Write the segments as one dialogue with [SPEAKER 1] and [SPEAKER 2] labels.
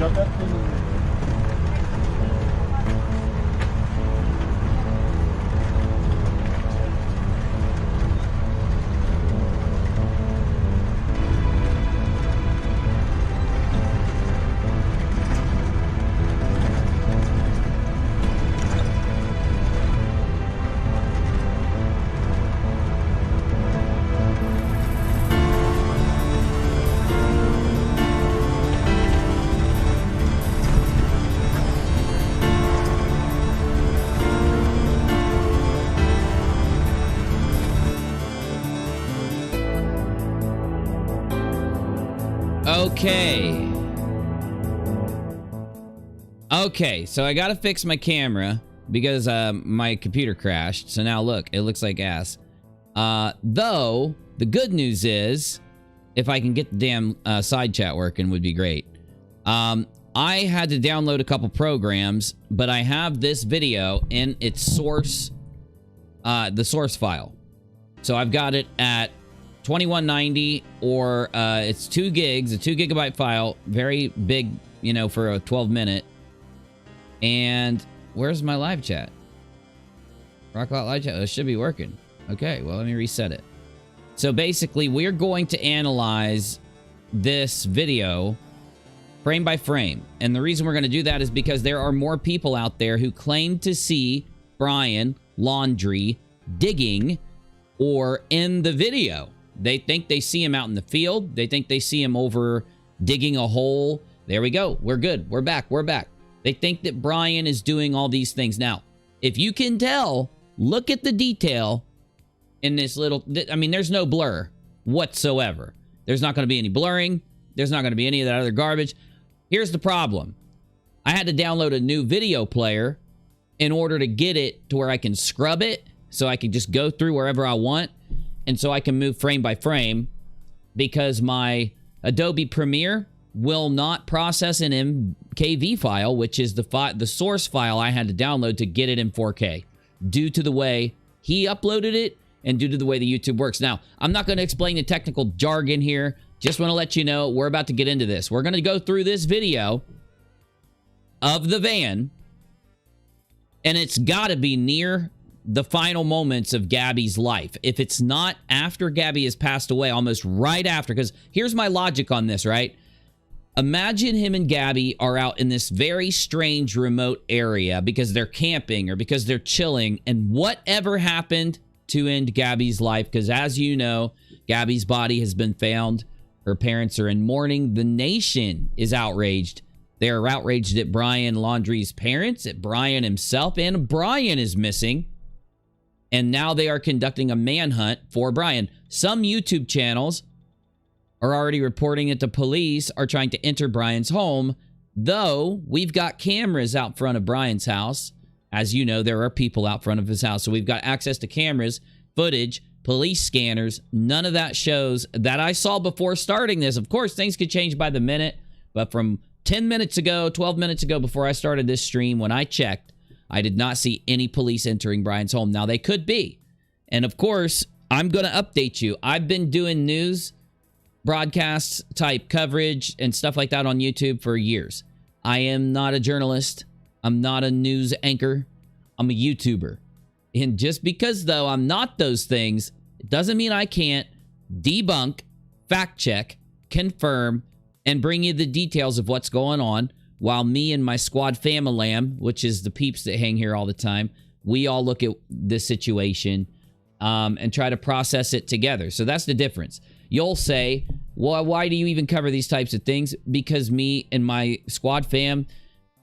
[SPEAKER 1] shove that thing in.
[SPEAKER 2] Okay, so I gotta fix my camera because my computer crashed. So now look, it looks like ass. Though, the good news is, if I can get the damn side chat working would be great. I had to download a couple programs, but I have this video in its source, the source file. So I've got it at 2190 or it's 2 gigs, a 2 gigabyte file, very big, you know, for a 12-minute. And where's my live chat? rockAlot live chat. Oh, it should be working. Okay, well, let me reset it. So basically, we're going to analyze this video frame by frame. And the reason we're going to do that is because there are more people out there who claim to see Brian Laundrie digging or in the video. They think they see him out in the field. They think they see him over digging a hole. There we go. We're good. We're back. We're back. They think that Brian is doing all these things. Now, if you can tell, look at the detail in this little... I mean, there's no blur whatsoever. There's not going to be any blurring. There's not going to be any of that other garbage. Here's the problem. I had to download a new video player in order to get it to where I can scrub it so I can just go through wherever I want. And so I can move frame by frame because my Adobe Premiere will not process an MKV file, which is the source file I had to download to get it in 4K, due to the way he uploaded it and due to the way the YouTube works. Now, I'm not going to explain the technical jargon here. Just want to let you know we're about to get into this. We're going to go through this video of the van, and it's got to be near the final moments of Gabby's life. If it's not after Gabby has passed away, almost right after, because here's my logic on this, right? Imagine him and Gabby are out in this very strange remote area because they're camping or because they're chilling, and whatever happened to end Gabby's life, because as you know, Gabby's body has been found. Her parents are in mourning. The nation is outraged. They are outraged at Brian Laundrie's parents, at Brian himself, and Brian is missing. And now they are conducting a manhunt for Brian. Some YouTube channels are already reporting that the police are trying to enter Brian's home, though we've got cameras out front of Brian's house. As you know, there are people out front of his house, so we've got access to cameras, footage, police scanners. None of that shows that I saw before starting this. Of course, things could change by the minute, but from 10 minutes ago, 12 minutes ago, before I started this stream, when I checked, I did not see any police entering Brian's home. Now, they could be. And of course, I'm going to update you. I've been doing news broadcasts type coverage and stuff like that on YouTube for years. I am not a journalist. I'm not a news anchor. I'm a YouTuber. And just because, though, I'm not those things, it doesn't mean I can't debunk, fact check, confirm, and bring you the details of what's going on while me and my squad familam, which is the peeps that hang here all the time, we all look at this situation and try to process it together. So that's the difference. You'll say, well, why do you even cover these types of things? Because me and my squad fam,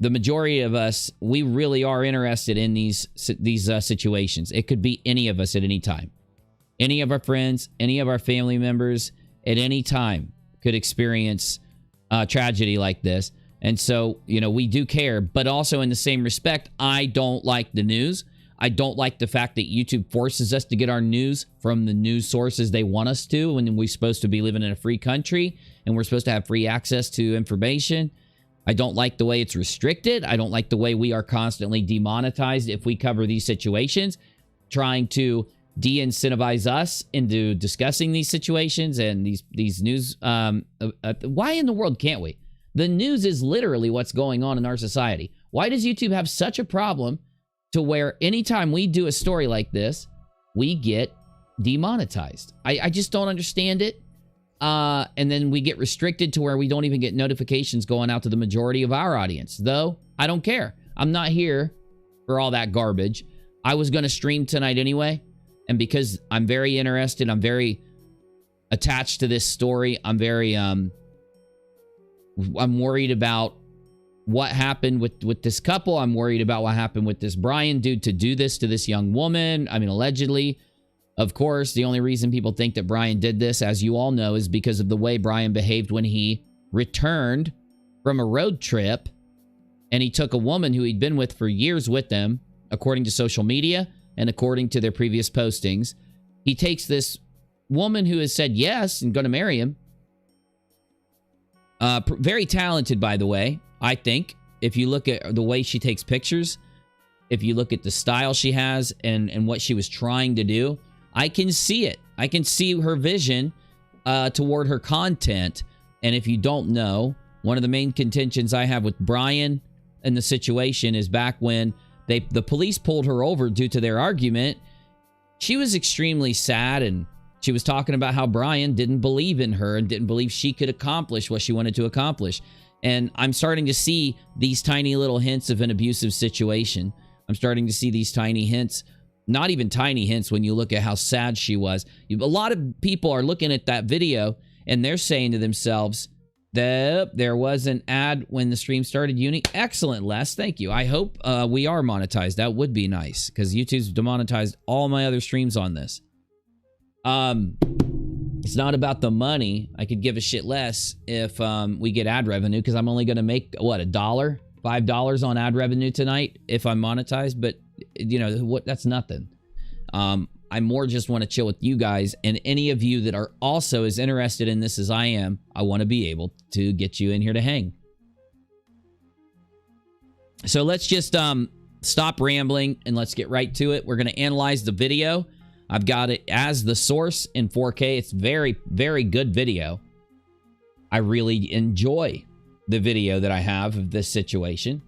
[SPEAKER 2] the majority of us, we really are interested in these situations. It could be any of us at any time. Any of our friends, any of our family members at any time could experience tragedy like this. And so, you know, we do care, but also in the same respect, I don't like the news. I don't like the fact that YouTube forces us to get our news from the news sources they want us to when we're supposed to be living in a free country and we're supposed to have free access to information. I don't like the way it's restricted. I don't like the way we are constantly demonetized if we cover these situations, trying to de-incentivize us into discussing these situations and these news. Why in the world can't we? The news is literally what's going on in our society. Why does YouTube have such a problem to where anytime we do a story like this, we get demonetized? I just don't understand it. And then we get restricted to where we don't even get notifications going out to the majority of our audience. Though, I don't care. I'm not here for all that garbage. I was going to stream tonight anyway. And because I'm very interested, I'm very attached to this story. I'm very, I'm worried about what happened with this couple. I'm worried about what happened with this Brian dude to do this to this young woman. I mean, allegedly. Of course, the only reason people think that Brian did this, as you all know, is because of the way Brian behaved when he returned from a road trip and he took a woman who he'd been with for years with them, according to social media and according to their previous postings. He takes this woman who has said yes and going to marry him. Very talented, by the way, I think. If you look at the way she takes pictures, if you look at the style she has and what she was trying to do, I can see it. I can see her vision toward her content. And if you don't know, one of the main contentions I have with Brian and the situation is back when the police pulled her over due to their argument. She was extremely sad, and she was talking about how Brian didn't believe in her and didn't believe she could accomplish what she wanted to accomplish. And I'm starting to see these tiny little hints of an abusive situation. I'm starting to see these tiny hints, not even tiny hints when you look at how sad she was. A lot of people are looking at that video and they're saying to themselves, there was an ad when the stream started. Excellent, Les. Thank you. I hope we are monetized. That would be nice because YouTube's demonetized all my other streams on this. It's not about the money. I could give a shit less if we get ad revenue because I'm only going to make, what, $1? $5 on ad revenue tonight if I'm monetized. But, you know, what? That's nothing. I more just want to chill with you guys, and any of you that are also as interested in this as I am. I want to be able to get you in here to hang. So let's just stop rambling and let's get right to it. We're going to analyze the video. I've got it as the source in 4K. It's very, very good video. I really enjoy the video that I have of this situation.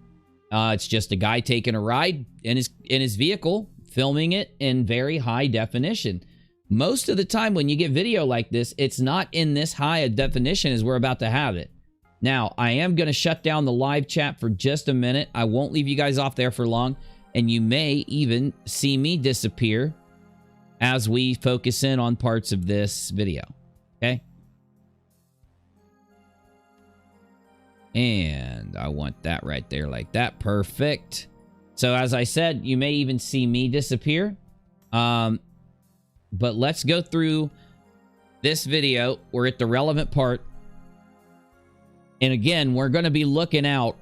[SPEAKER 2] It's just a guy taking a ride in his vehicle, filming it in very high definition. Most of the time when you get video like this, it's not in this high a definition as we're about to have it. Now, I am going to shut down the live chat for just a minute. I won't leave you guys off there for long, and you may even see me disappear as we focus in on parts of this video. Okay? And I want that right there like that. Perfect. So as I said, you may even see me disappear. But let's go through this video. We're at the relevant part. And again, we're going to be looking out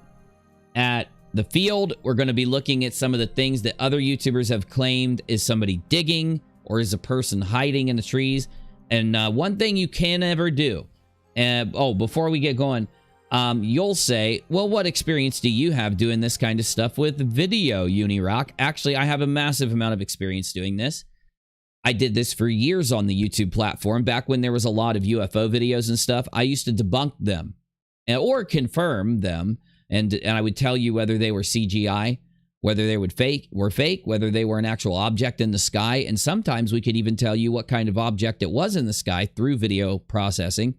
[SPEAKER 2] at the field. We're going to be looking at some of the things that other YouTubers have claimed is somebody digging or is a person hiding in the trees. And one thing you can never do. Before we get going, you'll say, well, what experience do you have doing this kind of stuff with video, UNIRock? Actually, I have a massive amount of experience doing this. I did this for years on the YouTube platform. Back when there was a lot of UFO videos and stuff, I used to debunk them or confirm them. And I would tell you whether they were CGI, whether they were fake, whether they were an actual object in the sky. And sometimes we could even tell you what kind of object it was in the sky through video processing,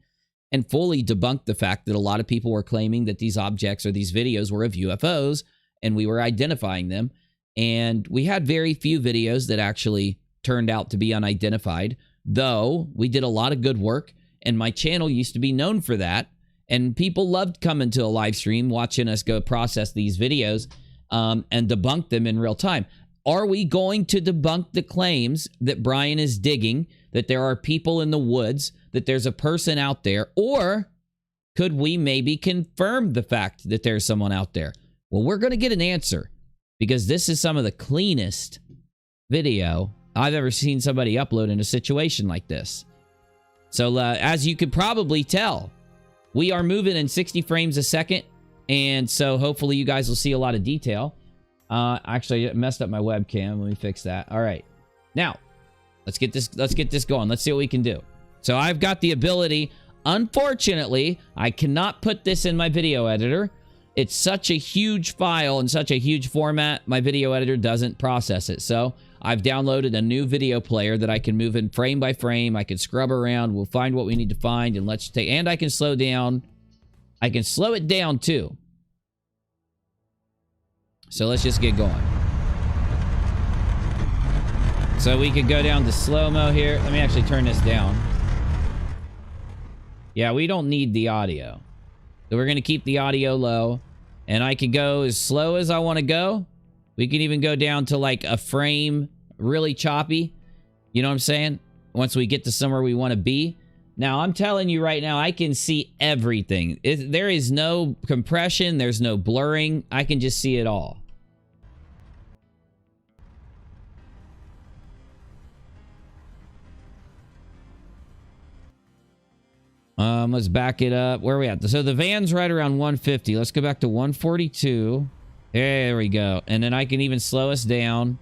[SPEAKER 2] and fully debunk the fact that a lot of people were claiming that these objects or these videos were of UFOs, and we were identifying them. And we had very few videos that actually turned out to be unidentified, though we did a lot of good work, and my channel used to be known for that. And people loved coming to a live stream, watching us go process these videos and debunk them in real time. Are we going to debunk the claims that Brian is digging, that there are people in the woods, that there's a person out there, or could we maybe confirm the fact that there's someone out there? Well, we're going to get an answer because this is some of the cleanest video I've ever seen somebody upload in a situation like this. So as you could probably tell, we are moving in 60 frames a second, and so hopefully you guys will see a lot of detail. Actually, I messed up my webcam. Let me fix that. All right. Now, let's get this going. Let's see what we can do. So I've got the ability unfortunately, I cannot put this in my video editor. It's such a huge file and such a huge format, my video editor doesn't process it. So I've downloaded a new video player that I can move in frame by frame. I can scrub around. We'll find what we need to find, and and I can slow down. I can slow it down too. So let's just get going. So we could go down to slow-mo here. Let me actually turn this down. Yeah, we don't need the audio. So we're going to keep the audio low. And I can go as slow as I want to go. We can even go down to like a frame, really choppy. You know what I'm saying? Once we get to somewhere we want to be. Now, I'm telling you right now, I can see everything. There is no compression. There's no blurring. I can just see it all. Let's back it up. Where are we at? So the van's right around 150. Let's go back to 142. There we go. And then I can even slow us down.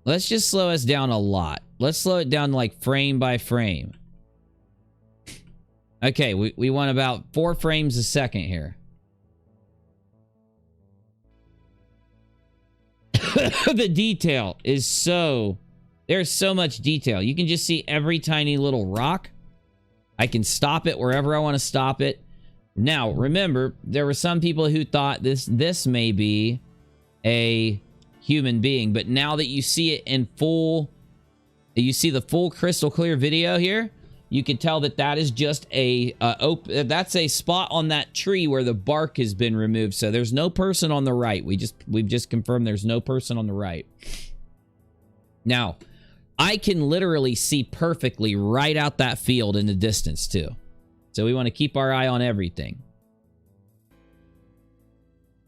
[SPEAKER 2] Let's just slow us down a lot. Let's slow it down like frame by frame. Okay, we want about 4 frames a second here. The detail is so... There's so much detail. You can just see every tiny little rock. I can stop it wherever I want to stop it. Now, remember, there were some people who thought this may be a human being, but now that you see it in full, you see the full crystal clear video here, you can tell that that is just that's a spot on that tree where the bark has been removed. So there's no person on the right. We've just confirmed there's no person on the right. Now, I can literally see perfectly right out that field in the distance too. So we want to keep our eye on everything.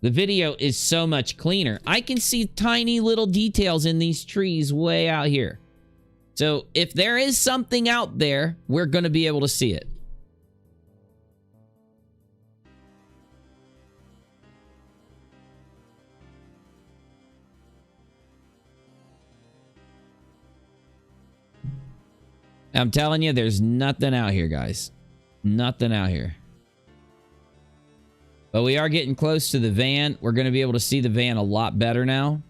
[SPEAKER 2] The video is so much cleaner. I can see tiny little details in these trees way out here. So if there is something out there, we're going to be able to see it. I'm telling you, there's nothing out here, guys. Nothing out here. But we are getting close to the van. We're going to be able to see the van a lot better now.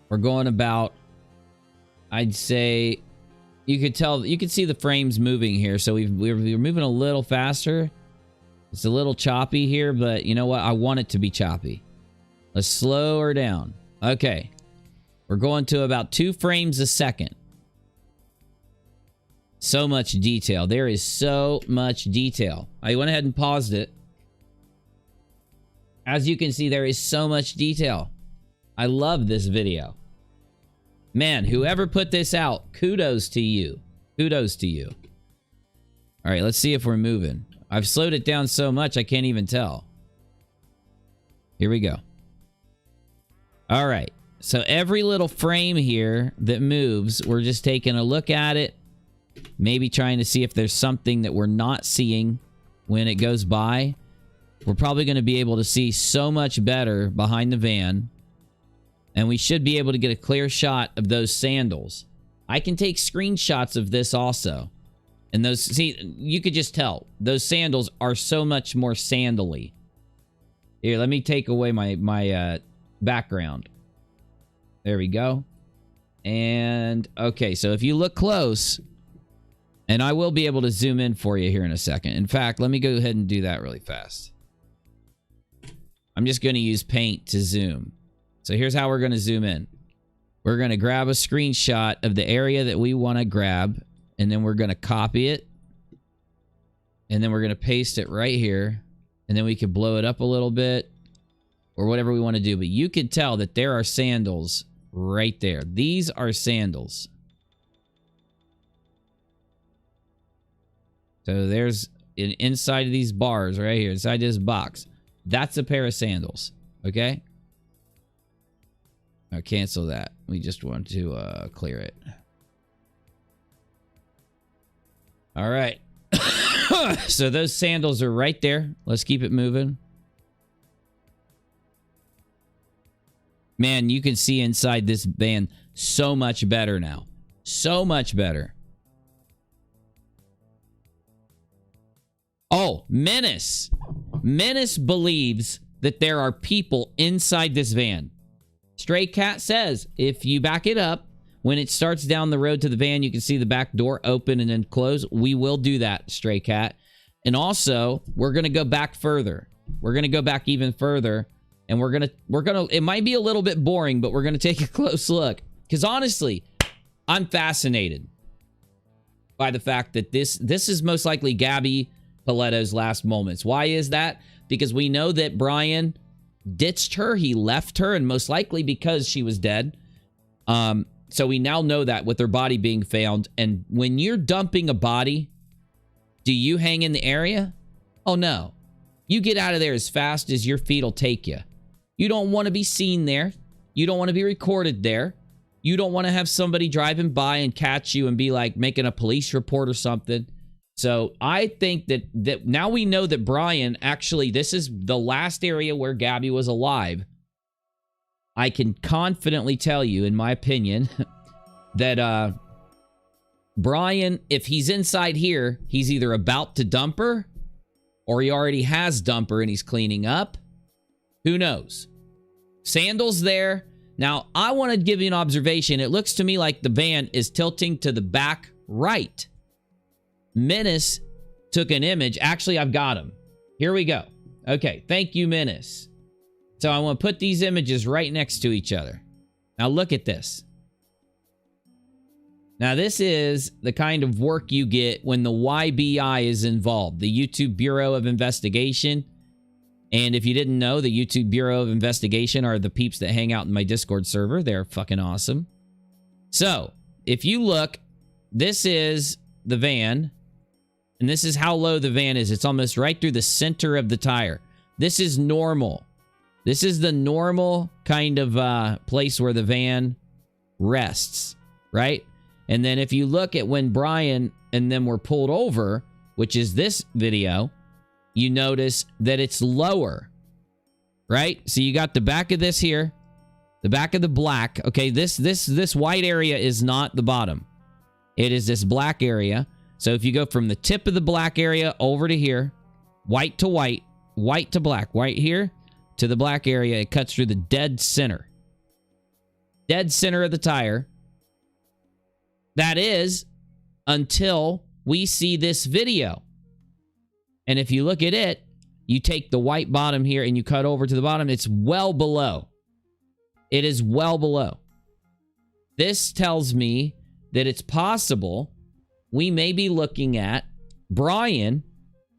[SPEAKER 2] We're going about, I'd say, you could tell, you could see the frames moving here. So we're moving a little faster. It's a little choppy here, but you know what? I want it to be choppy. Let's slow her down. Okay. We're going to about 2 frames a second. So much detail. There is so much detail. I went ahead and paused it. As you can see, there is so much detail. I love this video. Man, whoever put this out, kudos to you. Kudos to you. All right, let's see if we're moving. I've slowed it down so much I can't even tell. Here we go. All right. So every little frame here that moves, we're just taking a look at it. Maybe trying to see if there's something that we're not seeing when it goes by. We're probably going to be able to see so much better behind the van. And we should be able to get a clear shot of those sandals. I can take screenshots of this also. And those, see, you could just tell. Those sandals are so much more sandally. Here, let me take away my background. There we go. And, okay, so if you look close, and I will be able to zoom in for you here in a second. In fact, let me go ahead and do that really fast. I'm just going to use paint to zoom. So here's how we're going to zoom in. We're going to grab a screenshot of the area that we want to grab, and then we're going to copy it. And then we're going to paste it right here. And then we can blow it up a little bit or whatever we want to do. But you can tell that there are sandals right there. These are sandals. So there's inside of these bars right here, inside this box. That's a pair of sandals. Okay? Now cancel that. We just want to clear it. All right. So those sandals are right there. Let's keep it moving. Man, you can see inside this van so much better now. So much better. Oh, Menace. Menace believes that there are people inside this van. Stray Cat says, if you back it up, when it starts down the road to the van, you can see the back door open and then close. We will do that, Stray Cat. And also, we're going to go back further. We're going to go back even further. And we're going to, it might be a little bit boring, but we're going to take a close look. Because honestly, I'm fascinated by the fact that this is most likely Gabby Petito's last moments. Why is that? Because we know that Brian ditched her. He left her, and most likely because she was dead. So we now know that with her body being found. And when you're dumping a body, do you hang in the area? Oh, no. You get out of there as fast as your feet will take you. You don't want to be seen there. You don't want to be recorded there. You don't want to have somebody driving by and catch you and be like making a police report or something. So I think that now we know that Brian, actually, this is the last area where Gabby was alive. I can confidently tell you, in my opinion, that Brian, if he's inside here, he's either about to dump her or he already has dumped her and he's cleaning up. Who knows? Sandals there. Now, I want to give you an observation. It looks to me like the van is tilting to the back right. Menace took an image. Actually, I've got him. Here we go. Okay, thank you, Menace. So I want to put these images right next to each other. Now look at this. Now this is the kind of work you get when the YBI is involved, the YouTube Bureau of Investigation. And if you didn't know, the YouTube Bureau of Investigation are the peeps that hang out in my Discord server. They're fucking awesome. So, if you look, this is the van. And this is how low the van is. It's almost right through the center of the tire. This is normal. This is the normal kind of place where the van rests, right? And then if you look at when Brian and them were pulled over, which is this video, you notice that it's lower, right? So you got the back of this here, the back of the black. Okay, this white area is not the bottom. It is this black area. So if you go from the tip of the black area over to here, white to white, white to black, white here to the black area, it cuts through the dead center. Dead center of the tire. That is until we see this video. And if you look at it, you take the white bottom here and you cut over to the bottom, it's well below. It is well below. This tells me that it's possible we may be looking at Brian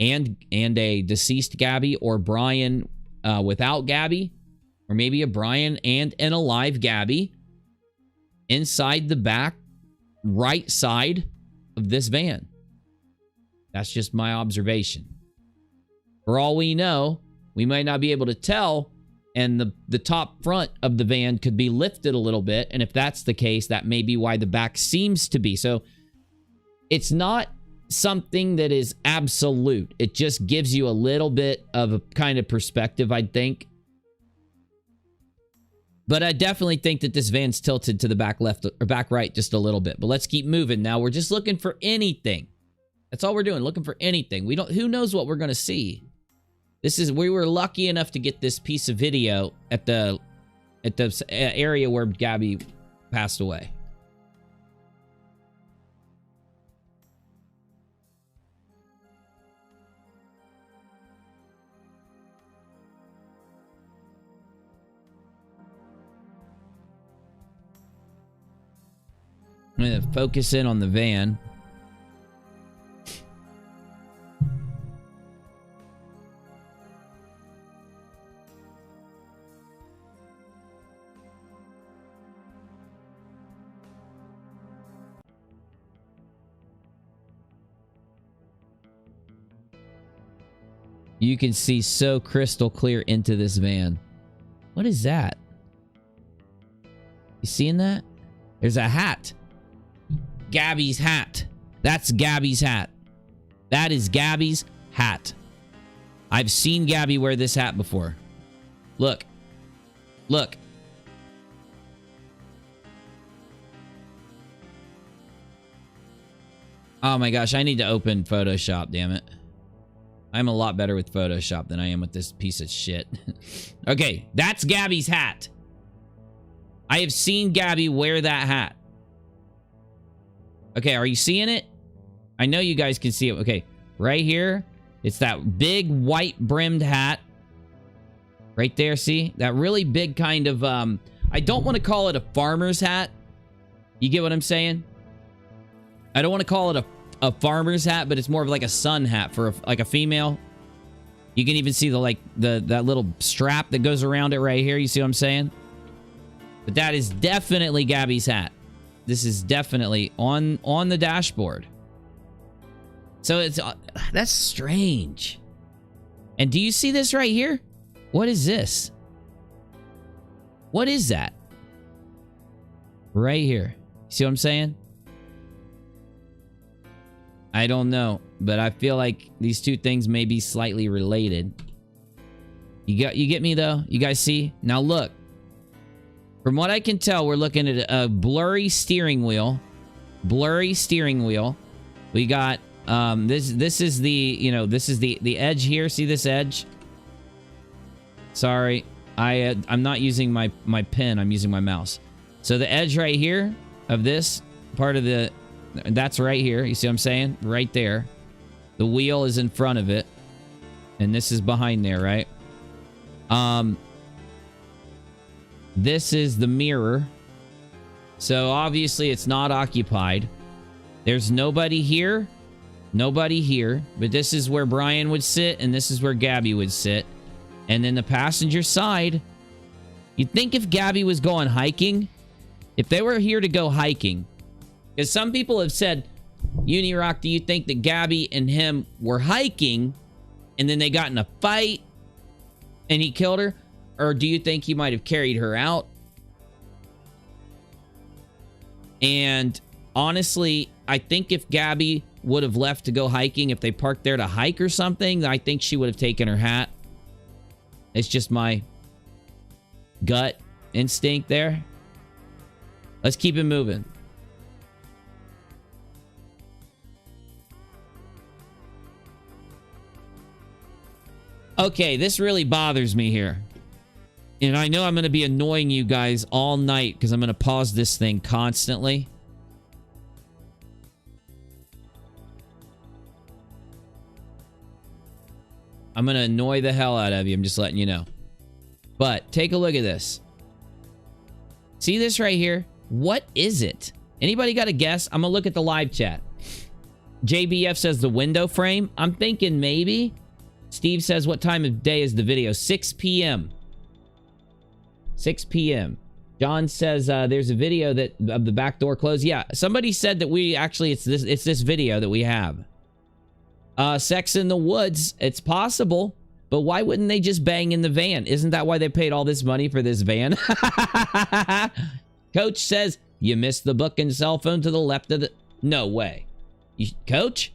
[SPEAKER 2] and a deceased Gabby, or Brian without Gabby, or maybe a Brian and an alive Gabby inside the back right side of this van. That's just my observation. For all we know, we might not be able to tell, and the top front of the van could be lifted a little bit, and if that's the case, that may be why the back seems to be. So it's not something that is absolute. It just gives you a little bit of a kind of perspective, I think. But I definitely think that this van's tilted to the back left or back right just a little bit. But let's keep moving. Now we're just looking for anything. That's all we're doing, looking for anything. We don't, who knows what we're going to see. We were lucky enough to get this piece of video at the area where Gabby passed away. I'm going to focus in on the van. You can see so crystal clear into this van. What is that? You seeing that? There's a hat. Gabby's hat. That's Gabby's hat. That is Gabby's hat. I've seen Gabby wear this hat before. Look. Look. Oh my gosh, I need to open Photoshop, damn it. I'm a lot better with Photoshop than I am with this piece of shit. Okay, that's Gabby's hat. I have seen Gabby wear that hat. Okay, are you seeing it? I know you guys can see it. Okay, right here. It's that big white brimmed hat. Right there, see? That really big kind of, I don't want to call it a farmer's hat. You get what I'm saying? I don't want to call it a farmer's hat, but it's more of like a sun hat for like a female. You can even see that little strap that goes around it right here. You see what I'm saying? But that is definitely Gabby's hat. This is definitely on the dashboard. So it's that's strange. And do you see this right here? What is this? What is that? Right here. See what I'm saying? I don't know, but I feel like these two things may be slightly related. You get me though? You guys see? Now look. From what I can tell, we're looking at a blurry steering wheel. Blurry steering wheel. We got this is the, you know, this is the edge here. See this edge? Sorry. I'm not using my pen. I'm using my mouse. So the edge right here of this part of the, that's right here. You see what I'm saying? Right there. The wheel is in front of it. And this is behind there, right? This is the mirror. So obviously it's not occupied. There's nobody here. Nobody here. But this is where Brian would sit. And this is where Gabby would sit. And then the passenger side. You'd think if Gabby was going hiking. If they were here to go hiking. Because some people have said, UNIRock, do you think that Gabby and him were hiking and then they got in a fight and he killed her? Or do you think he might have carried her out? And honestly, I think if Gabby would have left to go hiking, if they parked there to hike or something, I think she would have taken her hat. It's just my gut instinct there. Let's keep it moving. Okay, this really bothers me here. And I know I'm going to be annoying you guys all night because I'm going to pause this thing constantly. I'm going to annoy the hell out of you. I'm just letting you know. But take a look at this. See this right here? What is it? Anybody got a guess? I'm going to look at the live chat. JBF says the window frame. I'm thinking maybe. Steve says, what time of day is the video? 6 p.m. 6 p.m. John says there's a video that of the back door closed. Yeah, somebody said that we actually it's this video that we have. Sex in the Woods. It's possible, but why wouldn't they just bang in the van? Isn't that why they paid all this money for this van? Coach says you missed the book and cell phone to the left of the. No way, Coach.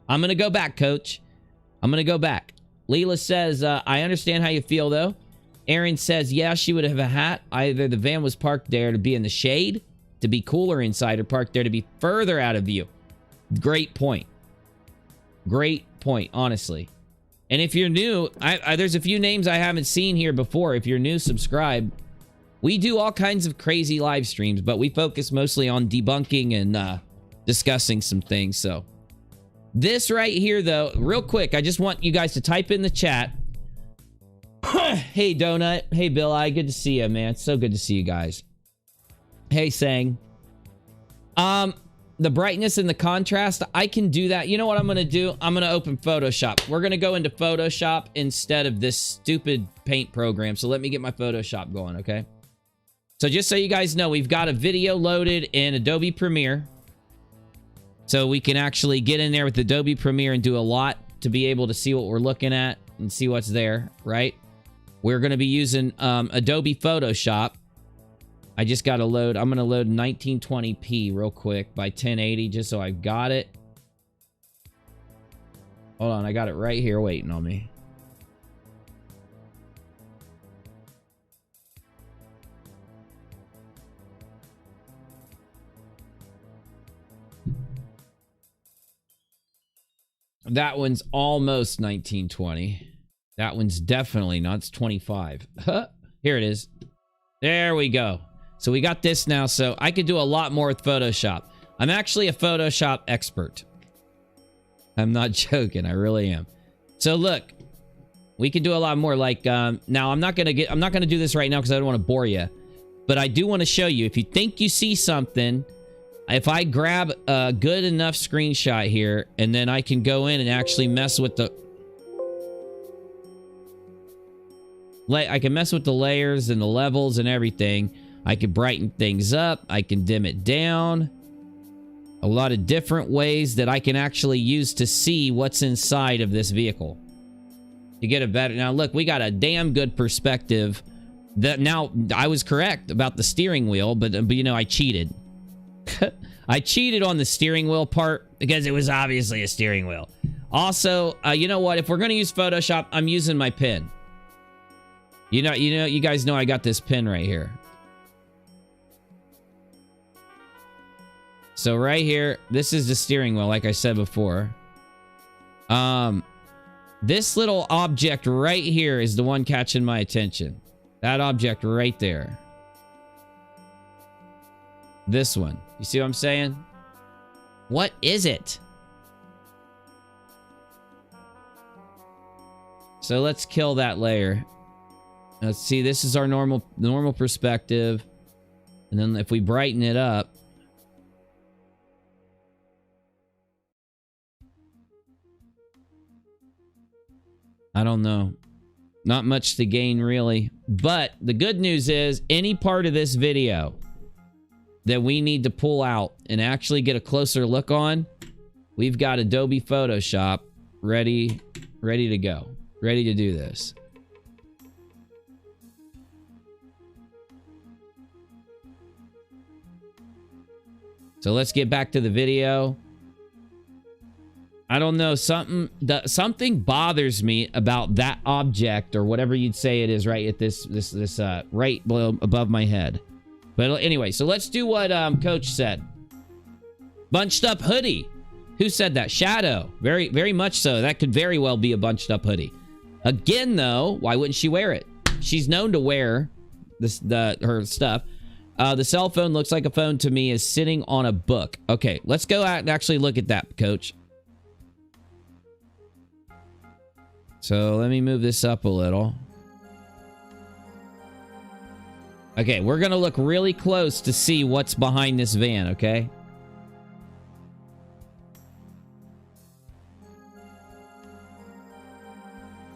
[SPEAKER 2] I'm gonna go back, Coach. I'm gonna go back. Leela says, I understand how you feel, though. Aaron says, yeah, she would have a hat. Either the van was parked there to be in the shade, to be cooler inside, or parked there to be further out of view. Great point. Great point, honestly. And if you're new, there's a few names I haven't seen here before. If you're new, subscribe. We do all kinds of crazy live streams, but we focus mostly on debunking and discussing some things, so... This right here, though, real quick, I just want you guys to type in the chat. Hey, Donut. Hey, Bill I. Good to see you, man. It's so good to see you guys. Hey, Sang. The brightness and the contrast, I can do that. You know what I'm going to do? I'm going to open Photoshop. We're going to go into Photoshop instead of this stupid paint program. So let me get my Photoshop going, okay? So just so you guys know, we've got a video loaded in Adobe Premiere. So we can actually get in there with Adobe Premiere and do a lot to be able to see what we're looking at and see what's there, right? We're going to be using Adobe Photoshop. I just got to load. I'm going to load 1920p real quick by 1080 just so I've got it. Hold on. I got it right here waiting on me. That one's almost 1920. That one's definitely not. It's 25. Here it is. There we go. So we got this now. So I could do a lot more with Photoshop. I'm actually a Photoshop expert. I'm not joking. I really am. So look, we can do a lot more. Like now, I'm not gonna do this right now because I don't want to bore you. But I do want to show you. If you think you see something, if I grab a good enough screenshot here, and then I can go in and actually mess with the... I can mess with the layers and the levels and everything. I can brighten things up. I can dim it down. A lot of different ways that I can actually use to see what's inside of this vehicle. To get a better... Now, look, we got a damn good perspective. Now, I was correct about the steering wheel, but you know, I cheated. I cheated on the steering wheel part because it was obviously a steering wheel. Also, you know what? If we're going to use Photoshop, I'm using my pen. You guys know I got this pen right here. So right here, this is the steering wheel, like I said before. This little object right here is the one catching my attention. That object right there. This one. You see what I'm saying? What is it? So let's kill that layer. Let's see, this is our normal perspective. And then if we brighten it up, I don't know. Not much to gain, really. But the good news is, any part of this video that we need to pull out and actually get a closer look on, we've got Adobe Photoshop ready to go. Ready to do this. So let's get back to the video. I don't know, something bothers me about that object, or whatever you'd say it is, right at this right below, above my head. But anyway, so let's do what Coach said. Bunched up hoodie. Who said that? Shadow. Very much so. That could very well be a bunched up hoodie. Again, though, why wouldn't she wear it? She's known to wear her stuff. The cell phone looks like a phone to me, is sitting on a book. Okay, let's go out and actually look at that, Coach. So let me move this up a little. Okay, we're going to look really close to see what's behind this van, okay?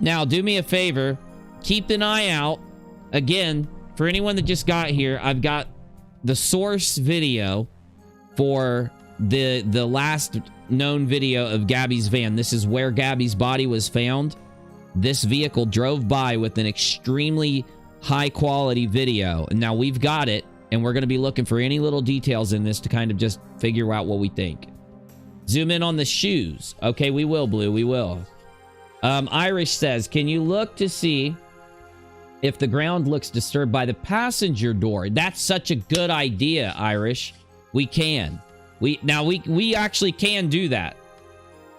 [SPEAKER 2] Now, do me a favor. Keep an eye out. Again, for anyone that just got here, I've got the source video for the last known video of Gabby's van. This is where Gabby's body was found. This vehicle drove by with an extremely high quality video. And now we've got it, and we're going to be looking for any little details in this to kind of just figure out what we think. Zoom in on the shoes. Okay, we will, Blue. We will. Irish says, can you look to see if the ground looks disturbed by the passenger door? That's such a good idea, Irish. We can. We actually can do that.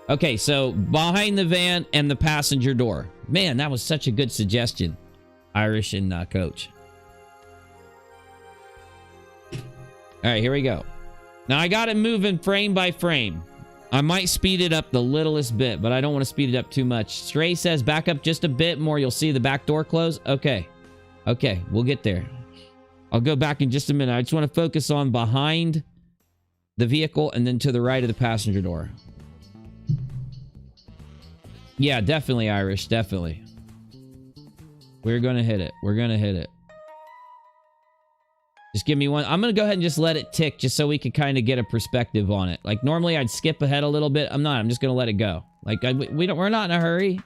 [SPEAKER 2] Okay, so behind the van and the passenger door. Man, that was such a good suggestion, Irish and Coach. All right, here we go. Now I got it moving frame by frame. I might speed it up the littlest bit, but I don't want to speed it up too much. Stray says back up just a bit more. You'll see the back door close. Okay. Okay, we'll get there. I'll go back in just a minute. I just want to focus on behind the vehicle and then to the right of the passenger door. Yeah, definitely, Irish. Definitely. We're going to hit it. We're going to hit it. Just give me one. I'm going to go ahead and just let it tick just so we can kind of get a perspective on it. Like, normally I'd skip ahead a little bit. I'm not. I'm just going to let it go. Like, we're not in a hurry.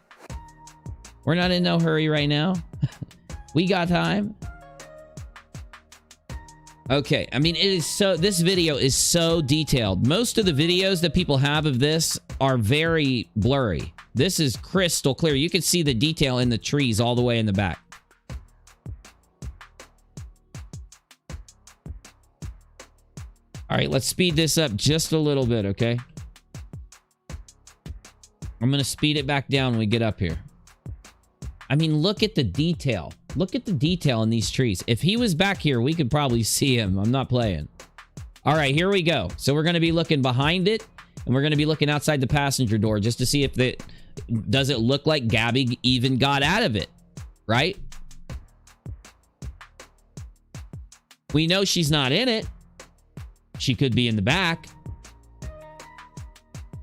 [SPEAKER 2] We're not in no hurry right now. We got time. Okay. I mean, this video is so detailed. Most of the videos that people have of this are very blurry. This is crystal clear. You can see the detail in the trees all the way in the back. All right, let's speed this up just a little bit, okay? I'm going to speed it back down when we get up here. I mean, look at the detail. Look at the detail in these trees. If he was back here, we could probably see him. I'm not playing. All right, here we go. So we're going to be looking behind it, and we're going to be looking outside the passenger door just to see if does it look like Gabby even got out of it, right? We know she's not in it. She could be in the back.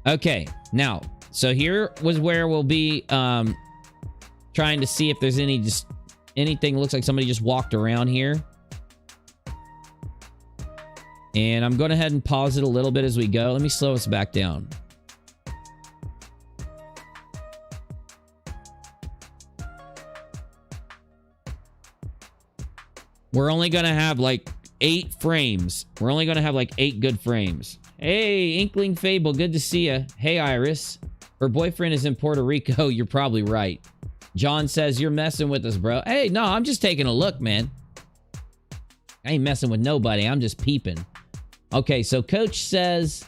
[SPEAKER 2] Okay, now, so here was where we'll be trying to see if there's anything looks like somebody just walked around here. And I'm going ahead and pause it a little bit as we go. Let me slow us back down. We're only going to have like 8 frames. We're only going to have like 8 good frames. Hey, Inkling Fable, good to see you. Hey, Iris. Her boyfriend is in Puerto Rico. You're probably right. John says, you're messing with us, bro. Hey, no, I'm just taking a look, man. I ain't messing with nobody. I'm just peeping. Okay, so Coach says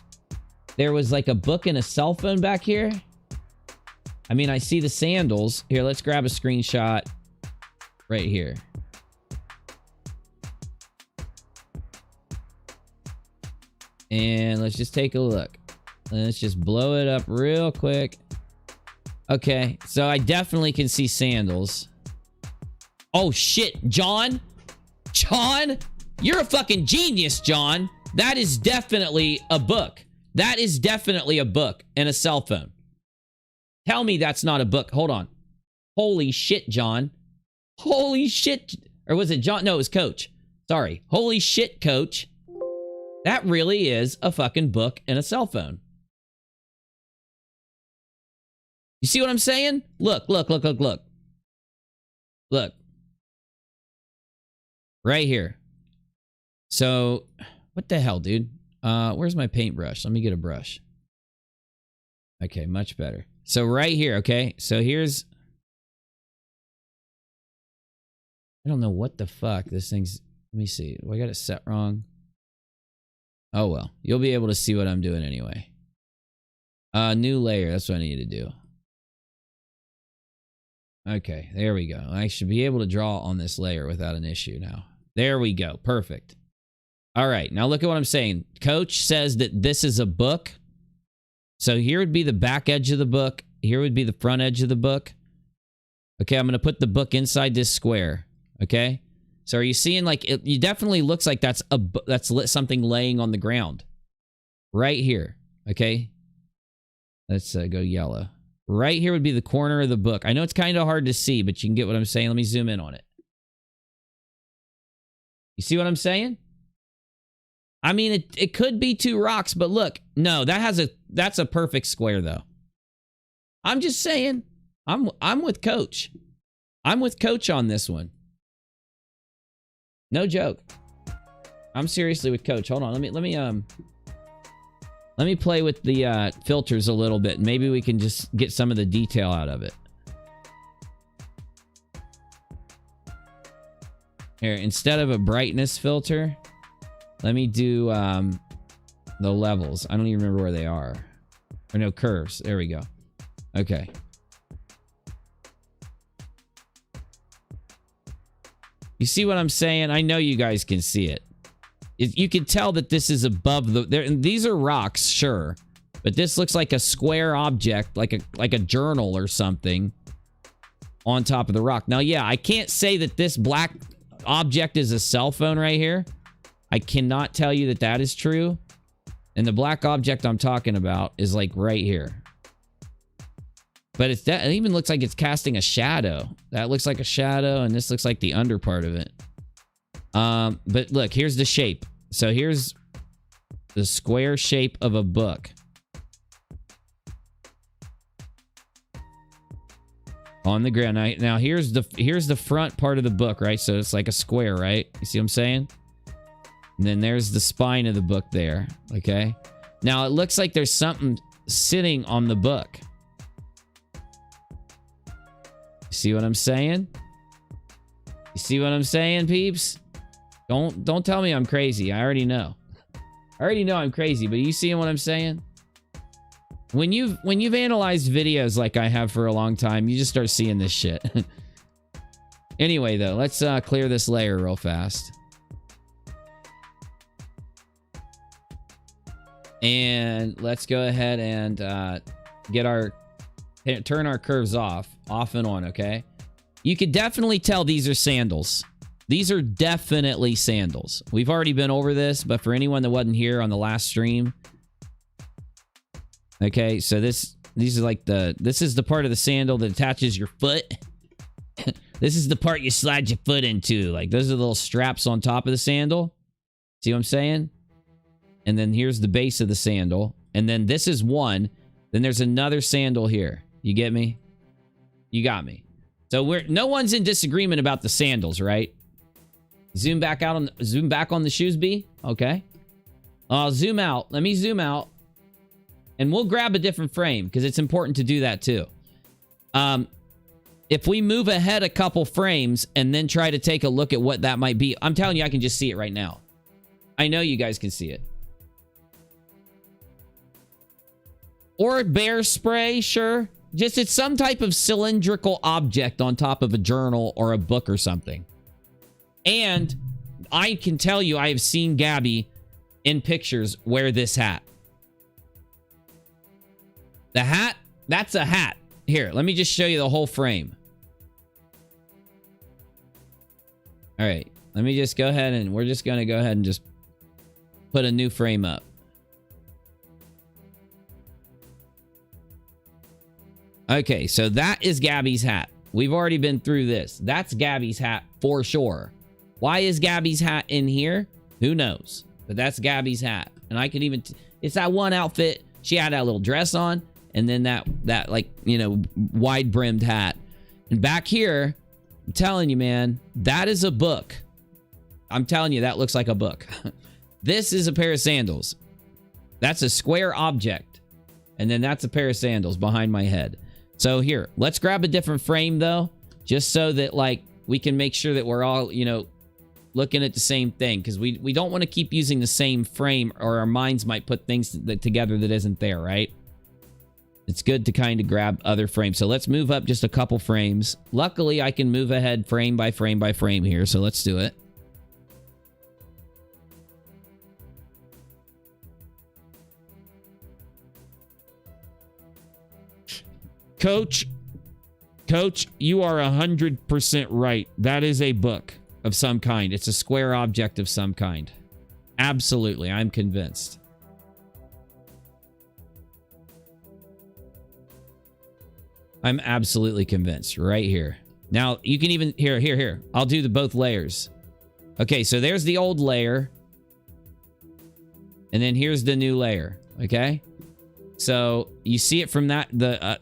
[SPEAKER 2] there was like a book and a cell phone back here. I mean, I see the sandals. Here, let's grab a screenshot right here. And let's just take a look. Let's just blow it up real quick. Okay, so I definitely can see sandals. Oh, shit, John? John? You're a fucking genius, John. That is definitely a book. That is definitely a book and a cell phone. Tell me that's not a book. Hold on. Holy shit, John. Holy shit. Or was it John? No, it was Coach. Sorry. Holy shit, Coach. That really is a fucking book and a cell phone. You see what I'm saying? Look, look, look, look, look. Look. Right here. So, what the hell, dude? Where's my paintbrush? Let me get a brush. Okay, much better. So right here, okay? So here's... I don't know what the fuck this thing's... Let me see. I got it set wrong. Oh, well. You'll be able to see what I'm doing anyway. New layer. That's what I need to do. Okay, there we go. I should be able to draw on this layer without an issue now. There we go. Perfect. All right, now look at what I'm saying. Coach says that this is a book. So here would be the back edge of the book. Here would be the front edge of the book. Okay, I'm going to put the book inside this square. Okay? So are you seeing like it definitely looks like that's something laying on the ground. Right here. Okay? Let's go yellow. Right here would be the corner of the book. I know it's kind of hard to see, but you can get what I'm saying. Let me zoom in on it. You see what I'm saying? I mean, it could be 2 rocks, but look, no, that's a perfect square though. I'm just saying, I'm with Coach. I'm with Coach on this one. No joke. I'm seriously with Coach. Hold on, let me play with the filters a little bit. Maybe we can just get some of the detail out of it. Here, instead of a brightness filter, let me do the levels. I don't even remember where they are. Or no, curves. There we go. Okay. You see what I'm saying? I know you guys can see it. You can tell that this is above the... These are rocks, sure. But this looks like a square object, like a journal or something on top of the rock. Now, yeah, I can't say that this black object is a cell phone right here. I cannot tell you that that is true. And the black object I'm talking about is like right here. But it even looks like it's casting a shadow. That looks like a shadow, and this looks like the under part of it. But look, here's the shape. So here's the square shape of a book. On the ground. Now here's the front part of the book, right? So it's like a square, right? You see what I'm saying? And then there's the spine of the book there, okay? Now it looks like there's something sitting on the book. You see what I'm saying? You see what I'm saying, peeps? Don't tell me I'm crazy. I already know. I already know I'm crazy, but you seeing what I'm saying? When you've analyzed videos like I have for a long time, you just start seeing this shit. Anyway, though, let's clear this layer real fast. And let's go ahead and turn our curves off and on, okay? You could definitely tell these are sandals. These are definitely sandals. We've already been over this, but for anyone that wasn't here on the last stream, okay, so these are like this is the part of the sandal that attaches your foot. This is the part you slide your foot into. Like, those are the little straps on top of the sandal. See what I'm saying? And then here's the base of the sandal. And then this is one. Then there's another sandal here. You get me? You got me. So no one's in disagreement about the sandals, right? Zoom back on the shoes, B. Okay. I'll zoom out. Let me zoom out. And we'll grab a different frame because it's important to do that too. If we move ahead a couple frames and then try to take a look at what that might be, I'm telling you, I can just see it right now. I know you guys can see it. Or bear spray, sure. Just it's some type of cylindrical object on top of a journal or a book or something. And I can tell you I have seen Gabby in pictures wear this hat. The hat, that's a hat. Here, let me just show you the whole frame. All right, let me just go ahead and we're just going to go ahead and just put a new frame up. Okay, so that is Gabby's hat. We've already been through this. That's Gabby's hat for sure. Why is Gabby's hat in here? Who knows? But that's Gabby's hat. And I can even... it's that one outfit. She had that little dress on. And then that like, you know, wide-brimmed hat. And back here, I'm telling you, man, that is a book. I'm telling you, that looks like a book. This is a pair of sandals. That's a square object. And then that's a pair of sandals behind my head. So here, let's grab a different frame, though. Just so that, like, we can make sure that we're all, you know, looking at the same thing. Because we don't want to keep using the same frame or our minds might put things together that isn't there, right? It's good to kind of grab other frames. So let's move up just a couple frames. Luckily, I can move ahead frame by frame by frame here. So let's do it. Coach, you are 100% right. That is a book of some kind. It's a square object of some kind. Absolutely. I'm convinced. I'm absolutely convinced right here. Now, you can even... Here. I'll do both layers. Okay, so there's the old layer. And then here's the new layer. Okay? So, you see it from that...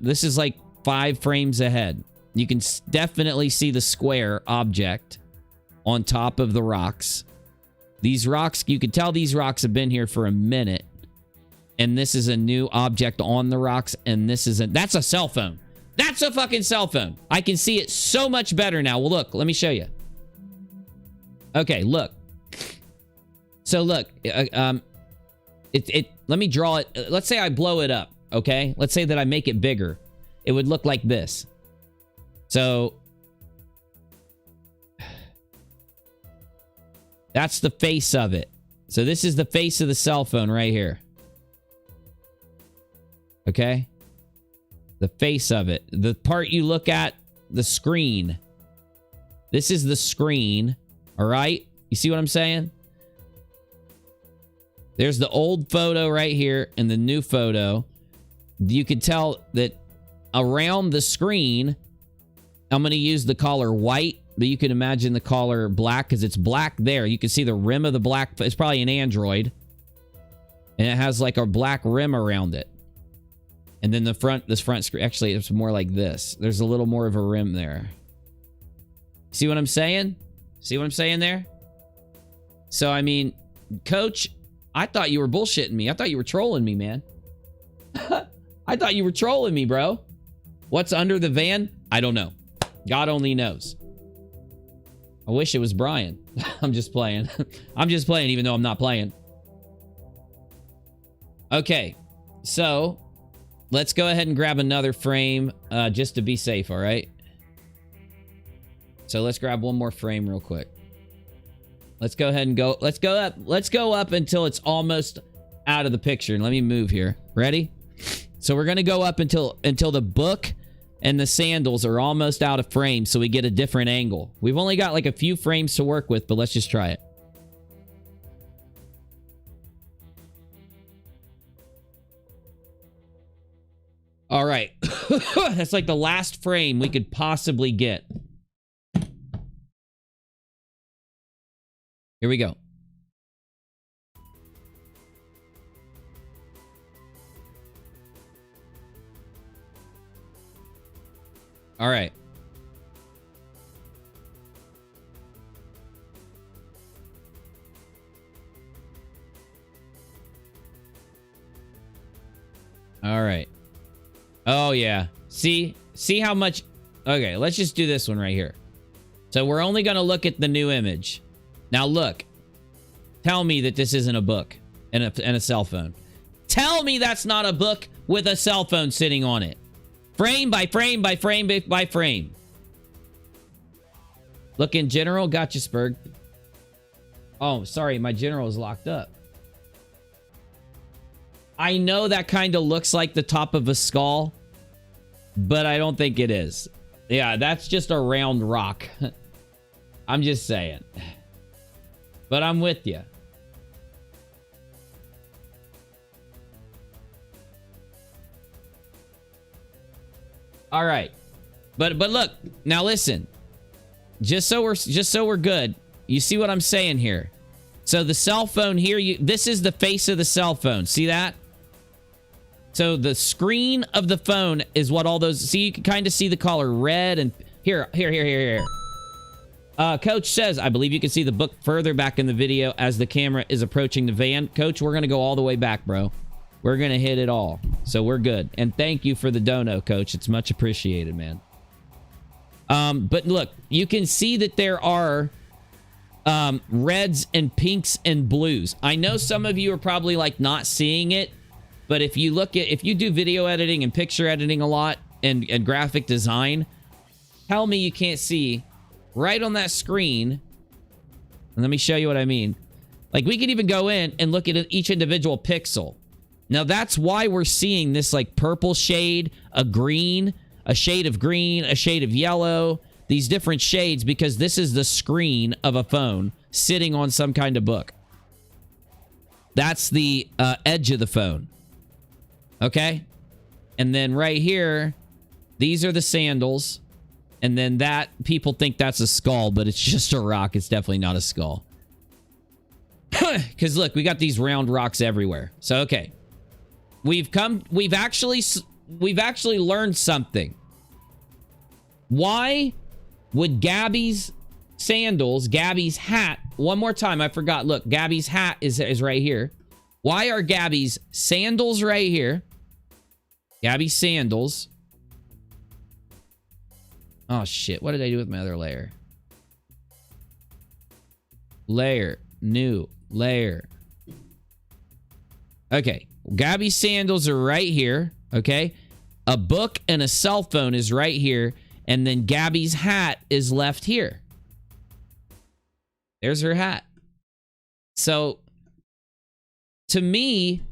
[SPEAKER 2] this is like 5 frames ahead. You can definitely see the square object on top of the rocks. These rocks... You can tell these rocks have been here for a minute. And this is a new object on the rocks. And this is that's a cell phone. That's a fucking cell phone. I can see it so much better now. Well, look, let me show you. Okay, look. So look, let me draw it. Let's say I blow it up, okay? Let's say that I make it bigger. It would look like this. So that's the face of it. So this is the face of the cell phone right here. Okay? The face of it. The part you look at, the screen. This is the screen. All right? You see what I'm saying? There's the old photo right here and the new photo. You can tell that around the screen, I'm going to use the color white, but you can imagine the color black because it's black there. You can see the rim of the black. It's probably an Android. And it has like a black rim around it. And then this front screen, actually, it's more like this. There's a little more of a rim there. See what I'm saying? See what I'm saying there? So, I mean, Coach, I thought you were bullshitting me. I thought you were trolling me, man. I thought you were trolling me, bro. What's under the van? I don't know. God only knows. I wish it was Brian. I'm just playing. I'm just playing even though I'm not playing. Okay. So... let's go ahead and grab another frame just to be safe, all right? So let's grab one more frame real quick. Let's go ahead and go. Let's go up. Let's go up until it's almost out of the picture. And let me move here. Ready? So we're going to go up until the book and the sandals are almost out of frame so we get a different angle. We've only got like a few frames to work with, but let's just try it. All right. That's like the last frame we could possibly get. Here we go. All right. All right. Oh, yeah. See how much... Okay, let's just do this one right here. So we're only going to look at the new image. Now, look. Tell me that this isn't a book and a cell phone. Tell me that's not a book with a cell phone sitting on it. Frame by frame by frame by frame. Look in general. Gotcha, Spurg. Oh, sorry. My general is locked up. I know that kind of looks like the top of a skull, but I don't think it is. Yeah, that's just a round rock. I'm just saying. But I'm with you. All right. But look, now listen. Just so we're good. You see what I'm saying here? So the cell phone here, this is the face of the cell phone. See that? So the screen of the phone is what all those... See, you can kind of see the color red and... Here. Coach says, I believe you can see the book further back in the video as the camera is approaching the van. Coach, we're going to go all the way back, bro. We're going to hit it all. So we're good. And thank you for the dono, Coach. It's much appreciated, man. But look, you can see that there are reds and pinks and blues. I know some of you are probably like not seeing it. But if you do video editing and picture editing a lot and graphic design, tell me you can't see right on that screen. And let me show you what I mean. Like we could even go in and look at each individual pixel. Now that's why we're seeing this like purple shade, a green, a shade of green, a shade of yellow, these different shades because this is the screen of a phone sitting on some kind of book. That's the edge of the phone. Okay? And then right here, these are the sandals. And then that, people think that's a skull, but it's just a rock. It's definitely not a skull. Because look, we got these round rocks everywhere. So, okay. We've actually learned something. Why would Gabby's sandals, Gabby's hat, one more time, I forgot. Look, Gabby's hat is right here. Why are Gabby's sandals right here? Gabby's sandals. Oh, shit. What did I do with my other layer? Layer. New. Layer. Okay. Gabby's sandals are right here. Okay. A book and a cell phone is right here. And then Gabby's hat is left here. There's her hat. So, to me,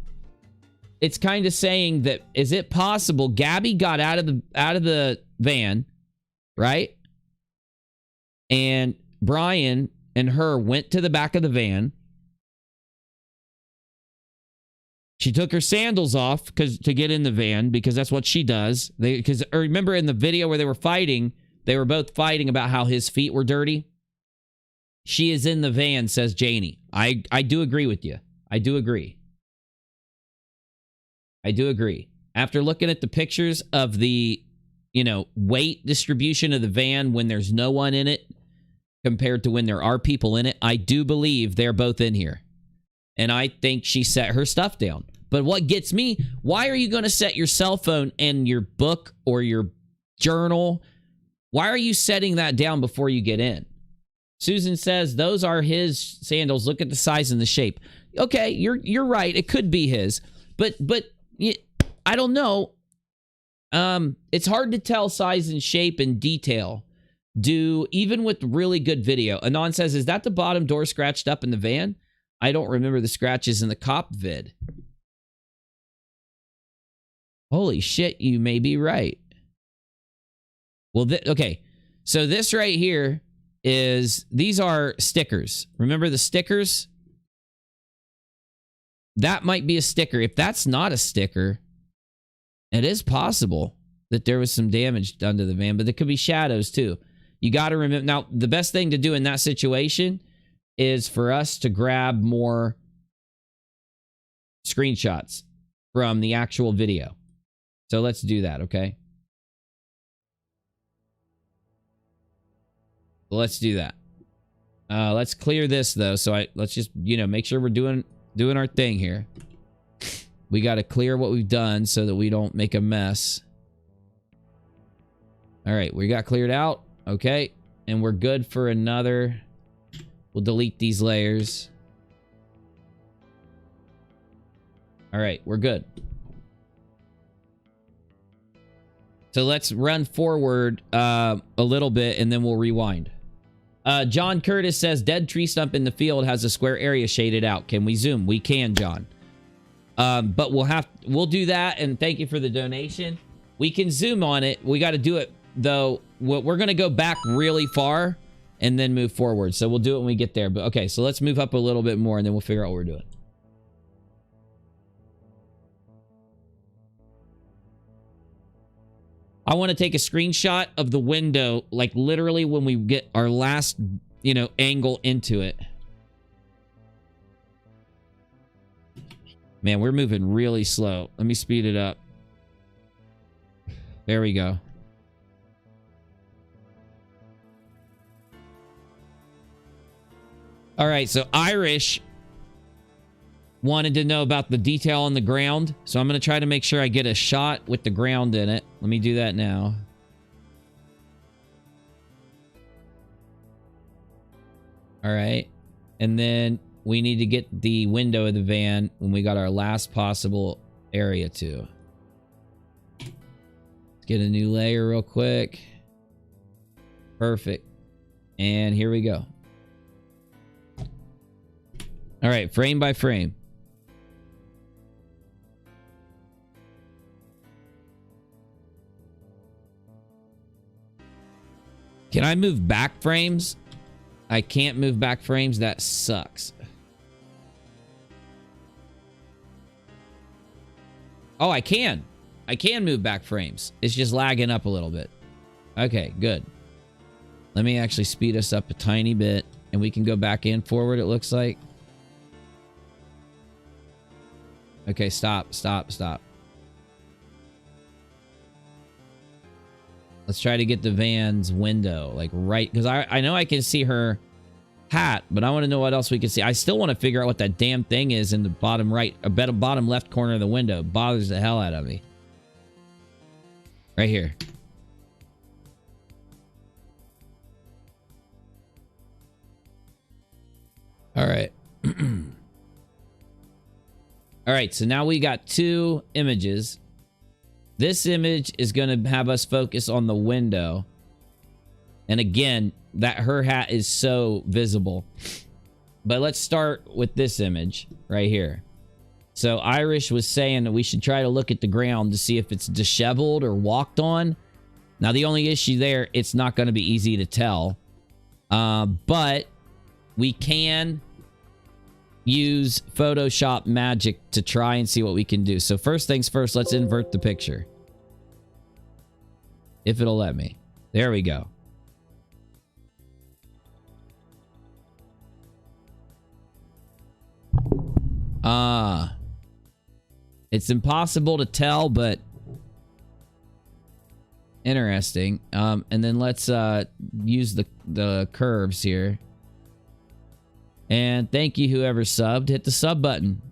[SPEAKER 2] it's kind of saying that, is it possible Gabby got out of the van, right? And Brian and her went to the back of the van. She took her sandals off to get in the van because that's what she does. Because remember in the video where they were fighting, they were both fighting about how his feet were dirty. She is in the van, says Janie. I do agree with you. I do agree. I do agree. After looking at the pictures of the, weight distribution of the van when there's no one in it compared to when there are people in it, I do believe they're both in here. And I think she set her stuff down. But what gets me, why are you going to set your cell phone and your book or your journal? Why are you setting that down before you get in? Susan says, those are his sandals. Look at the size and the shape. Okay, you're right. It could be his. But I don't know. It's hard to tell size and shape and detail. Even with really good video. Anon says, is that the bottom door scratched up in the van? I don't remember the scratches in the cop vid. Holy shit, you may be right. Well, okay. So this right here these are stickers. Remember the stickers? That might be a sticker. If that's not a sticker, it is possible that there was some damage done to the van, but there could be shadows too. You got to remember. Now, the best thing to do in that situation is for us to grab more screenshots from the actual video. So let's do that, okay? Let's do that. Let's clear this though. So let's just, make sure we're doing our thing here. We got to clear what we've done so that we don't make a mess. All right, we got cleared out. Okay, and we're good for another. We'll delete these layers. All right, we're good. So let's run forward a little bit and then we'll rewind. John Curtis says, dead tree stump in the field has a square area shaded out. Can we zoom? We can, John. But we'll do that, and thank you for the donation. We can zoom on it. We got to do it, though. We're going to go back really far and then move forward. So we'll do it when we get there. But okay, so let's move up a little bit more, and then we'll figure out what we're doing. I want to take a screenshot of the window, like literally when we get our last, angle into it. Man, we're moving really slow. Let me speed it up. There we go. All right, so Irish wanted to know about the detail on the ground. So I'm going to try to make sure I get a shot with the ground in it. Let me do that now. All right. And then we need to get the window of the van when we got our last possible area to. Let's get a new layer real quick. Perfect. And here we go. All right, frame by frame. Can I move back frames? I can't move back frames. That sucks. Oh, I can. I can move back frames. It's just lagging up a little bit. Okay, good. Let me actually speed us up a tiny bit, and we can go back and forward, it looks like. Okay, stop. Let's try to get the van's window, like right, because I know I can see her hat, but I want to know what else we can see. I still want to figure out what that damn thing is in the bottom right, or bottom left corner of the window. It bothers the hell out of me. Right here. All right. All right, so now we got two images. This image is going to have us focus on the window. And again, her hat is so visible. But let's start with this image right here. So Irish was saying that we should try to look at the ground to see if it's disheveled or walked on. Now, the only issue there, it's not going to be easy to tell. But we can use Photoshop magic to try and see what we can do. So first things first, let's invert the picture. If it'll let me. There we go. It's impossible to tell, but interesting. And then let's use the curves here. And thank you, whoever subbed. Hit the sub button.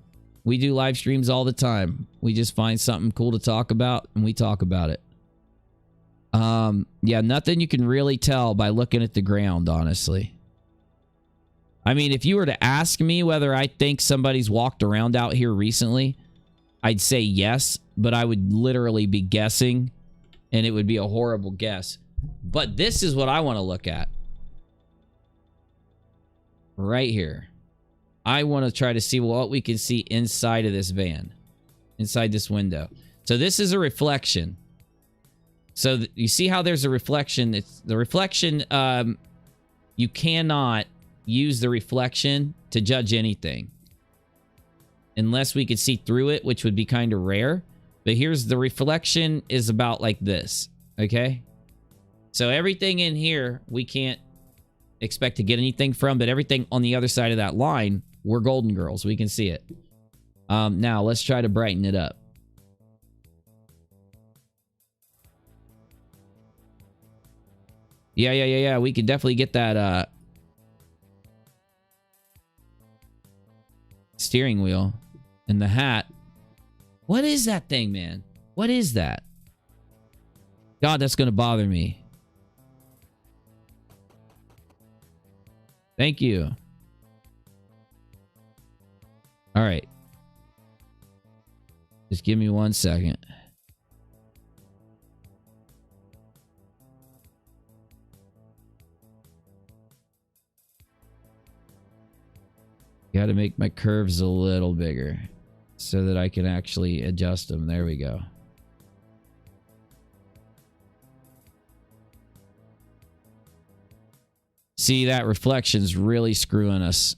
[SPEAKER 2] We do live streams all the time. We just find something cool to talk about, and we talk about it. Yeah, nothing you can really tell by looking at the ground, honestly. I mean, if you were to ask me whether I think somebody's walked around out here recently, I'd say yes, but I would literally be guessing and it would be a horrible guess. But this is what I want to look at. Right here. I want to try to see what we can see inside of this van. Inside this window. So this is a reflection. So you see how there's a reflection? It's the reflection, you cannot use the reflection to judge anything. Unless we could see through it, which would be kind of rare. But here's the reflection is about like this. Okay? So everything in here, we can't expect to get anything from. But everything on the other side of that line, we're golden girls. We can see it. Now, let's try to brighten it up. Yeah. We could definitely get that steering wheel and the hat. What is that thing, man? What is that? God, that's going to bother me. Thank you. All right. Just give me 1 second. Got to make my curves a little bigger so that I can actually adjust them. There we go. See, that reflection's really screwing us.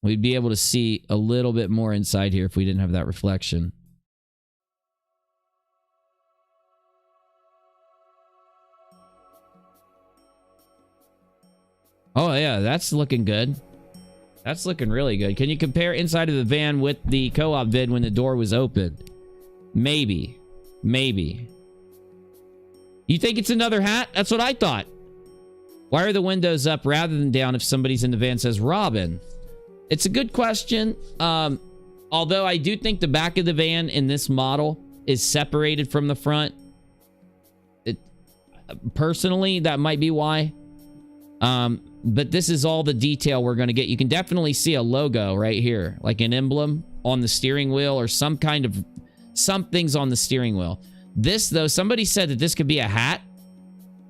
[SPEAKER 2] We'd be able to see a little bit more inside here if we didn't have that reflection. Oh, yeah, that's looking good. That's looking really good. Can you compare inside of the van with the co-op vid when the door was open? Maybe. Maybe. You think it's another hat? That's what I thought. Why are the windows up rather than down if somebody's in the van says Robin? It's a good question. Although I do think the back of the van in this model is separated from the front. Personally, that might be why. But this is all the detail we're going to get. You can definitely see a logo right here, like an emblem on the steering wheel or some kind of something's on the steering wheel. This, though, somebody said that this could be a hat,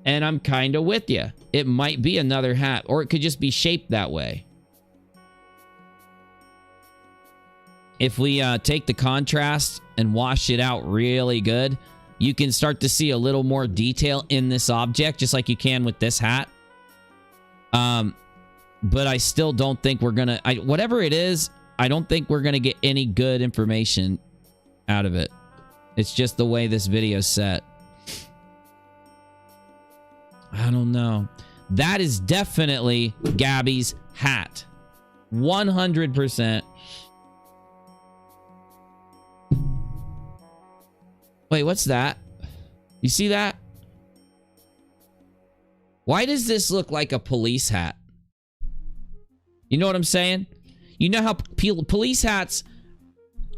[SPEAKER 2] and I'm kind of with you. It might be another hat, or it could just be shaped that way. If we take the contrast and wash it out really good, you can start to see a little more detail in this object, just like you can with this hat. But I still don't think we're gonna... whatever it is, I don't think we're gonna get any good information out of it. It's just the way this video's set. I don't know. That is definitely Gabby's hat. 100%. Wait, what's that? You see that? Why does this look like a police hat? You know what I'm saying? You know how police hats,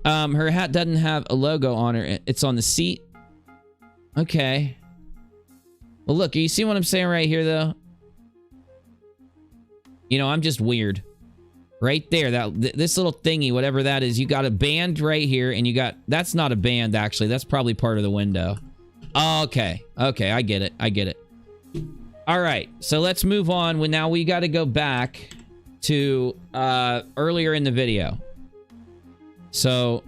[SPEAKER 2] her hat doesn't have a logo on her. It's on the seat. Okay. Well, look, you see what I'm saying right here, though? You know, I'm just weird. Right there, this little thingy, whatever that is, you got a band right here, and you got... That's not a band, actually. That's probably part of the window. Okay. Okay, I get it. I get it. All right, so let's move on. Now we got to go back to earlier in the video. So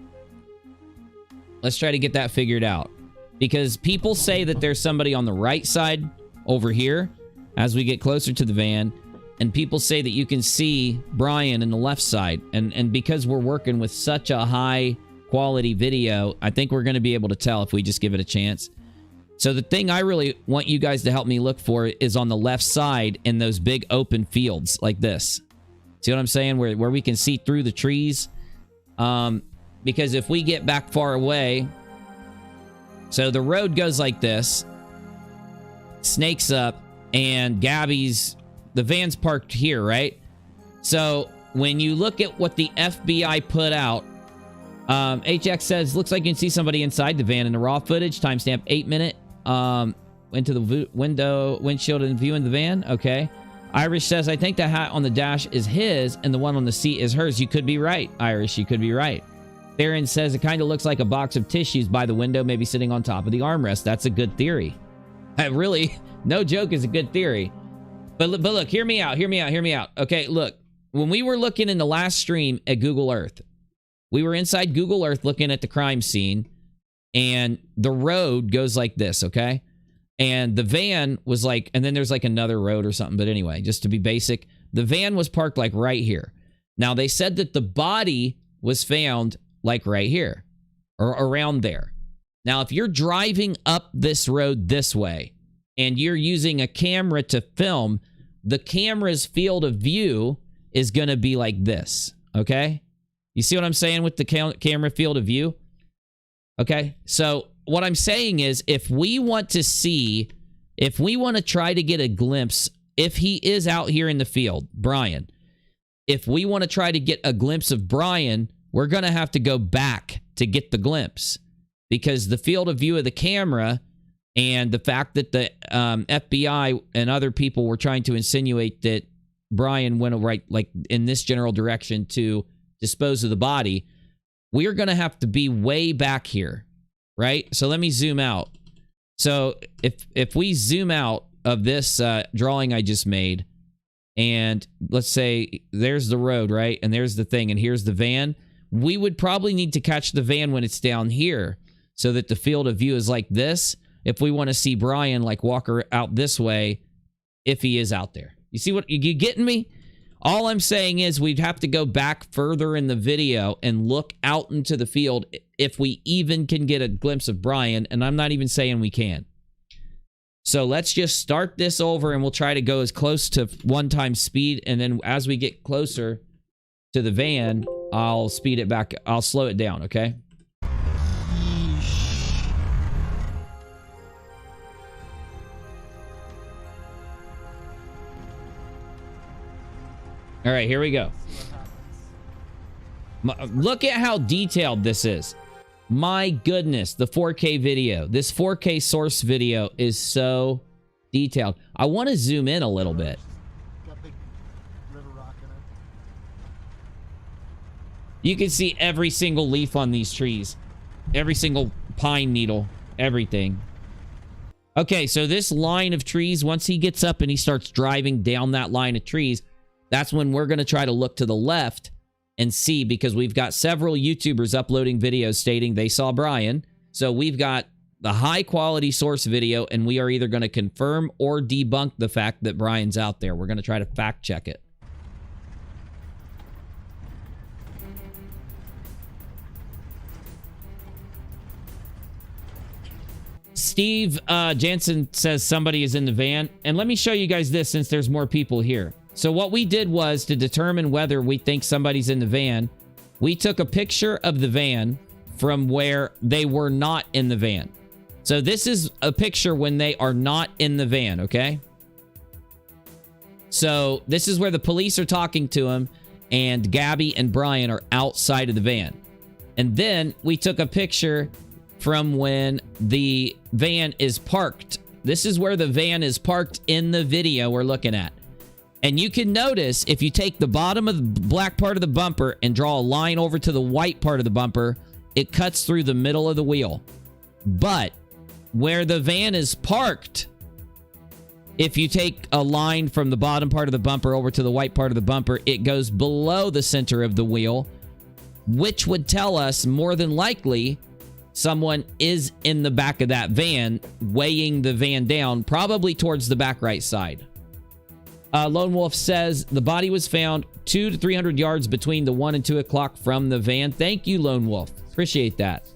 [SPEAKER 2] let's try to get that figured out. Because people say that there's somebody on the right side over here as we get closer to the van. And people say that you can see Brian in the left side. And because we're working with such a high quality video, I think we're going to be able to tell if we just give it a chance. So the thing I really want you guys to help me look for is on the left side in those big open fields like this. See what I'm saying? Where we can see through the trees. Because if we get back far away... So the road goes like this. Snakes up. And Gabby's... The van's parked here, right? So when you look at what the FBI put out... HX says, looks like you can see somebody inside the van in the raw footage. Timestamp 8-minute. Into the windshield and view in the van. Okay. Irish says, I think the hat on the dash is his and the one on the seat is hers. You could be right, Irish. You could be right. Theron says it kind of looks like a box of tissues by the window, maybe sitting on top of the armrest. That's a good theory. Really, no joke, is a good theory. But look, hear me out. Okay, look, when we were looking in the last stream at Google Earth, we were inside Google Earth looking at the crime scene, and the road goes like this, okay? And the van was like, and then there's like another road or something. But anyway, just to be basic, the van was parked like right here. Now, they said that the body was found like right here or around there. Now, if you're driving up this road this way and you're using a camera to film, the camera's field of view is going to be like this, okay? You see what I'm saying with the camera field of view? Okay, so what I'm saying is if we want to see, if we want to try to get a glimpse, if he is out here in the field, Brian, if we want to try to get a glimpse of Brian, we're going to have to go back to get the glimpse, because the field of view of the camera and the fact that the FBI and other people were trying to insinuate that Brian went right, like in this general direction to dispose of the body, we're going to have to be way back here, right? So let me zoom out. So if we zoom out of this drawing I just made, and let's say there's the road, right? And there's the thing, and here's the van. We would probably need to catch the van when it's down here so that the field of view is like this if we want to see Brian like walk out this way if he is out there. You see what, you getting me? All I'm saying is we'd have to go back further in the video and look out into the field if we even can get a glimpse of Brian, and I'm not even saying we can. So let's just start this over and we'll try to go as close to 1x speed, and then as we get closer to the van, I'll speed it back. I'll slow it down, okay? All right, here we go. Look at how detailed this is. My goodness, the 4K video. This 4K source video is so detailed. I want to zoom in a little bit.
[SPEAKER 1] Got big river rock in it.
[SPEAKER 2] You can see every single leaf on these trees. Every single pine needle. Everything. Okay, so this line of trees, once he gets up and he starts driving down that line of trees, that's when we're going to try to look to the left and see, because we've got several YouTubers uploading videos stating they saw Brian. So we've got the high quality source video, and we are either going to confirm or debunk the fact that Brian's out there. We're going to try to fact check it. Steve Jansen says somebody is in the van. And let me show you guys this since there's more people here. So what we did was to determine whether we think somebody's in the van, we took a picture of the van from where they were not in the van. So this is a picture when they are not in the van, okay? So this is where the police are talking to him, and Gabby and Brian are outside of the van. And then we took a picture from when the van is parked. This is where the van is parked in the video we're looking at. And you can notice if you take the bottom of the black part of the bumper and draw a line over to the white part of the bumper, it cuts through the middle of the wheel. But where the van is parked, if you take a line from the bottom part of the bumper over to the white part of the bumper, it goes below the center of the wheel, which would tell us more than likely someone is in the back of that van, weighing the van down, probably towards the back right side. Lone Wolf says the body was found 200 to 300 yards between the 1 and 2 o'clock from the van. Thank you, Lone Wolf. Appreciate that.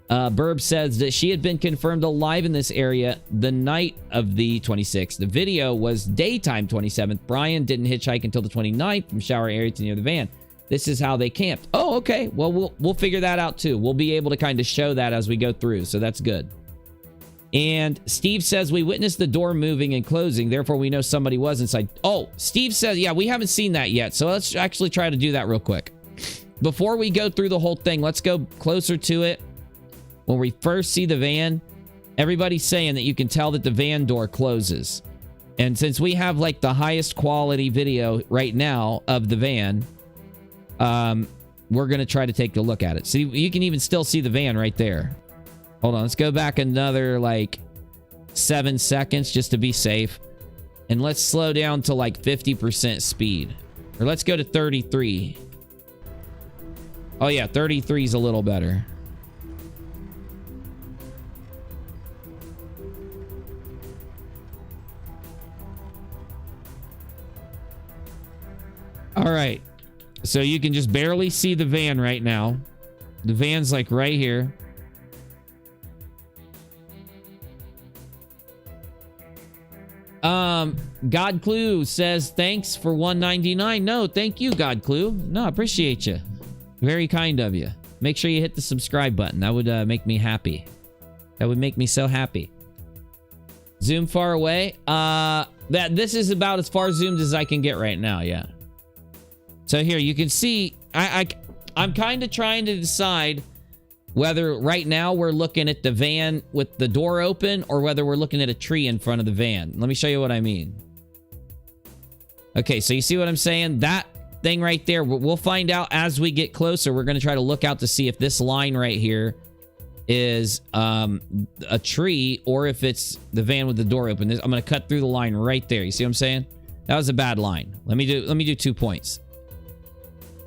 [SPEAKER 2] Burb says that she had been confirmed alive in this area the night of the 26th. The video was daytime 27th. Brian didn't hitchhike until the 29th from shower area to near the van. This is how they camped. Oh, okay. Well, we'll figure that out too. We'll be able to kind of show that as we go through. So that's good. And Steve says we witnessed the door moving and closing. Therefore, we know somebody was inside. Oh, Steve says, yeah, we haven't seen that yet. So let's actually try to do that real quick. Before we go through the whole thing, let's go closer to it. When we first see the van, everybody's saying that you can tell that the van door closes. And since we have like the highest quality video right now of the van, we're going to try to take a look at it. See, you can even still see the van right there. Hold on. Let's go back another like 7 seconds just to be safe. And let's slow down to like 50% speed. Or let's go to 33. Oh yeah, 33 is a little better. All right. So you can just barely see the van right now. The van's like right here. God Clue says thanks for $1.99. No, thank you, God Clue. No, I appreciate you. Very kind of you. Make sure you hit the subscribe button. That would make me happy. That would make me so happy. Zoom far away. This is about as far zoomed as I can get right now. Yeah. So here you can see. I'm kind of trying to decide whether right now we're looking at the van with the door open or whether we're looking at a tree in front of the van. Let me show you what I mean. Okay, so you see what I'm saying? That thing right there, we'll find out as we get closer. We're going to try to look out to see if this line right here is a tree or if it's the van with the door open. I'm going to cut through the line right there. You see what I'm saying? That was a bad line. Let me do 2 points.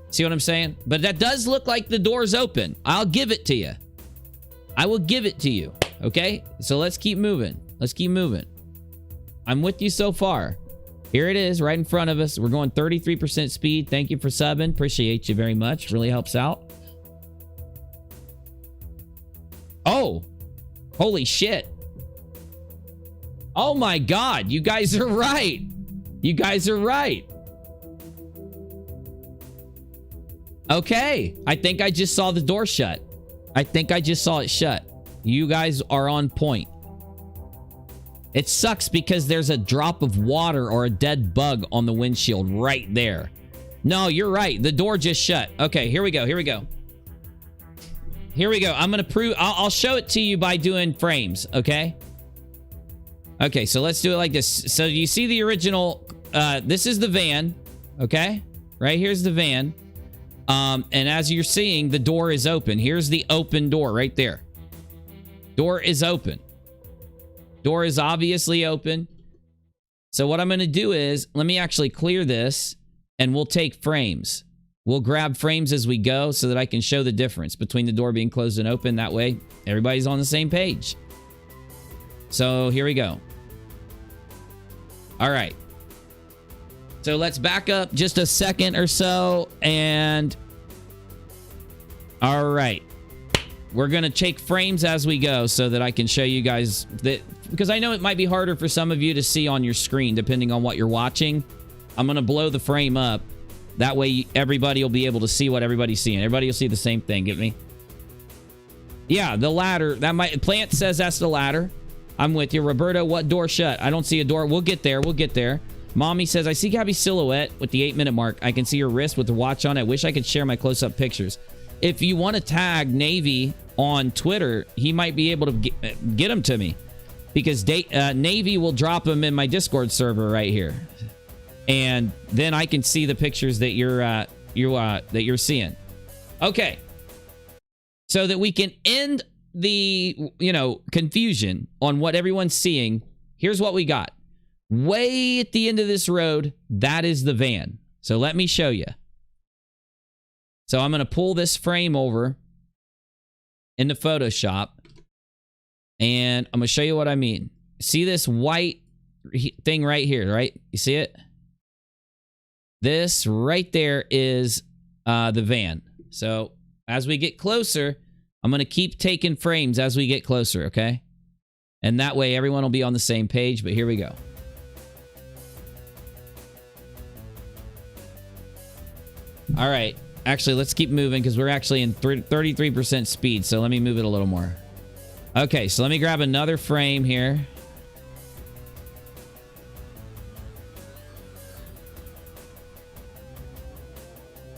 [SPEAKER 2] See what I'm saying? But that does look like the door's open. I'll give it to you. I will give it to you. Okay? So let's keep moving. Let's keep moving. I'm with you so far. Here it is right in front of us. We're going 33% speed. Thank you for subbing. Appreciate you very much. Really helps out. Oh. Holy shit. Oh my God. You guys are right. You guys are right. Okay, I think I just saw the door shut. I think I just saw it shut. You guys are on point. It sucks because there's a drop of water or a dead bug on the windshield right there. No, you're right. The door just shut. Okay, here we go. Here we go. Here we go. I'm going to prove. I'll show it to you by doing frames, okay? Okay, so let's do it like this. So you see the original. This is the van, okay? Right here's the van. And as you're seeing, the door is open. Here's the open door right there. Door is open. Door is obviously open. So what I'm going to do is, let me actually clear this and we'll take frames. We'll grab frames as we go so that I can show the difference between the door being closed and open. That way, everybody's on the same page. So here we go. All right. So let's back up just a second or so and all right. We're going to take frames as we go so that I can show you guys that, because I know it might be harder for some of you to see on your screen depending on what you're watching. I'm going to blow the frame up. That way everybody will be able to see what everybody's seeing. Everybody will see the same thing. Get me? Yeah, the ladder. That might Plant says that's the ladder. I'm with you. Roberto, what door shut? I don't see a door. We'll get there. We'll get there. Mommy says, I see Gabby's silhouette with the 8-minute mark. I can see her wrist with the watch on. I wish I could share my close-up pictures. If you want to tag Navy on Twitter, he might be able to get them to me. Because Navy will drop them in my Discord server right here. And then I can see the pictures that you're seeing. Okay. So that we can end the, confusion on what everyone's seeing. Here's what we got. Way at the end of this road, that is the van. So let me show you. So I'm going to pull this frame over into Photoshop. And I'm going to show you what I mean. See this white thing right here, right? You see it? This right there is the van. So as we get closer, I'm going to keep taking frames as we get closer, okay? And that way everyone will be on the same page. But here we go. All right. Actually, let's keep moving because we're actually in 33% speed. So let me move it a little more. Okay, so let me grab another frame here.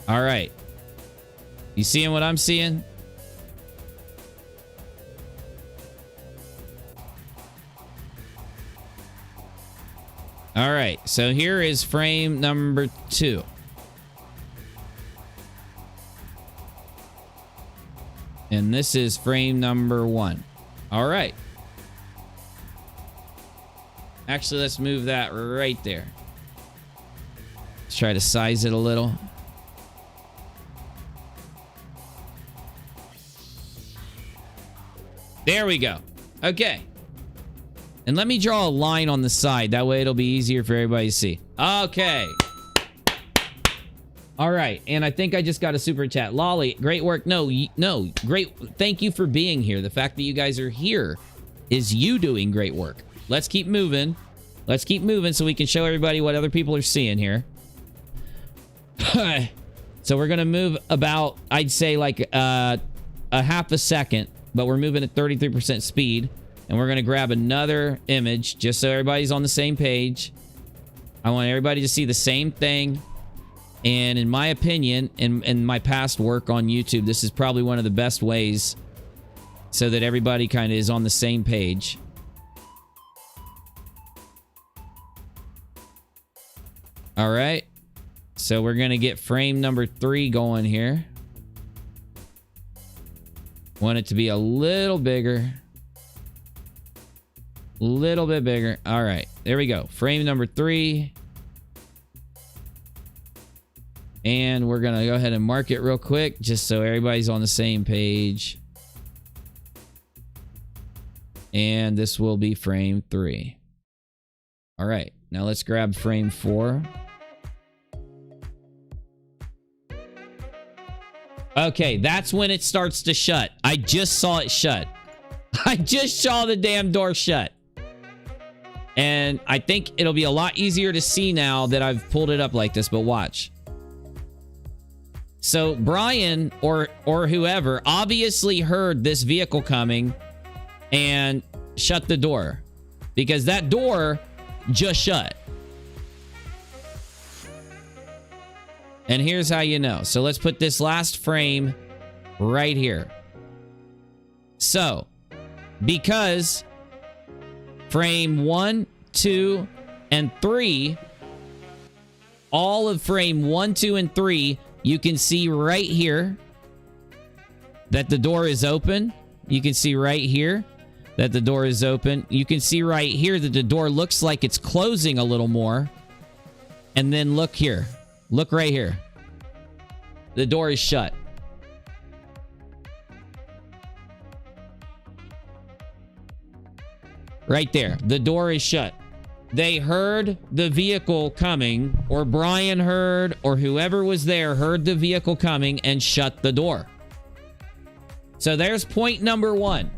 [SPEAKER 2] All right. You seeing what I'm seeing? All right, so here is frame number 2. And this is frame number 1. All right. Actually, let's move that right there. Let's try to size it a little. There we go. Okay. And let me draw a line on the side. That way it'll be easier for everybody to see. Okay. All right. And I think I just got a super chat. Lolly, great work. No, great. Thank you for being here. The fact that you guys are here is you doing great work. Let's keep moving. Let's keep moving so we can show everybody what other people are seeing here. So we're going to move about, I'd say like a half a second, but we're moving at 33% speed. And we're going to grab another image just so everybody's on the same page. I want everybody to see the same thing. And in my opinion, in my past work on YouTube, this is probably one of the best ways so that everybody kind of is on the same page. All right. So we're going to get frame number 3 going here. Want it to be a little bigger. Little bit bigger. All right. There we go. Frame number 3. And we're going to go ahead and mark it real quick just so everybody's on the same page. And this will be frame 3. All right. Now let's grab frame 4. Okay, that's when it starts to shut. I just saw it shut. I just saw the damn door shut. And I think it'll be a lot easier to see now that I've pulled it up like this, but watch. So Brian or whoever obviously heard this vehicle coming and shut the door because that door just shut. And here's how you know. So let's put this last frame right here. So, because frame 1, 2, and 3, all of frame 1, 2, and 3, you can see right here that the door is open. You can see right here that the door is open. You can see right here that the door looks like it's closing a little more. And then look here. Look right here. The door is shut. Right there. The door is shut. They heard the vehicle coming, or Brian heard, or whoever was there heard the vehicle coming and shut the door. So there's point number 1.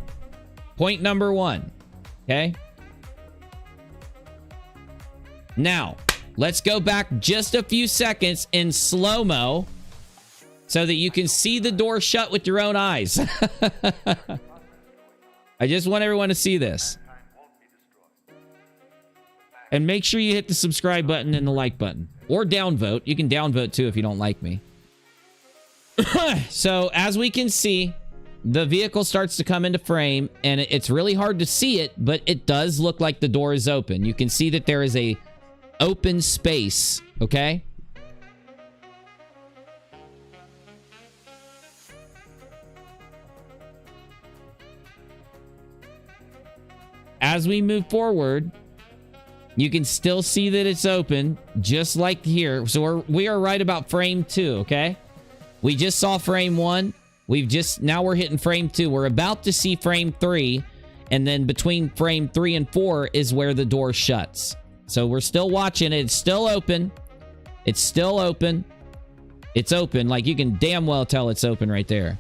[SPEAKER 2] Point number 1. Okay? Now, let's go back just a few seconds in slow-mo so that you can see the door shut with your own eyes. I just want everyone to see this. And make sure you hit the subscribe button and the like button. Or downvote. You can downvote too if you don't like me. So, as we can see, the vehicle starts to come into frame. And it's really hard to see it, but it does look like the door is open. You can see that there is a open space, okay? As we move forward, you can still see that it's open, just like here. So we are right about frame 2, okay? We just saw frame 1. Now we're hitting frame 2. We're about to see frame 3. And then between frame 3 and 4 is where the door shuts. So we're still watching it. It's still open. It's still open. It's open. Like, you can damn well tell it's open right there.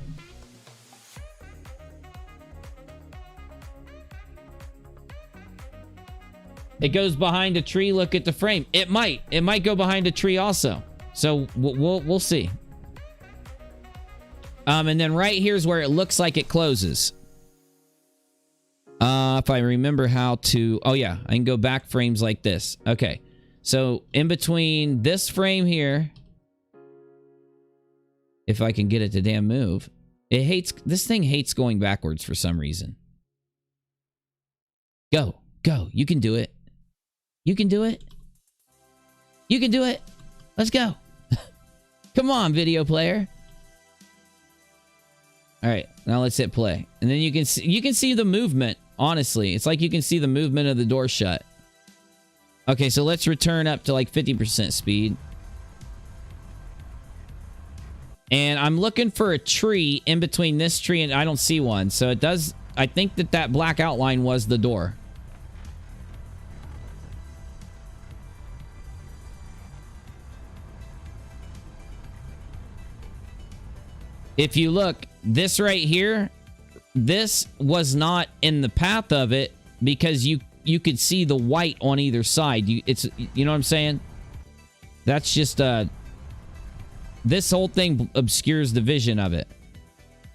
[SPEAKER 2] It goes behind a tree. Look at the frame. It might go behind a tree also. So we'll see. And then right here's where it looks like it closes. If I remember how to... Oh, yeah. I can go back frames like this. Okay. So in between this frame here... If I can get it to damn move. This thing hates going backwards for some reason. Go. Go. You can do it. You can do it. You can do it. Let's go. Come on, video player. All right, now let's hit play. And then you can see the movement, honestly. It's like you can see the movement of the door shut. Okay, so let's return up to like 50% speed. And I'm looking for a tree in between this tree and I don't see one. So it does, I think that black outline was the door. If you look, this right here, this was not in the path of it because you could see the white on either side. You know what I'm saying? That's just this whole thing obscures the vision of it.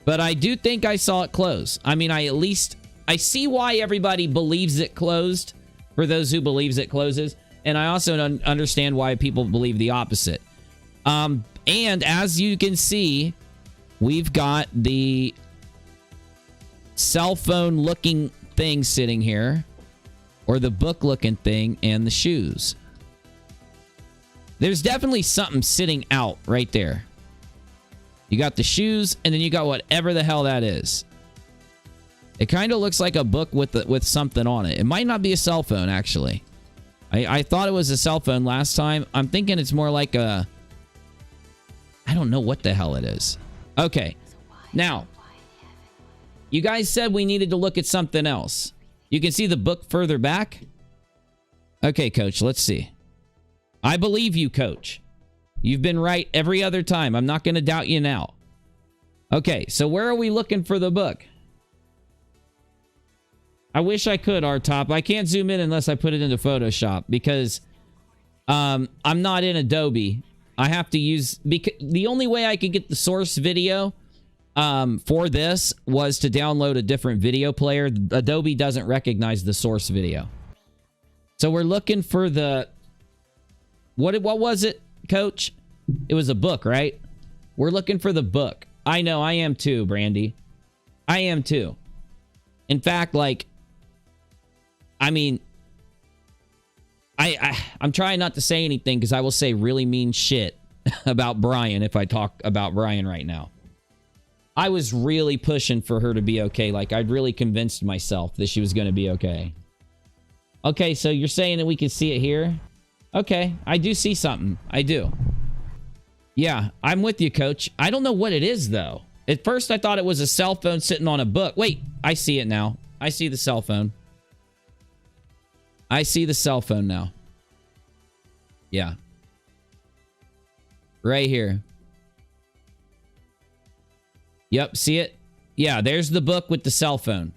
[SPEAKER 2] But I do think I saw it close. I mean, I see why everybody believes it closed, for those who believes it closes, and I also understand why people believe the opposite. And as you can see, we've got the cell phone looking thing sitting here, or the book looking thing, and the shoes. There's definitely something sitting out right there. You got the shoes, and then you got whatever the hell that is. It kind of looks like a book with something on it. It might not be a cell phone, actually. I thought it was a cell phone last time. I'm thinking it's more like a... I don't know what the hell it is. Okay. Now, you guys said we needed to look at something else. You can see the book further back. Okay, Coach, let's see. I believe you, Coach. You've been right every other time. I'm not going to doubt you now. Okay, so where are we looking for the book? I wish I could, R-Top. I can't zoom in unless I put it into Photoshop because I'm not in Adobe. I have to use... because the only way I could get the source video for this was to download a different video player. Adobe doesn't recognize the source video. So we're looking for the... What was it, Coach? It was a book, right? We're looking for the book. I know, I am too, Brandy. I am too. In fact, like... I mean... I'm trying not to say anything because I will say really mean shit about Brian if I talk about Brian right now. I was really pushing for her to be okay. Like, I'd really convinced myself that she was going to be okay. Okay, so you're saying that we can see it here? Okay, I do see something. I do. Yeah, I'm with you, Coach. I don't know what it is, though. At first, I thought it was a cell phone sitting on a book. Wait, I see it now. I see the cell phone. I see the cell phone now. Yeah. Right here. Yep, see it? Yeah, there's the book with the cell phone.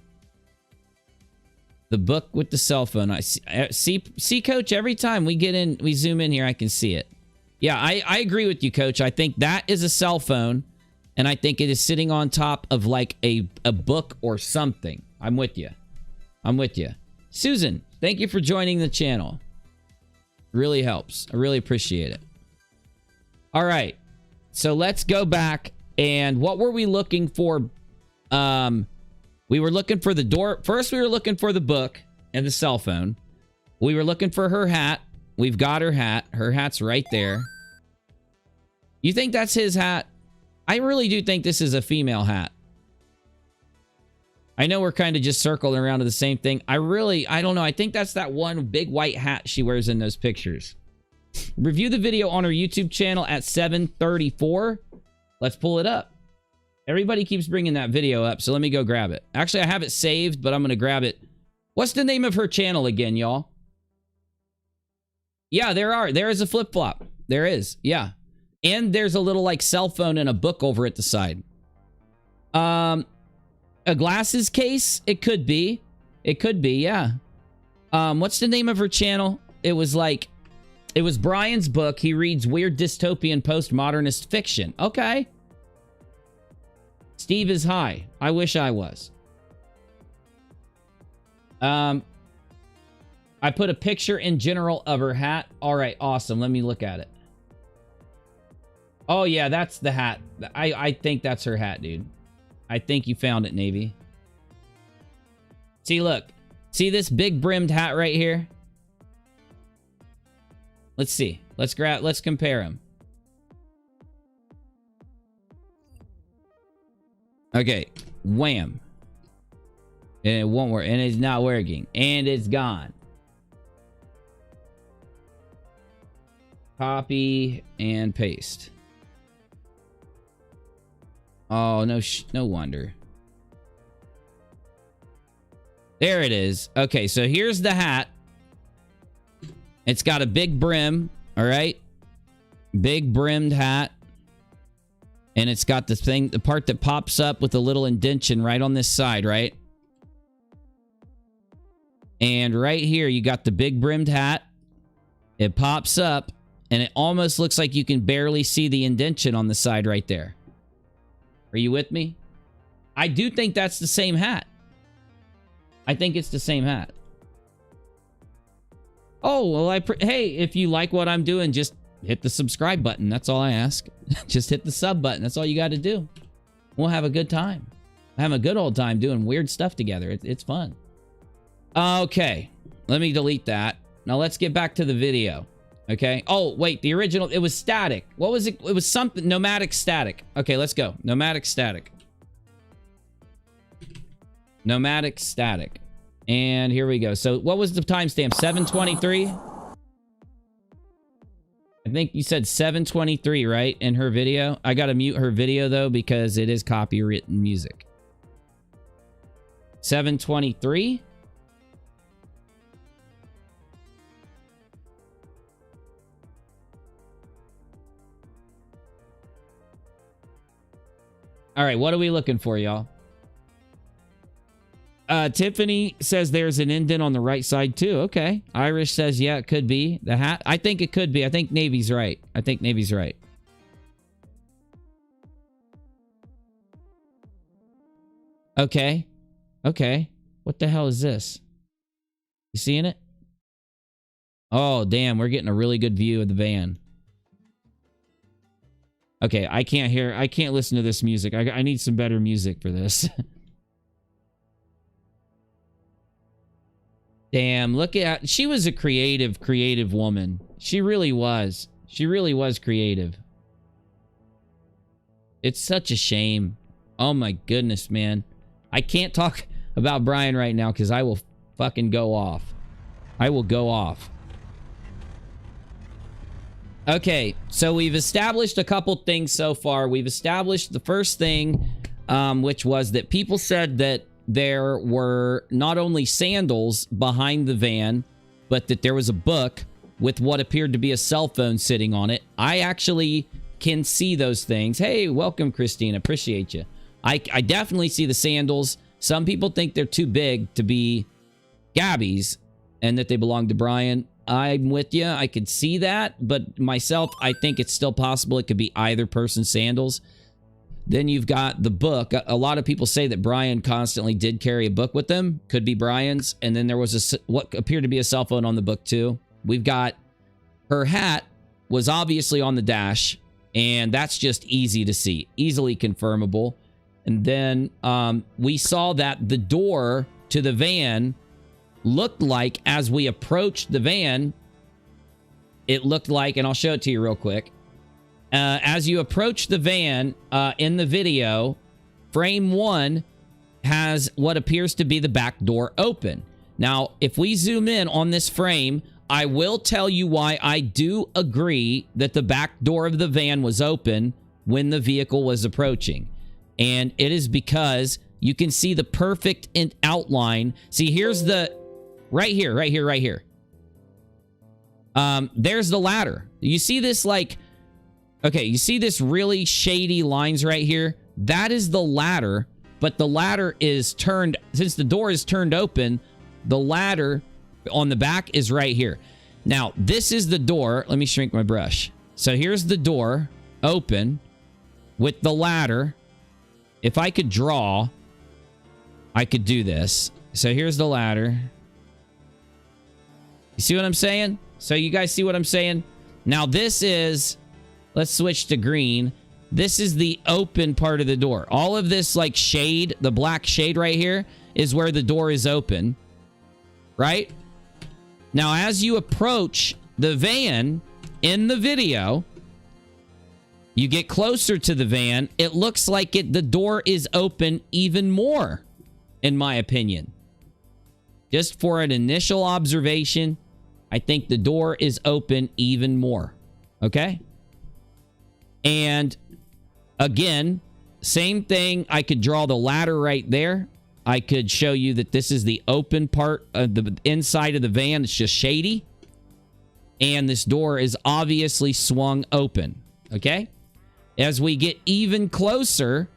[SPEAKER 2] The book with the cell phone. I see, Coach, every time we zoom in here, I can see it. Yeah, I agree with you, Coach. I think that is a cell phone, and I think it is sitting on top of like a book or something. I'm with you. I'm with you. Susan, thank you for joining the channel. Really helps. I really appreciate it. All right. So let's go back. And what were we looking for? We were looking for the door. First, we were looking for the book and the cell phone. We were looking for her hat. We've got her hat. Her hat's right there. You think that's his hat? I really do think this is a female hat. I know we're kind of just circling around to the same thing. I don't know. I think that's that one big white hat she wears in those pictures. Review the video on her YouTube channel at 7:34. Let's pull it up. Everybody keeps bringing that video up, so let me go grab it. Actually, I have it saved, but I'm going to grab it. What's the name of her channel again, y'all? Yeah, there is a flip-flop. There is, yeah. And there's a little, like, cell phone and a book over at the side. A glasses case? It could be. It could be, yeah. What's the name of her channel? It was Brian's book. He reads weird dystopian postmodernist fiction. Okay. Steve is high. I wish I was. I put a picture in general of her hat. All right, awesome. Let me look at it. Oh, yeah, that's the hat. I think that's her hat, dude. I think you found it, Navy. See, look. See this big brimmed hat right here? Let's see. Let's compare them. Okay. Wham. And it won't work. And it's not working. And it's gone. Copy and paste. Oh, no wonder. There it is. Okay, so here's the hat. It's got a big brim, all right? Big brimmed hat. And it's got the thing, the part that pops up with a little indention right on this side, right? And right here, you got the big brimmed hat. It pops up, and it almost looks like you can barely see the indention on the side right there. Are you with me? I do think that's the same hat. I think it's the same hat. Oh, well, hey, if you like what I'm doing, just hit the subscribe button. That's all I ask. Just hit the sub button. That's all you got to do. We'll have a good time. Have a good old time doing weird stuff together. It's fun. Okay. Let me delete that. Now let's get back to the video. Okay. Oh, wait. The original, it was static. What was it? It was something. Nomadic static. Okay, let's go. Nomadic static. Nomadic static. And here we go. So what was the timestamp? 7:23? I think you said 7:23, right? In her video. I got to mute her video, though, because it is copywritten music. 7:23? All right, what are we looking for, y'all? Tiffany says there's an indent on the right side, too. Okay. Irish says, yeah, it could be. The hat? I think it could be. I think Navy's right. I think Navy's right. Okay. Okay. What the hell is this? You seeing it? Oh, damn. We're getting a really good view of the van. Okay, I can't listen to this music. I need some better music for this. Damn, look at... She was a creative woman. She really was. She really was creative. It's such a shame. Oh my goodness, man. I can't talk about Brian right now because I will fucking go off. I will go off. Okay, so we've established a couple things so far. We've established the first thing, which was that people said that there were not only sandals behind the van, but that there was a book with what appeared to be a cell phone sitting on it. I actually can see those things. Hey, welcome, Christine. Appreciate you. I definitely see the sandals. Some people think they're too big to be Gabby's and that they belong to Brian. I'm with you. I could see that, but myself, I think it's still possible it could be either person's sandals. Then you've got the book. A lot of people say that Brian constantly did carry a book with him. Could be Brian's. And then there was what appeared to be a cell phone on the book too. We've got her hat was obviously on the dash, and that's just easy to see, easily confirmable. And then we saw that the door to the van looked like, as we approached the van, it looked like, and I'll show it to you real quick. As you approach the van in the video, frame 1 has what appears to be the back door open. Now, if we zoom in on this frame, I will tell you why I do agree that the back door of the van was open when the vehicle was approaching. And it is because you can see the perfect outline. See, here's the... Right here. There's the ladder. You see this, like... Okay, you see this really shady lines right here? That is the ladder, but the ladder is turned... Since the door is turned open, the ladder on the back is right here. Now, this is the door. Let me shrink my brush. So here's the door open with the ladder. If I could draw, I could do this. So here's the ladder. You see what I'm saying? So you guys see what I'm saying? Now this is, let's switch to green. This is the open part of the door. All of this like shade, the black shade right here is where the door is open, right? Now, as you approach the van in the video, You get closer to the van, it looks like the door is open even more, in my opinion. Just for an initial observation, I think the door is open even more. Okay? And again, same thing. I could draw the ladder right there. I could show you that this is the open part of the inside of the van. It's just shady. And this door is obviously swung open. Okay? As we get even closer,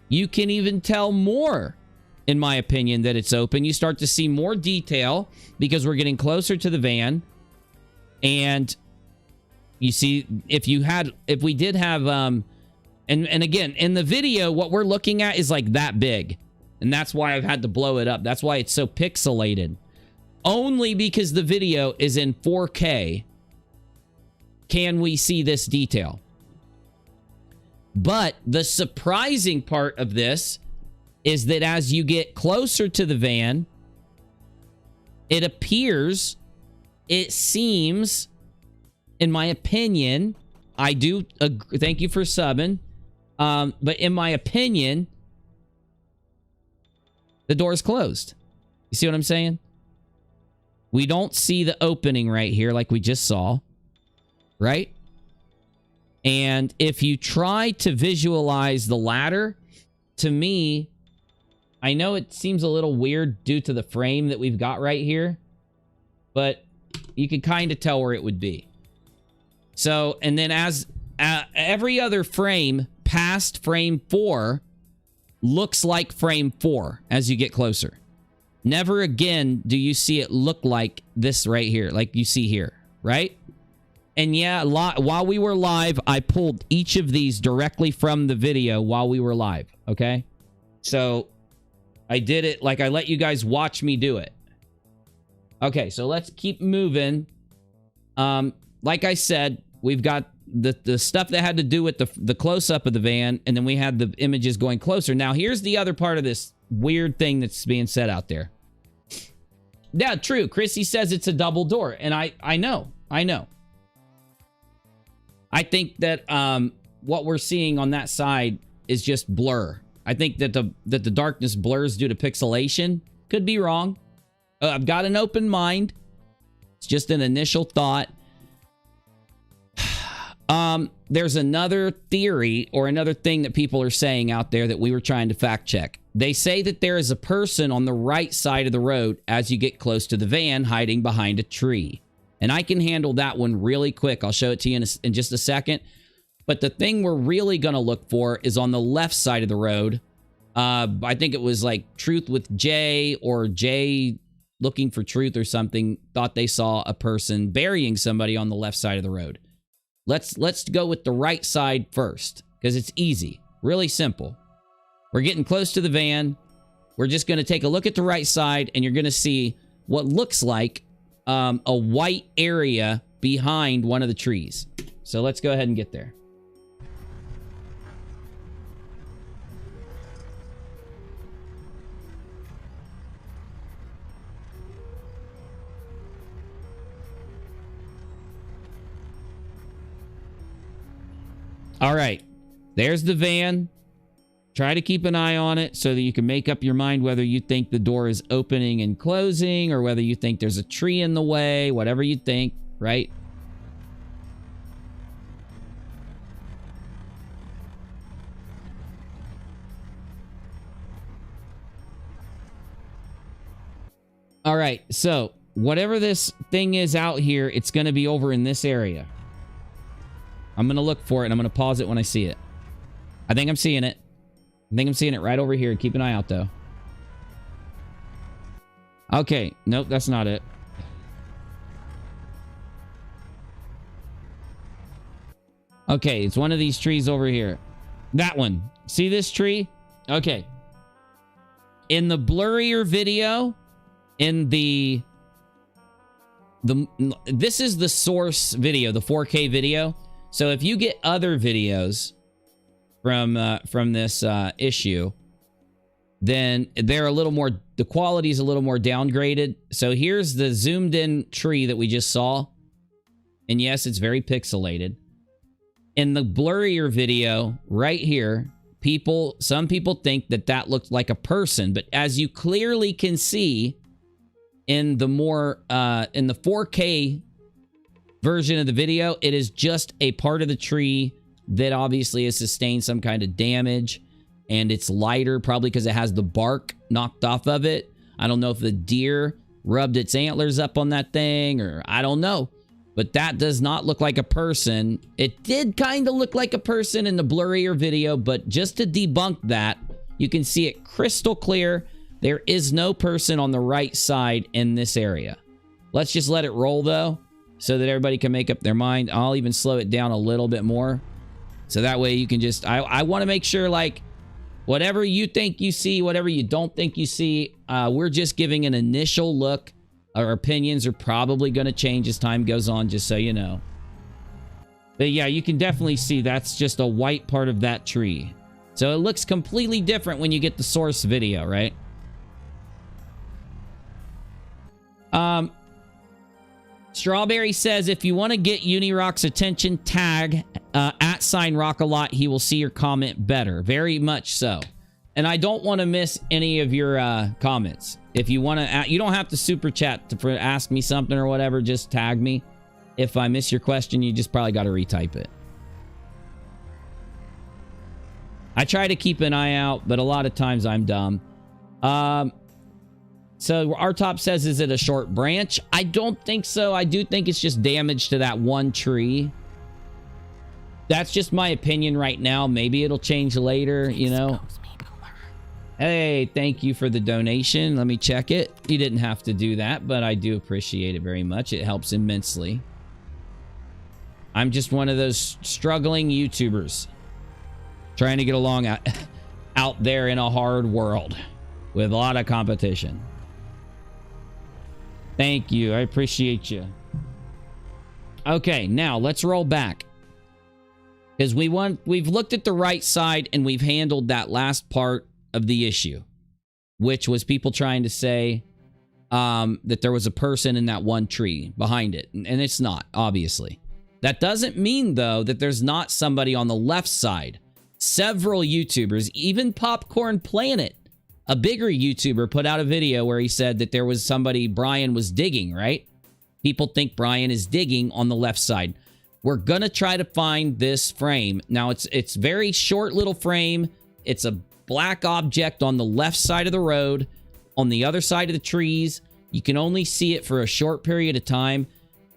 [SPEAKER 2] you can even tell more, in my opinion, that it's open. You start to see more detail because we're getting closer to the van. And you see, if we did have, and again, in the video, what we're looking at is like that big. And that's why I've had to blow it up. That's why it's so pixelated. Only because the video is in 4K can we see this detail. But the surprising part of this is that as you get closer to the van, it seems, in my opinion, I do agree, thank you for subbing, but in my opinion, the door is closed. You see what I'm saying? We don't see the opening right here like we just saw, right? And if you try to visualize the ladder, to me, I know it seems a little weird due to the frame that we've got right here, but you can kind of tell where it would be. So, and then as every other frame past frame 4 looks like frame 4 as you get closer. Never again do you see it look like this right here, like you see here, right? And yeah, while we were live, I pulled each of these directly from the video while we were live, okay? So I did it like I let you guys watch me do it. Okay, so let's keep moving. Like I said, we've got the stuff that had to do with the close-up of the van, and then we had the images going closer. Now, here's the other part of this weird thing that's being said out there. Yeah, true. Chrissy says it's a double door, and I know. I think that what we're seeing on that side is just blur. I think that the darkness blurs due to pixelation. Could be wrong. I've got an open mind. It's just an initial thought. There's another theory or another thing that people are saying out there that we were trying to fact check. They say that there is a person on the right side of the road as you get close to the van hiding behind a tree. And I can handle that one really quick. I'll show it to you in just a second. But the thing we're really going to look for is on the left side of the road. I think it was like Truth with Jay or Jay looking for truth or something. Thought they saw a person burying somebody on the left side of the road. Let's go with the right side first because it's easy. Really simple. We're getting close to the van. We're just going to take a look at the right side and you're going to see what looks like a white area behind one of the trees. So let's go ahead and get there. All right, there's the van. Try to keep an eye on it so that you can make up your mind whether you think the door is opening and closing or whether you think there's a tree in the way, whatever you think, right? All right, so whatever this thing is out here, it's going to be over in this area. I'm going to look for it, and I'm going to pause it when I see it. I think I'm seeing it. I think I'm seeing it right over here. Keep an eye out, though. Okay. Nope, that's not it. Okay, it's one of these trees over here. That one. See this tree? Okay. In the blurrier video, in the this is the source video, the 4K video. So if you get other videos from this issue, then they're a little more, the quality is a little more downgraded. So here's the zoomed in tree that we just saw. And yes, it's very pixelated. In the blurrier video right here, some people think that that looked like a person, but as you clearly can see in the in the 4K version of the video, it is just a part of the tree that obviously has sustained some kind of damage, and it's lighter, probably because it has the bark knocked off of it. I don't know if the deer rubbed its antlers up on that thing, or I don't know. But that does not look like a person. It did kind of look like a person in the blurrier video, but just to debunk that, you can see it crystal clear. There is no person on the right side in this area. Let's just let it roll, though, so that everybody can make up their mind. I'll even slow it down a little bit more. So that way you can just... I want to make sure, like, whatever you think you see, whatever you don't think you see, we're just giving an initial look. Our opinions are probably going to change as time goes on, just so you know. But yeah, you can definitely see that's just a white part of that tree. So it looks completely different when you get the source video, right? Strawberry says, if you want to get UNIRock's attention, tag @rockAlot. He will see your comment better. Very much so. And I don't want to miss any of your comments. If you want to, you don't have to super chat to ask me something or whatever. Just tag me. If I miss your question, you just probably got to retype it. I try to keep an eye out, but a lot of times I'm dumb. So our top says, is it a short branch? I don't think so. I do think it's just damage to that one tree. That's just my opinion right now. Maybe it'll change later, you know. Hey, thank you for the donation. Let me check it. You didn't have to do that, but I do appreciate it very much. It helps immensely. I'm just one of those struggling YouTubers trying to get along out there in a hard world with a lot of competition. Thank you. I appreciate you. Okay, now let's roll back. Because we've looked at the right side and we've handled that last part of the issue, which was people trying to say that there was a person in that one tree behind it. And it's not, obviously. That doesn't mean, though, that there's not somebody on the left side. Several YouTubers, even Popcorn Planet, a bigger YouTuber, put out a video where he said that there was somebody Brian was digging, right? People think Brian is digging on the left side. We're going to try to find this frame. Now, it's very short little frame. It's a black object on the left side of the road, on the other side of the trees. You can only see it for a short period of time.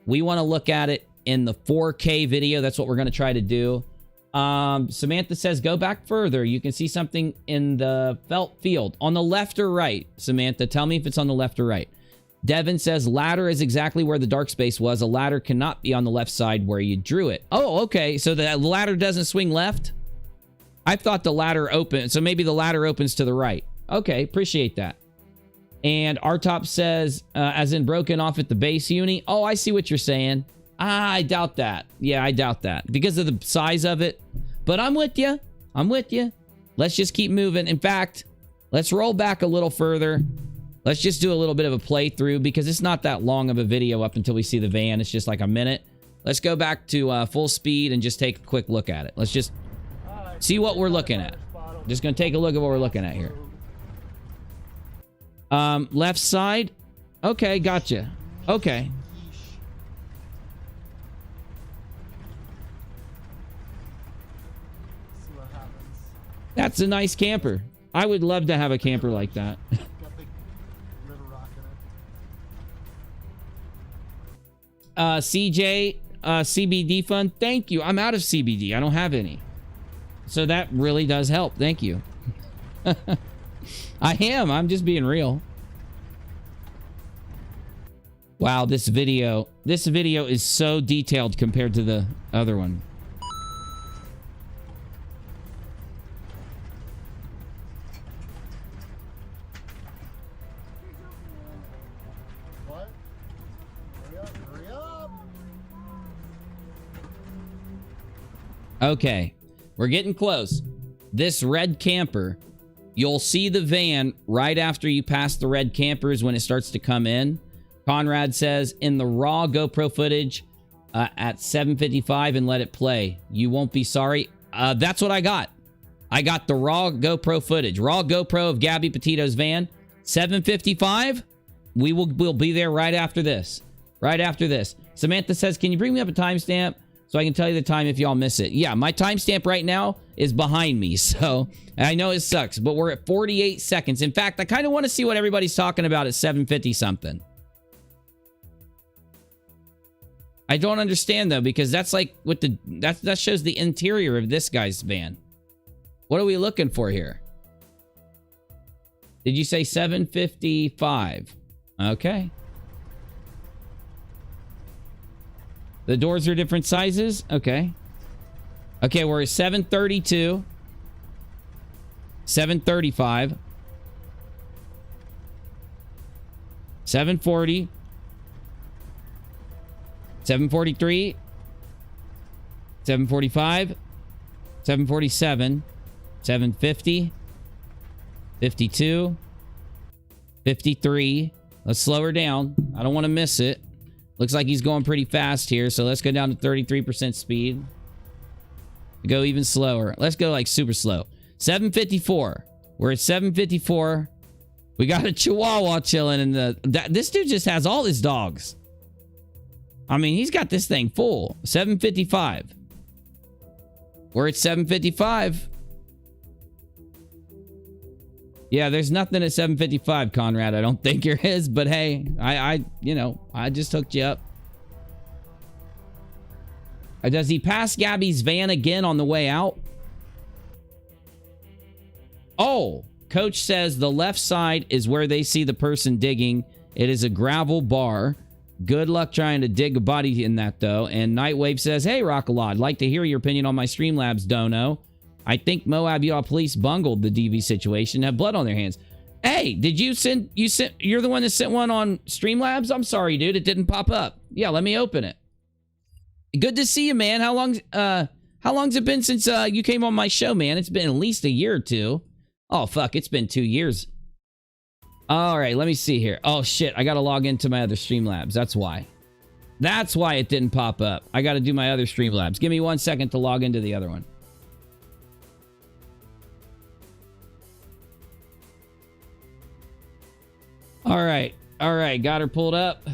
[SPEAKER 2] We want to look at it in the 4K video. That's what we're going to try to do. Samantha says, go back further. You can see something in the felt field. On the left or right? Samantha, tell me if it's on the left or right. Devin says, ladder is exactly where the dark space was. A ladder cannot be on the left side where you drew it. Oh, okay. So the ladder doesn't swing left? I thought the ladder opened. So maybe the ladder opens to the right. Okay, appreciate that. And Artop says, as in broken off at the base uni. Oh, I see what you're saying. I doubt that. Yeah, I doubt that. Because of the size of it. But I'm with you. I'm with you. Let's just keep moving. In fact, let's roll back a little further. Let's just do a little bit of a playthrough because it's not that long of a video up until we see the van. It's just like a minute. Let's go back to full speed and just take a quick look at it. Let's just see what we're looking at. Just going to take a look at what we're looking at here. Left side. Okay, gotcha. Okay. That's a nice camper. I would love to have a camper like that. CJ, CBD fund. Thank you. I'm out of CBD. I don't have any. So that really does help. Thank you. I am. I'm just being real. Wow, this video is so detailed compared to the other one. Okay, we're getting close. This red camper, you'll see the van right after you pass the red campers when it starts to come in. Conrad says, in the raw GoPro footage, at 7:55 and let it play. You won't be sorry. That's what I got. I got the raw GoPro footage. Raw GoPro of Gabby Petito's van. 7:55. We'll be there right after this. Right after this. Samantha says, can you bring me up a timestamp so I can tell you the time if y'all miss it? Yeah, my timestamp right now is behind me. So I know it sucks, but we're at 48 seconds. In fact, I kind of want to see what everybody's talking about at 7:50 something. I don't understand though, because that's like with the that shows the interior of this guy's van. What are we looking for here? Did you say 7:55? Okay. The doors are different sizes? Okay. Okay, we're at 7:32. 7:35. 7:40. 7:43. 7:45. 7:47. 7:50. 52. 53. Let's slow her down. I don't want to miss it. Looks like he's going pretty fast here, so let's go down to 33% speed. Go even slower. Let's go like super slow. 7:54. We're at 7:54. We got a Chihuahua chilling in the... This dude just has all his dogs. I mean, he's got this thing full. 7:55. We're at 7:55. Yeah, there's nothing at 7:55, Conrad. I don't think there is, but hey, I just hooked you up. Does he pass Gabby's van again on the way out? Oh, Coach says the left side is where they see the person digging. It is a gravel bar. Good luck trying to dig a body in that, though. And Nightwave says, hey, rockAlot, I'd like to hear your opinion on my Streamlabs dono. I think Moab Utah police bungled the DV situation, have blood on their hands. Hey, did you send, you're the one that sent one on Streamlabs? I'm sorry, dude, it didn't pop up. Yeah, let me open it. Good to see you, man. How long's it been since you came on my show, man? It's been at least a year or two. Oh, fuck, it's been 2 years. All right, let me see here. Oh, shit, I got to log into my other Streamlabs. That's why. That's why it didn't pop up. I got to do my other Streamlabs. Give me 1 second to log into the other one. All right, got her pulled up.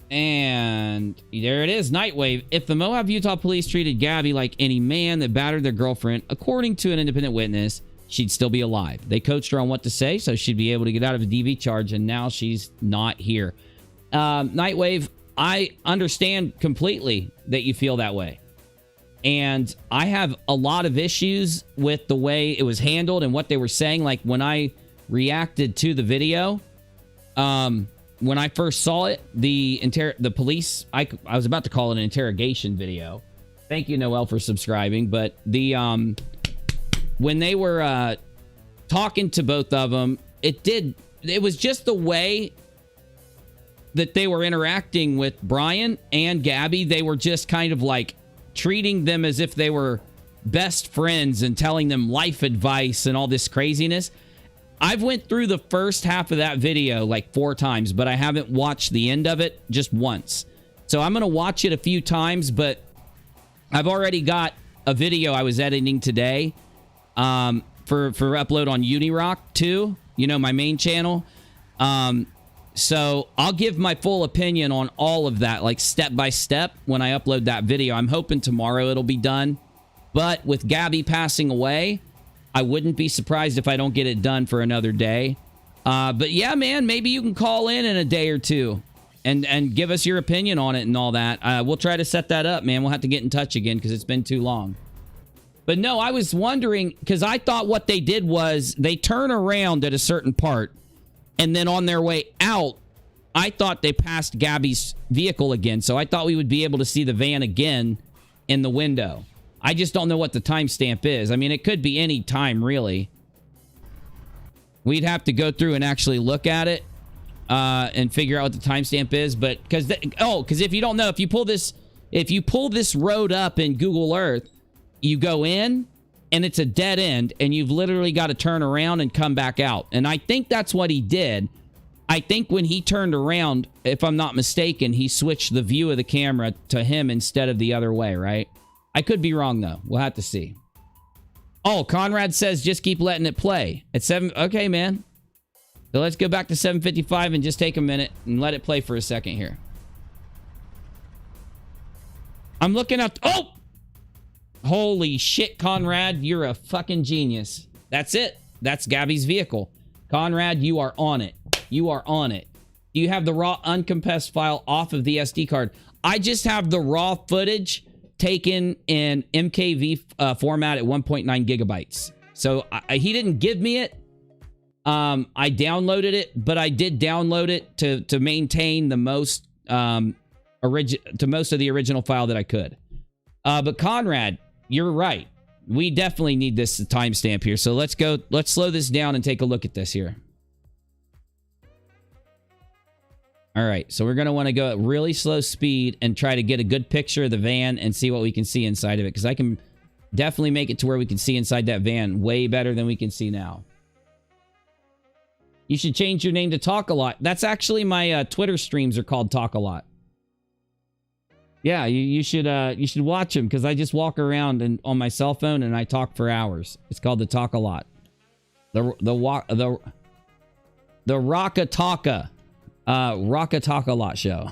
[SPEAKER 2] And there it is, Nightwave. If the Moab, Utah police treated Gabby like any man that battered their girlfriend, according to an independent witness, she'd still be alive. They coached her on what to say, so she'd be able to get out of a DV charge, and now she's not here. Nightwave, I understand completely that you feel that way. And I have a lot of issues with the way it was handled and what they were saying. Like when I reacted to the video, when I first saw it, the police, I was about to call it an interrogation video. Thank you, Noel, for subscribing. But the when they were talking to both of them, it was just the way that they were interacting with Brian and Gabby. They were just kind of like treating them as if they were best friends and telling them life advice and all this craziness. I've went through the first half of that video like 4 times, but I haven't watched the end of it just once. So I'm going to watch it a few times, but I've already got a video I was editing today for upload on UNIRock too, my main channel. So I'll give my full opinion on all of that, like step by step, when I upload that video. I'm hoping tomorrow it'll be done. But with Gabby passing away, I wouldn't be surprised if I don't get it done for another day. But yeah, man, maybe you can call in a day or two and give us your opinion on it and all that. We'll try to set that up, man. We'll have to get in touch again because it's been too long. But no, I was wondering, because I thought what they did was they turn around at a certain part, and then on their way out, I thought they passed Gabby's vehicle again. So I thought we would be able to see the van again in the window. I just don't know what the timestamp is. I mean, it could be any time, really. We'd have to go through and actually look at it and figure out what the timestamp is. But because if you don't know, if you pull this road up in Google Earth, you go in and it's a dead end, and you've literally got to turn around and come back out. And I think that's what he did. I think when he turned around, if I'm not mistaken, he switched the view of the camera to him instead of the other way, right? I could be wrong, though. We'll have to see. Oh, Conrad says just keep letting it play. At 7... Okay, man. So let's go back to 7:55 and just take a minute and let it play for a second here. I'm looking up... Oh! Holy shit, Conrad. You're a fucking genius. That's it. That's Gabby's vehicle. Conrad, you are on it. You are on it. Do you have the raw uncompressed file off of the SD card? I just have the raw footage taken in MKV format at 1.9 gigabytes. So he didn't give me it. I downloaded it, but I did download it to maintain the most most of the original file that I could. But Conrad, you're right. We definitely need this timestamp here. So let's go. Let's slow this down and take a look at this here. All right, so we're going to want to go at really slow speed and try to get a good picture of the van and see what we can see inside of it. Because I can definitely make it to where we can see inside that van way better than we can see now. You should change your name to TalkAlot. That's actually my Twitter streams are called TalkAlot. Yeah, you should watch them because I just walk around and on my cell phone and I talk for hours. It's called the TalkAlot. The rockAlot show.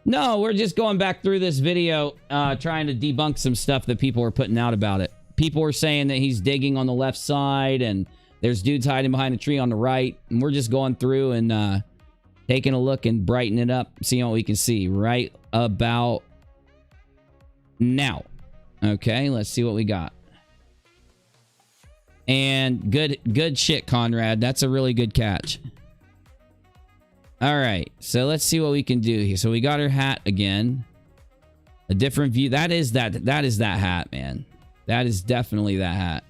[SPEAKER 2] No, we're just going back through this video trying to debunk some stuff that people were putting out about it. People were saying that he's digging on the left side and there's dudes hiding behind a tree on the right. And we're just going through and taking a look and brightening it up, seeing what we can see right about now. Okay, let's see what we got. And good shit, Conrad. That's a really good catch. All right, so let's see what we can do here. So we got her hat again. A different view. That is that hat, man. That is definitely that hat.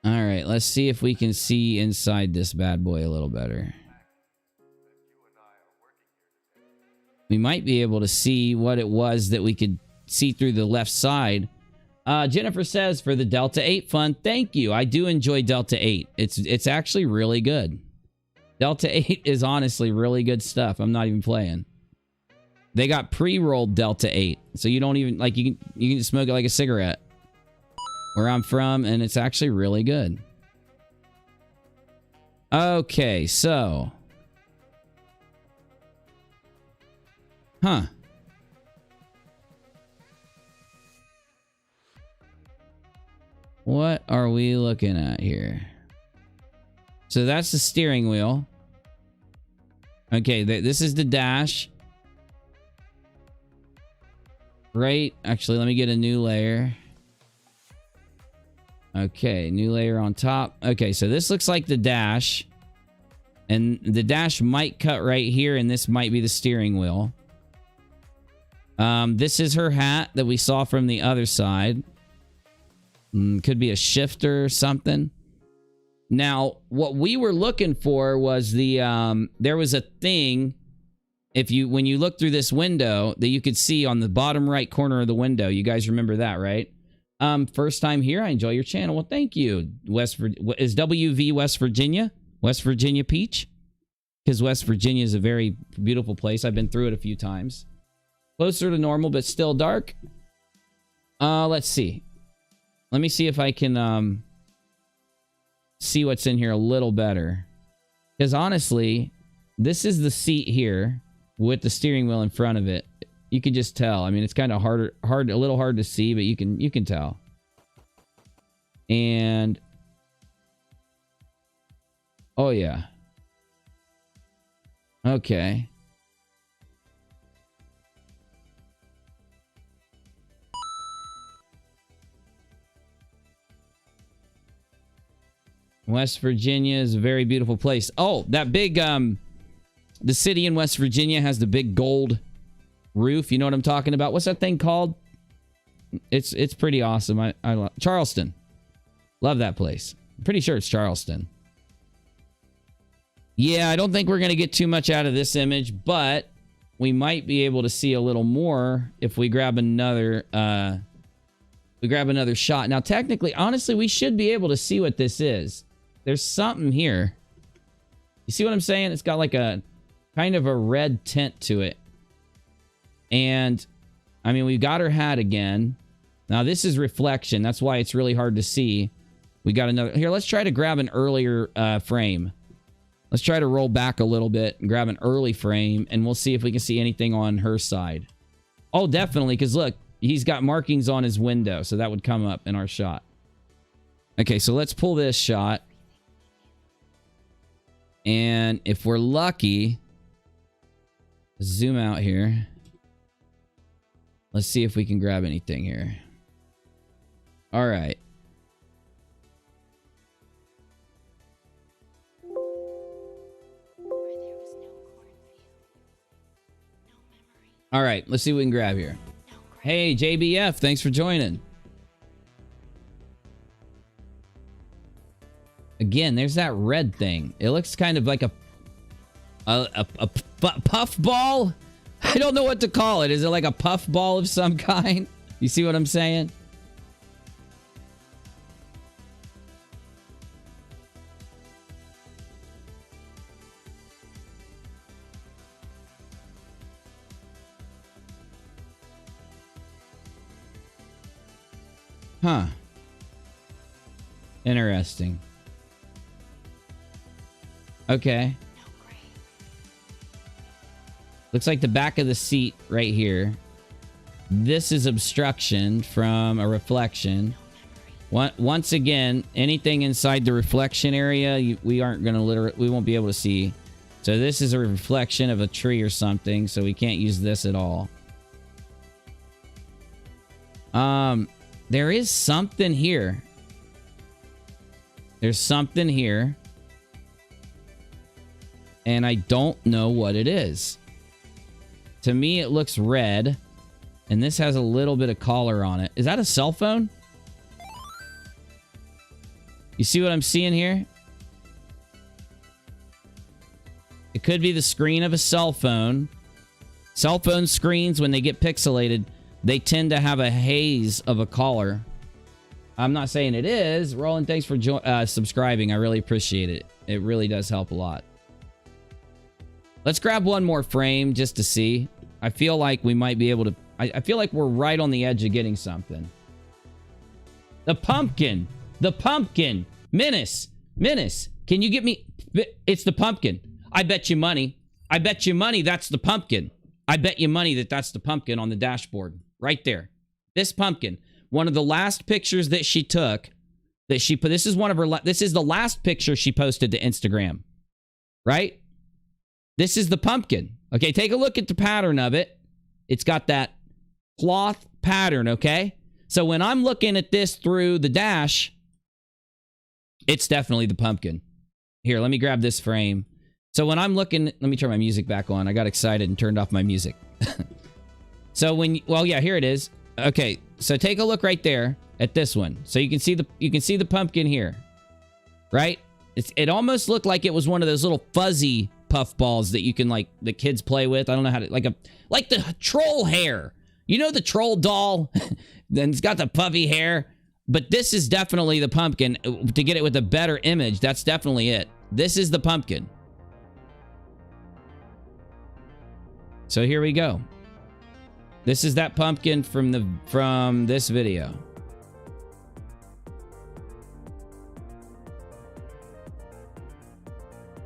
[SPEAKER 2] All right, let's see if we can see inside this bad boy a little better. We might be able to see what it was that we could see through the left side. Jennifer says, for the Delta 8 fun, thank you. I do enjoy Delta 8. It's actually really good. Delta 8 is honestly really good stuff. I'm not even playing. They got pre-rolled Delta 8. So you don't even, like, you can smoke it like a cigarette. Where I'm from, and it's actually really good. Okay, so. Huh. What are we looking at here? So that's the steering wheel. Okay, this is the dash. Right. Actually, let me get a new layer. Okay, new layer on top. Okay, so this looks like the dash. And the dash might cut right here, and this might be the steering wheel. This is her hat that we saw from the other side. Could be a shifter or something. Now, what we were looking for was the there was a thing when you look through this window that you could see on the bottom right corner of the window. You guys remember that, right? First time here. I enjoy your channel. Well, thank you. Is WV West Virginia? West Virginia Peach? Because West Virginia is a very beautiful place. I've been through it a few times. Closer to normal, but still dark. Let's see. Let me see if I can see what's in here a little better. Because honestly, this is the seat here with the steering wheel in front of it. You can just tell. I mean, it's kind of a little hard to see, but you can tell. And oh yeah. Okay. West Virginia is a very beautiful place. Oh, that big the city in West Virginia has the big gold roof. You know what I'm talking about? What's that thing called? It's pretty awesome. I love Charleston. Love that place. I'm pretty sure it's Charleston. Yeah, I don't think we're going to get too much out of this image, but we might be able to see a little more if we grab another shot. Now, technically, honestly, we should be able to see what this is. There's something here. You see what I'm saying? It's got like a kind of a red tint to it. And, I mean, we got her hat again. Now, this is reflection. That's why it's really hard to see. We got another... Here, let's try to grab an earlier frame. Let's try to roll back a little bit and grab an early frame, and we'll see if we can see anything on her side. Oh, definitely, because look, he's got markings on his window, so that would come up in our shot. Okay, so let's pull this shot. And if we're lucky, zoom out here. Let's see if we can grab anything here. All right. All right, let's see what we can grab here. Hey, JBF, thanks for joining. Again, there's that red thing. It looks kind of like a puff ball. I don't know what to call it. Is it like a puff ball of some kind? You see what I'm saying? Huh. Interesting. Okay. Looks like the back of the seat right here. This is obstruction from a reflection. Once again, anything inside the reflection area, we aren't going to we won't be able to see. So this is a reflection of a tree or something, so we can't use this at all. There is something here. There's something here. And I don't know what it is. To me, it looks red. And this has a little bit of color on it. Is that a cell phone? You see what I'm seeing here? It could be the screen of a cell phone. Cell phone screens, when they get pixelated, they tend to have a haze of a color. I'm not saying it is. Roland, thanks for subscribing. I really appreciate it. It really does help a lot. Let's grab one more frame just to see. I feel like we might be able to... I feel like we're right on the edge of getting something. The pumpkin. The pumpkin. Menace. Menace. Can you get me... It's the pumpkin. I bet you money. I bet you money that's the pumpkin. I bet you money that that's the pumpkin on the dashboard. Right there. This pumpkin. One of the last pictures that she took, that she put... This is one of her... This is the last picture she posted to Instagram. Right? This is the pumpkin. Okay, take a look at the pattern of it. It's got that cloth pattern, okay? So when I'm looking at this through the dash, it's definitely the pumpkin. Here, let me grab this frame. So when I'm looking... Let me turn my music back on. I got excited and turned off my music. So when... Well, yeah, here it is. Okay, so take a look right there at this one. So you can see the pumpkin here. Right? It almost looked like it was one of those little fuzzy puff balls that you can, like, the kids play with. I don't know how to... Like the troll hair. You know the troll doll? Then it's got the puffy hair. But this is definitely the pumpkin. To get it with a better image, that's definitely it. This is the pumpkin. So here we go. This is that pumpkin from this video.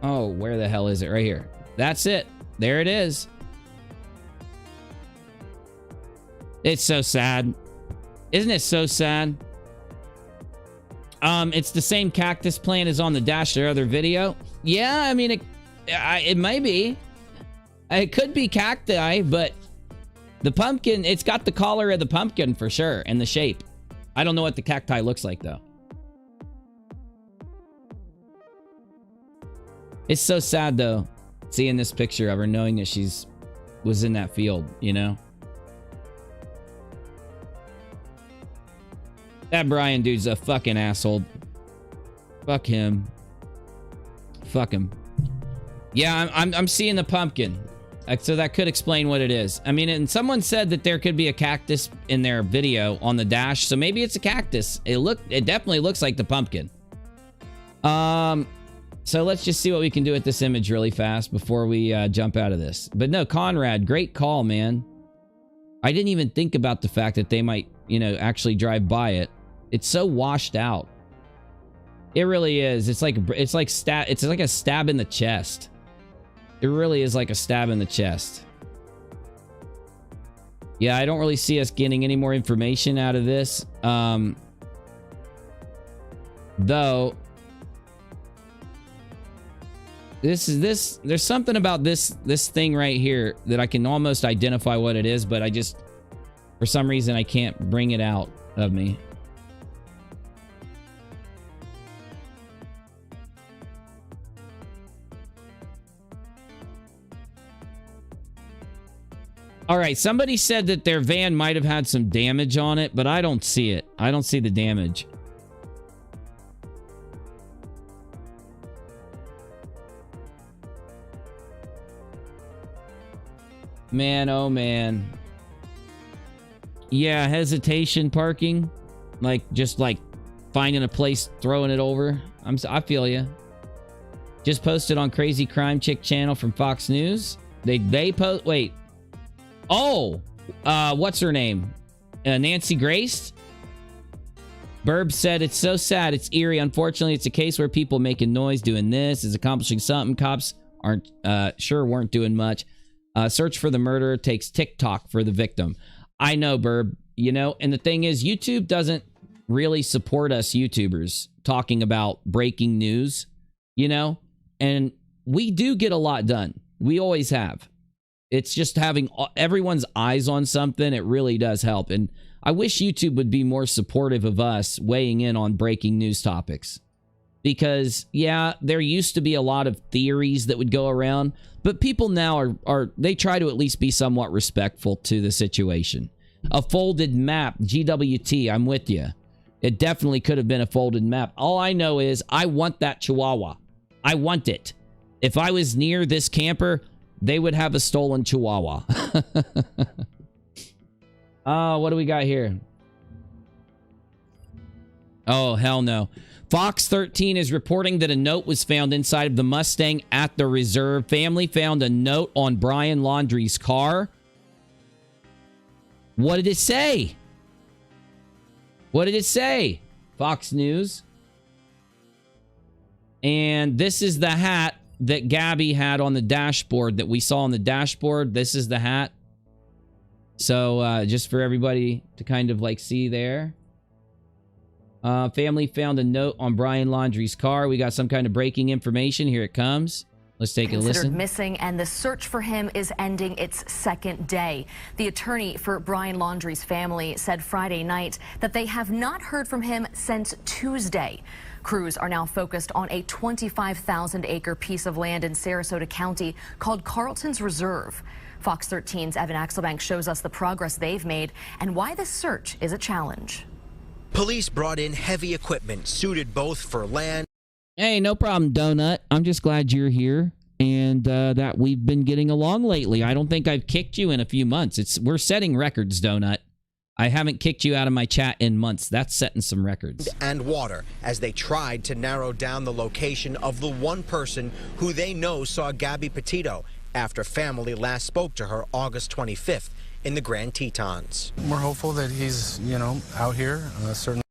[SPEAKER 2] Oh, where the hell is it? Right here. That's it. There it is. It's so sad. Isn't it so sad? It's the same cactus plant as on the dash their other video. Yeah, I mean, it may be. It could be cacti, but the pumpkin, it's got the color of the pumpkin for sure, and the shape. I don't know what the cacti looks like, though. It's so sad, though, seeing this picture of her, knowing that was in that field, you know? That Brian dude's a fucking asshole. Fuck him. Fuck him. Yeah, I'm seeing the pumpkin. So that could explain what it is. I mean, and someone said that there could be a cactus in their video on the dash, so maybe it's a cactus. It definitely looks like the pumpkin. So let's just see what we can do with this image really fast before we jump out of this. But no, Conrad, great call, man. I didn't even think about the fact that they might, you know, actually drive by it. It's so washed out. It really is. It's like a stab in the chest. It really is like a stab in the chest. Yeah, I don't really see us getting any more information out of this. Though there's something about this thing right here that I can almost identify what it is, but I just, for some reason, I can't bring it out of me. All right, somebody said that their van might have had some damage on it, but I don't see it. I don't see the damage. Man, oh man. Yeah, hesitation parking. Like, just like finding a place, throwing it over. I feel you. Just posted on Crazy Crime Chick channel from Fox News. They post, wait. Oh, what's her name? Nancy Grace? Burb said, it's so sad. It's eerie. Unfortunately, it's a case where people making noise, doing this, is accomplishing something. Cops weren't doing much. Search for the murderer takes TikTok for the victim. I know, Burb. You know, and the thing is, YouTube doesn't really support us YouTubers talking about breaking news, you know? And we do get a lot done. We always have. It's just having everyone's eyes on something. It really does help. And I wish YouTube would be more supportive of us weighing in on breaking news topics. Because, yeah, there used to be a lot of theories that would go around. But people now they try to at least be somewhat respectful to the situation. A folded map, GWT, I'm with you. It definitely could have been a folded map. All I know is I want that Chihuahua. I want it. If I was near this camper, they would have a stolen Chihuahua. What do we got here? Oh, hell no. Fox 13 is reporting that a note was found inside of the Mustang at the reserve. Family found a note on Brian Laundrie's car. What did it say? What did it say? Fox News. And this is the hat that Gabby had on the dashboard that we saw on the dashboard. This is the hat. So just for everybody to kind of like see there. Family found a note on Brian Laundrie's car. We got some kind of breaking information. Here it comes. Let's take a listen.
[SPEAKER 3] Considered missing, and the search for him is ending its second day. The attorney for Brian Laundrie's family said Friday night that they have not heard from him since Tuesday. Crews are now focused on a 25,000-acre piece of land in Sarasota County called Carlton's Reserve. Fox 13's Evan Axelbank shows us the progress they've made and why this search is a challenge.
[SPEAKER 4] Police brought in heavy equipment suited both for land.
[SPEAKER 2] Hey, no problem, Donut. I'm just glad you're here and that we've been getting along lately. I don't think I've kicked you in a few months. We're setting records, Donut. I haven't kicked you out of my chat in months. That's setting some records.
[SPEAKER 4] And water as they tried to narrow down the location of the one person who they know saw Gabby Petito after family last spoke to her August 25th in the Grand Tetons.
[SPEAKER 5] We're hopeful that he's, out here. Certainly.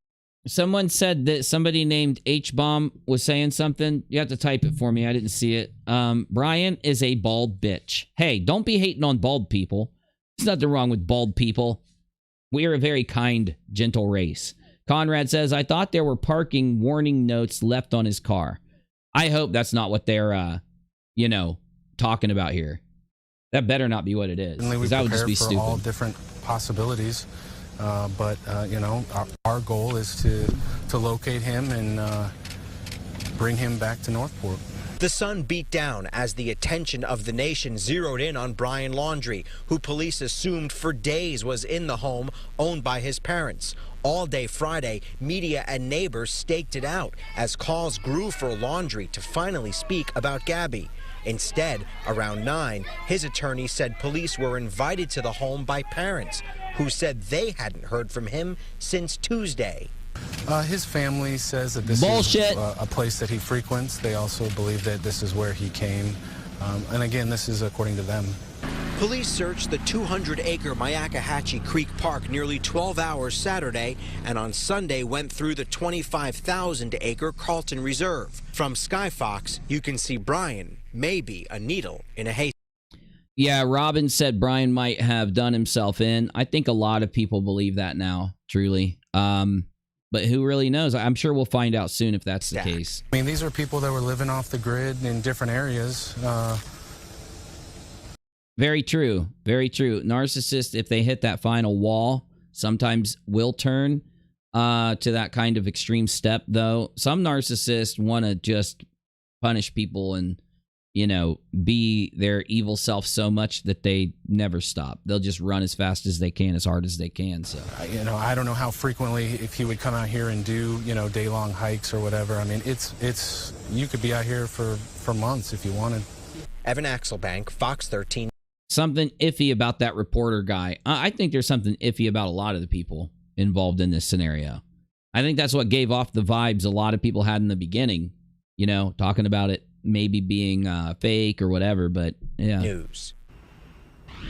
[SPEAKER 2] Someone said that somebody named H-Bomb was saying something. You have to type it for me. I didn't see it. Brian is a bald bitch. Hey, don't be hating on bald people. There's nothing wrong with bald people. We are a very kind, gentle race. Conrad says, I thought there were parking warning notes left on his car. I hope that's not what they're, talking about here. That better not be what it is. Because that would just be stupid.
[SPEAKER 5] All different possibilities. But our goal is to locate him and bring him back to Northport.
[SPEAKER 4] The sun beat down as the attention of the nation zeroed in on Brian Laundrie, who police assumed for days was in the home owned by his parents. All day Friday, media and neighbors staked it out as calls grew for Laundrie to finally speak about Gabby. Instead, around 9, his attorney said police were invited to the home by parents who said they hadn't heard from him since Tuesday.
[SPEAKER 5] His family says that this
[SPEAKER 2] Bullshit.
[SPEAKER 5] is a place that he frequents. They also believe that this is where he came. And again, this is according to them.
[SPEAKER 4] Police searched the 200-acre Myakkahatchee Creek Park nearly 12 hours Saturday, and on Sunday went through the 25,000-acre Carlton Reserve. From Sky Fox, you can see Brian, maybe a needle in a haystack.
[SPEAKER 2] Yeah, Robin said Brian might have done himself in. I think a lot of people believe that now, truly. But who really knows? I'm sure we'll find out soon if that's the case.
[SPEAKER 5] I mean, these are people that were living off the grid in different areas.
[SPEAKER 2] Very true. Very true. Narcissists, if they hit that final wall, sometimes will turn to that kind of extreme step, though. Some narcissists want to just punish people and, you know, be their evil self so much that they never stop. They'll just run as fast as they can, as hard as they can. So,
[SPEAKER 5] You know, I don't know how frequently, if he would come out here and do, you know, day-long hikes or whatever. I mean, it's you could be out here for months if you wanted.
[SPEAKER 4] Evan Axelbank, Fox 13.
[SPEAKER 2] Something iffy about that reporter guy. I think there's something iffy about a lot of the people involved in this scenario. I think that's what gave off the vibes a lot of people had in the beginning, you know, talking about it maybe being fake or whatever, but yeah.
[SPEAKER 4] News.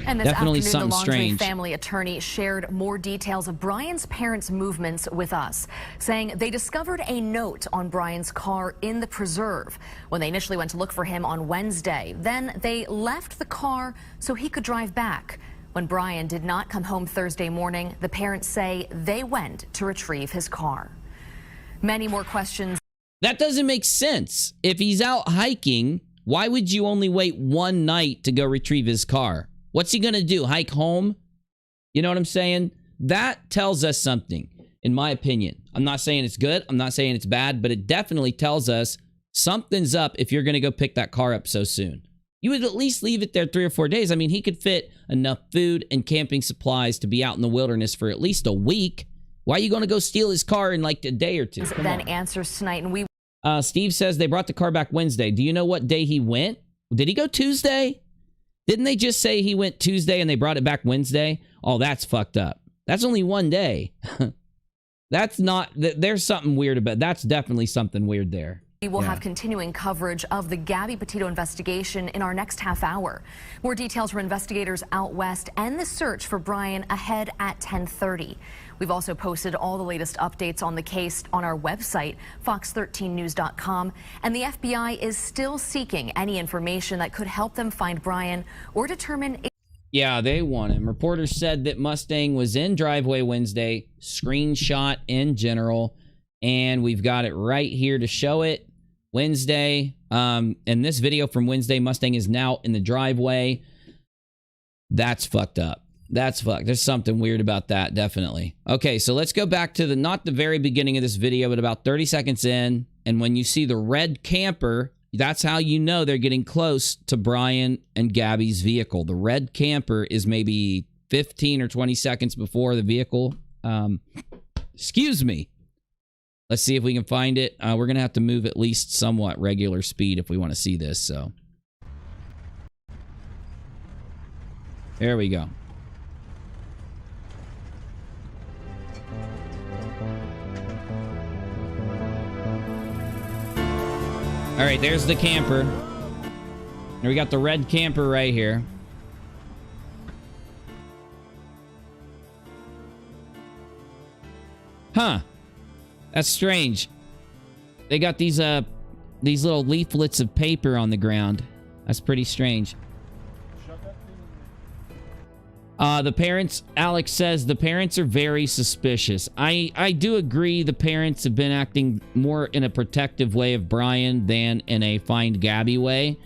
[SPEAKER 3] And this
[SPEAKER 2] Definitely
[SPEAKER 3] afternoon, the
[SPEAKER 2] something
[SPEAKER 3] Laundrie
[SPEAKER 2] strange.
[SPEAKER 3] family attorney shared more details of Brian's parents' movements with us, saying they discovered a note on Brian's car in the preserve when they initially went to look for him on Wednesday. Then they left the car so he could drive back. When Brian did not come home Thursday morning, the parents say they went to retrieve his car. Many more questions.
[SPEAKER 2] That doesn't make sense. If he's out hiking, why would you only wait one night to go retrieve his car? What's he going to do? Hike home? You know what I'm saying? That tells us something, in my opinion. I'm not saying it's good. I'm not saying it's bad, but it definitely tells us something's up if you're going to go pick that car up so soon. You would at least leave it there 3 or 4 days. I mean, he could fit enough food and camping supplies to be out in the wilderness for at least a week. Why are you going to go steal his car in like a day or two?
[SPEAKER 3] Then answers tonight, and we.
[SPEAKER 2] Steve says they brought the car back Wednesday. Do you know what day he went? Did he go Tuesday? Didn't they just say he went Tuesday and they brought it back Wednesday? Oh, that's fucked up. That's only one day. That's not, there's something weird about, that's definitely something weird there.
[SPEAKER 3] We will have continuing coverage of the Gabby Petito investigation in our next half hour. More details from investigators out west and the search for Brian ahead at 10:30. We've also posted all the latest updates on the case on our website, fox13news.com, and the FBI is still seeking any information that could help them find Brian or determine.
[SPEAKER 2] Yeah, they want him. Reporters said that Mustang was in driveway Wednesday, screenshot in general, and we've got it right here to show it. Wednesday, and this video from Wednesday, Mustang is now in the driveway. That's fucked up. That's fucked. There's something weird about that, definitely. Okay, so let's go back to not the very beginning of this video, but about 30 seconds in. And when you see the red camper, that's how you know they're getting close to Brian and Gabby's vehicle. The red camper is maybe 15 or 20 seconds before the vehicle. Excuse me. Let's see if we can find it. We're going to have to move at least somewhat regular speed if we want to see this. So there we go. All right, there's the camper. And we got the red camper right here. Huh. That's strange. They got these little leaflets of paper on the ground. That's pretty strange. The parents, Alex says, the parents are very suspicious. I do agree the parents have been acting more in a protective way of Brian than in a find Gabby way.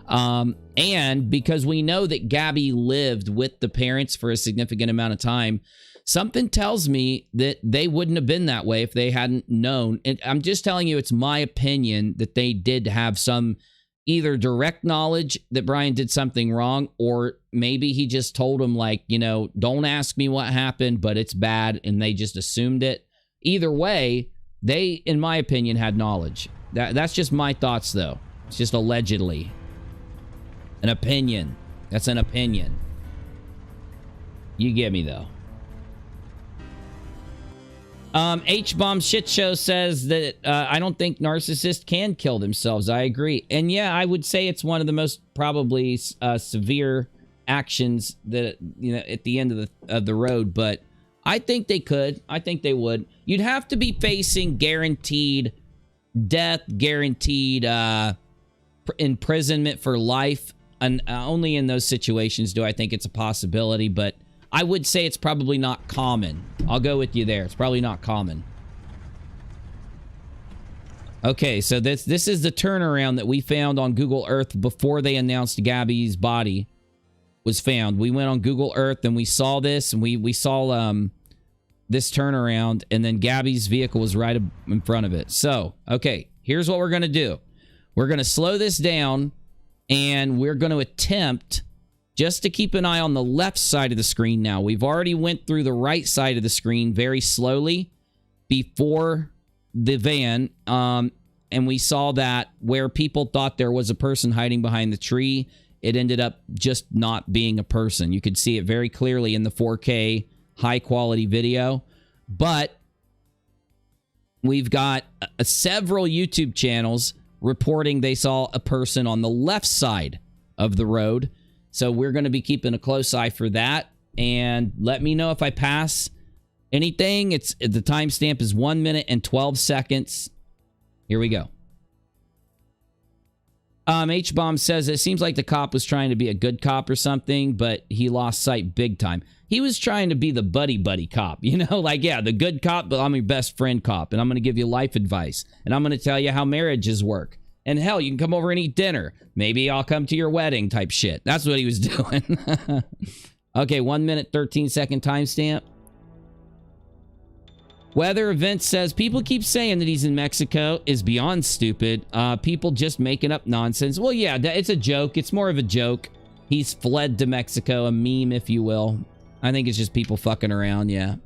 [SPEAKER 2] And because we know that Gabby lived with the parents for a significant amount of time, something tells me that they wouldn't have been that way if they hadn't known. And I'm just telling you, it's my opinion that they did have some either direct knowledge that Brian did something wrong, or maybe he just told him, like, you know, don't ask me what happened, but it's bad, and they just assumed it. Either way, they, in my opinion, had knowledge. That's just my thoughts, though. It's just allegedly. An opinion. That's an opinion. You get me, though. H-Bomb Shit Show says that I don't think narcissists can kill themselves. I agree. And yeah, I would say it's one of the most probably severe actions that, you know, at the end of the road. But I think they could. I think they would. You'd have to be facing guaranteed death, guaranteed imprisonment for life. And only in those situations do I think it's a possibility. But I would say it's probably not common. I'll go with you there. It's probably not common. Okay, so this is the turnaround that we found on Google Earth before they announced Gabby's body was found. We went on Google Earth and we saw this, and we saw this turnaround, and then Gabby's vehicle was right in front of it. So, okay, here's what we're going to do. We're going to slow this down, and we're going to attempt just to keep an eye on the left side of the screen now. We've already went through the right side of the screen very slowly before the van, and we saw that where people thought there was a person hiding behind the tree, it ended up just not being a person. You could see it very clearly in the 4K high-quality video. But we've got several YouTube channels reporting they saw a person on the left side of the road. So we're going to be keeping a close eye for that. And let me know if I pass anything. The timestamp is 1 minute and 12 seconds. Here we go. H-Bomb says it seems like the cop was trying to be a good cop or something, but he lost sight big time. He was trying to be the buddy cop, you know, like, yeah, the good cop, but I'm your best friend cop, and I'm going to give you life advice, and I'm going to tell you how marriages work. And hell, you can come over and eat dinner. Maybe I'll come to your wedding type shit. That's what he was doing. Okay, 1 minute, 13 second timestamp. Weather Event says, people keep saying that he's in Mexico is beyond stupid. People just making up nonsense. Well, yeah, it's a joke. It's more of a joke. He's fled to Mexico, a meme, if you will. I think it's just people fucking around, yeah.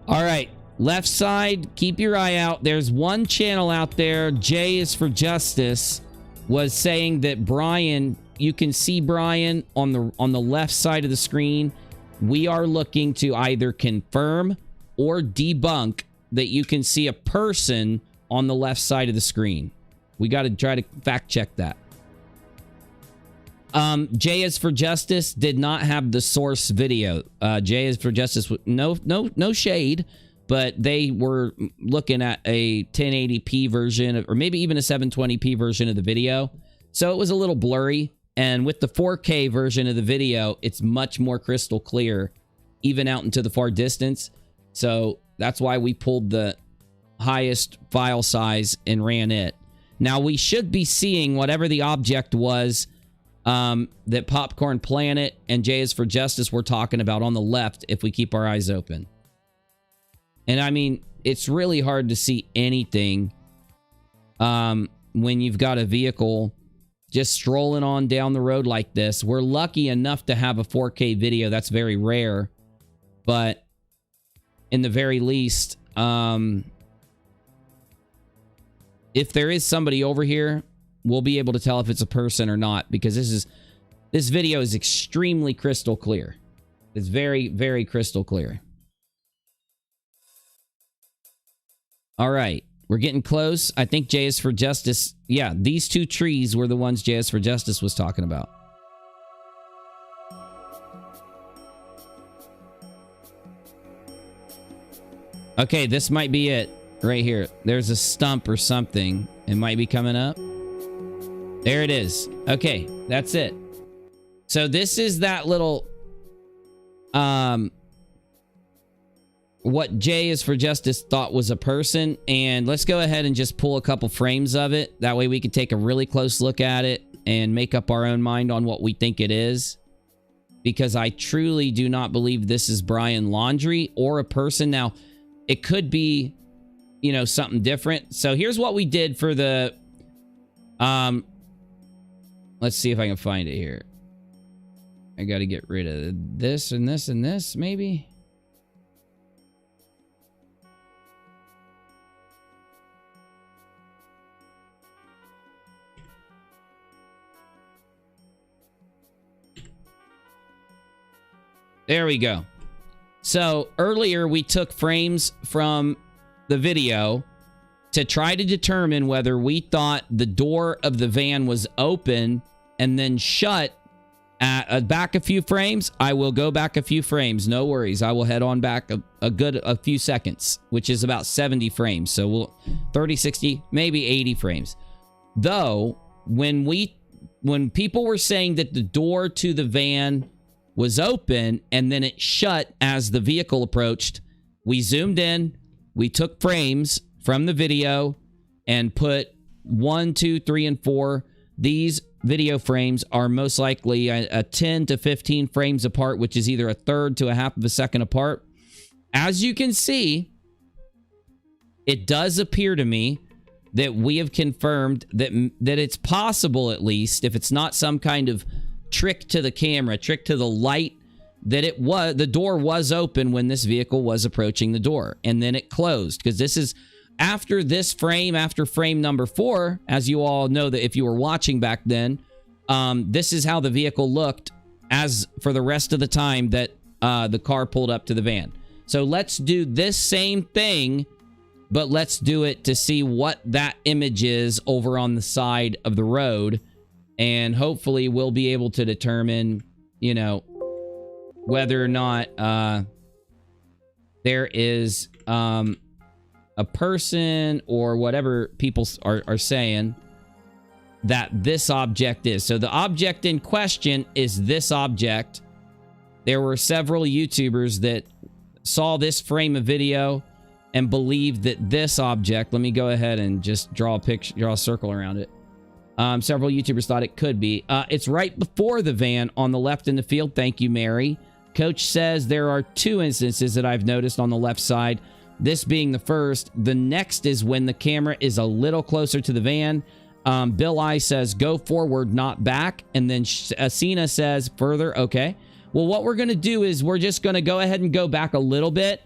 [SPEAKER 2] All right. Left side, keep your eye out. There's one channel out there, J is for Justice, was saying that Brian, you can see Brian on the left side of the screen. We are looking to either confirm or debunk that you can see a person on the left side of the screen. We got to try to fact check that. J is for Justice did not have the source video. J is for Justice, no shade. But they were looking at a 1080p version, or maybe even a 720p version of the video. So it was a little blurry. And with the 4K version of the video, it's much more crystal clear, even out into the far distance. So that's why we pulled the highest file size and ran it. Now we should be seeing whatever the object was that Popcorn Planet and J is for Justice were talking about on the left if we keep our eyes open. And I mean, it's really hard to see anything when you've got a vehicle just strolling on down the road like this. We're lucky enough to have a 4K video. That's very rare. But in the very least, if there is somebody over here, we'll be able to tell if it's a person or not, because this video is extremely crystal clear. It's very, very crystal clear. All right, we're getting close. I think J is for Justice. Yeah, these two trees were the ones J is for Justice was talking about. Okay, this might be it right here. There's a stump or something. It might be coming up. There it is. Okay, that's it. So this is that little what J is for Justice thought was a person, and let's go ahead and just pull a couple frames of it. That way we can take a really close look at it and make up our own mind on what we think it is, because I truly do not believe this is Brian Laundrie or a person. Now, it could be you know, something different. So here's what we did for the, let's see if I can find it here. I got to get rid of this and this and this, maybe. There we go. So earlier we took frames from the video to try to determine whether we thought the door of the van was open and then shut. Back a few frames. I will go back a few frames. No worries. I will head on back a few seconds, which is about 70 frames. So we'll 30, 60, maybe 80 frames. Though, when people were saying that the door to the van was open and then it shut as the vehicle approached, we zoomed in, we took frames from the video and put 1, 2, 3, and 4. These video frames are most likely a 10 to 15 frames apart, which is either a third to a half of a second apart. As you can see, it does appear to me that we have confirmed that it's possible, at least, if it's not some kind of trick to the camera, trick to the light, that the door was open when this vehicle was approaching the door, and then it closed, because this is after this frame, after frame number 4, as you all know that if you were watching back then, this is how the vehicle looked as for the rest of the time that the car pulled up to the van. So let's do this same thing, but let's do it to see what that image is over on the side of the road. And hopefully we'll be able to determine, you know, whether or not there is a person or whatever people are saying that this object is. So the object in question is this object. There were several YouTubers that saw this frame of video and believed that this object, let me go ahead and just draw a circle around it. Several YouTubers thought it could be. It's right before the van on the left in the field. Thank you, Mary. Coach says there are 2 instances that I've noticed on the left side. This being the first. The next is when the camera is a little closer to the van. Bill I says, go forward, not back. And then Asina says, further. Okay. Well, what we're going to do is we're just going to go ahead and go back a little bit.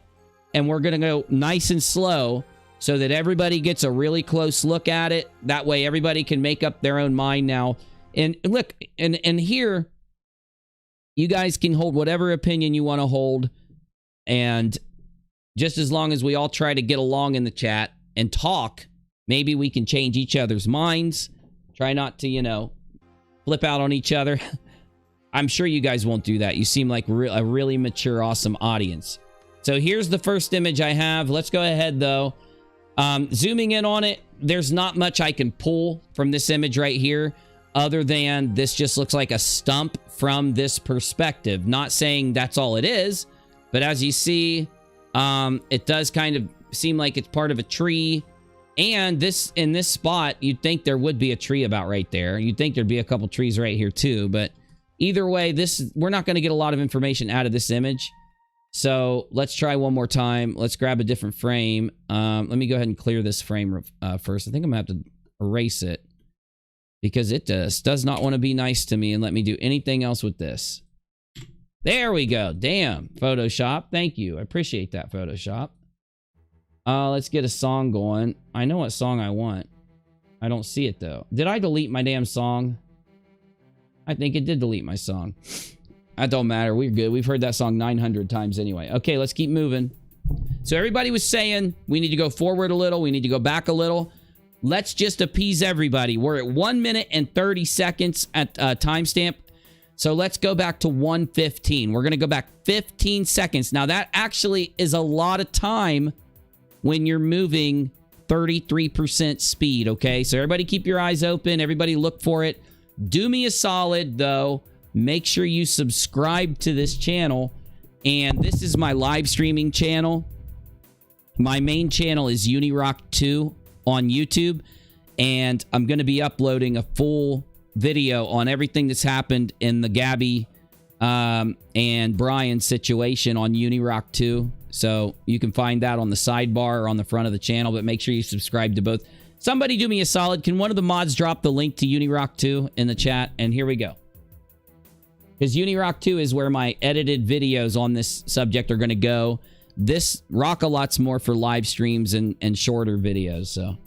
[SPEAKER 2] And we're going to go nice and slow so that everybody gets a really close look at it. That way everybody can make up their own mind now. And look, and here, you guys can hold whatever opinion you want to hold. And just as long as we all try to get along in the chat and talk, maybe we can change each other's minds. Try not to, you know, flip out on each other. I'm sure you guys won't do that. You seem like a really mature, awesome audience. So here's the first image I have. Let's go ahead, though. Zooming in on it, there's not much I can pull from this image right here, other than this just looks like a stump from this perspective. Not saying that's all it is, but as you see, it does kind of seem like it's part of a tree. And in this spot, you'd think there would be a tree about right there. You'd think there'd be a couple trees right here too. But either way, we're not going to get a lot of information out of this image. So let's try one more time. Let's grab a different frame. Let me go ahead and clear this frame first. I think I'm going to have to erase it because it does not want to be nice to me and let me do anything else with this. There we go. Damn, Photoshop. Thank you. I appreciate that, Photoshop. Let's get a song going. I know what song I want. I don't see it, though. Did I delete my damn song? I think it did delete my song. That don't matter. We're good. We've heard that song 900 times anyway. Okay, let's keep moving. So everybody was saying we need to go forward a little. We need to go back a little. Let's just appease everybody. We're at 1 minute and 30 seconds at timestamp. So let's go back to 1:15. We're going to go back 15 seconds. Now, that actually is a lot of time when you're moving 33% speed, okay? So everybody keep your eyes open. Everybody look for it. Do me a solid, though. Make sure you subscribe to this channel. And this is my live streaming channel. My main channel is UNIRock 2 on YouTube. And I'm going to be uploading a full video on everything that's happened in the Gabby and Brian situation on UNIRock 2. So you can find that on the sidebar or on the front of the channel, but make sure you subscribe to both. Somebody do me a solid. Can one of the mods drop the link to UNIRock 2 in the chat? And here we go. Because UNIRock 2 is where my edited videos on this subject are going to go. This rockAlot's more for live streams and shorter videos. So,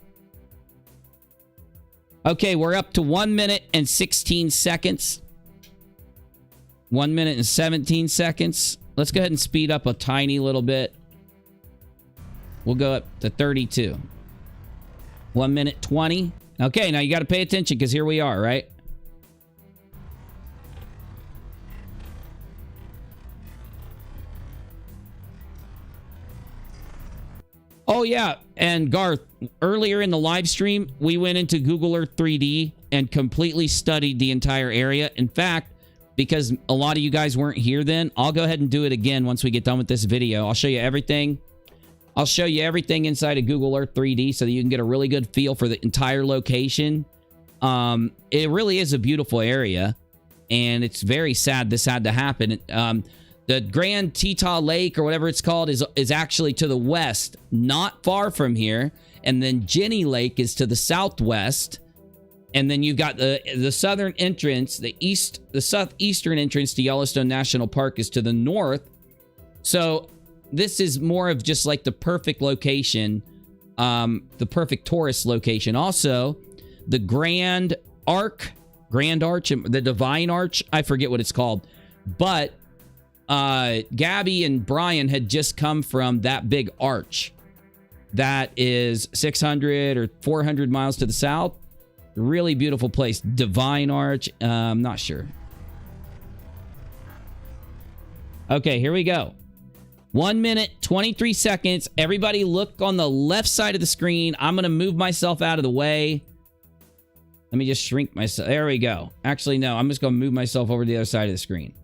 [SPEAKER 2] okay, we're up to 1 minute and 16 seconds. 1 minute and 17 seconds. Let's go ahead and speed up a tiny little bit. We'll go up to 32. 1 minute 20. Okay, now you got to pay attention because here we are, right? Oh, yeah. And Garth, earlier in the live stream, we went into Google Earth 3D and completely studied the entire area. In fact, because a lot of you guys weren't here then, I'll go ahead and do it again once we get done with this video. I'll show you everything. I'll show you everything inside of Google Earth 3D so that you can get a really good feel for the entire location. It really is a beautiful area, and it's very sad this had to happen. The Grand Teton Lake, or whatever it's called, is actually to the west, not far from here. And then Jenny Lake is to the southwest. And then you've got the southern entrance, the southeastern entrance to Yellowstone National Park is to the north. So this is more of just like the perfect location, the perfect tourist location. Also, the Grand Arch, the Divine Arch, I forget what it's called, but Gabby and Brian had just come from that big arch that is 600 or 400 miles to the south. Really beautiful place. Divine Arch. I'm not sure. Okay, here we go. 1 minute, 23 seconds. Everybody look on the left side of the screen. I'm going to move myself out of the way. Let me just shrink myself. There we go. Actually, no. I'm just going to move myself over to the other side of the screen.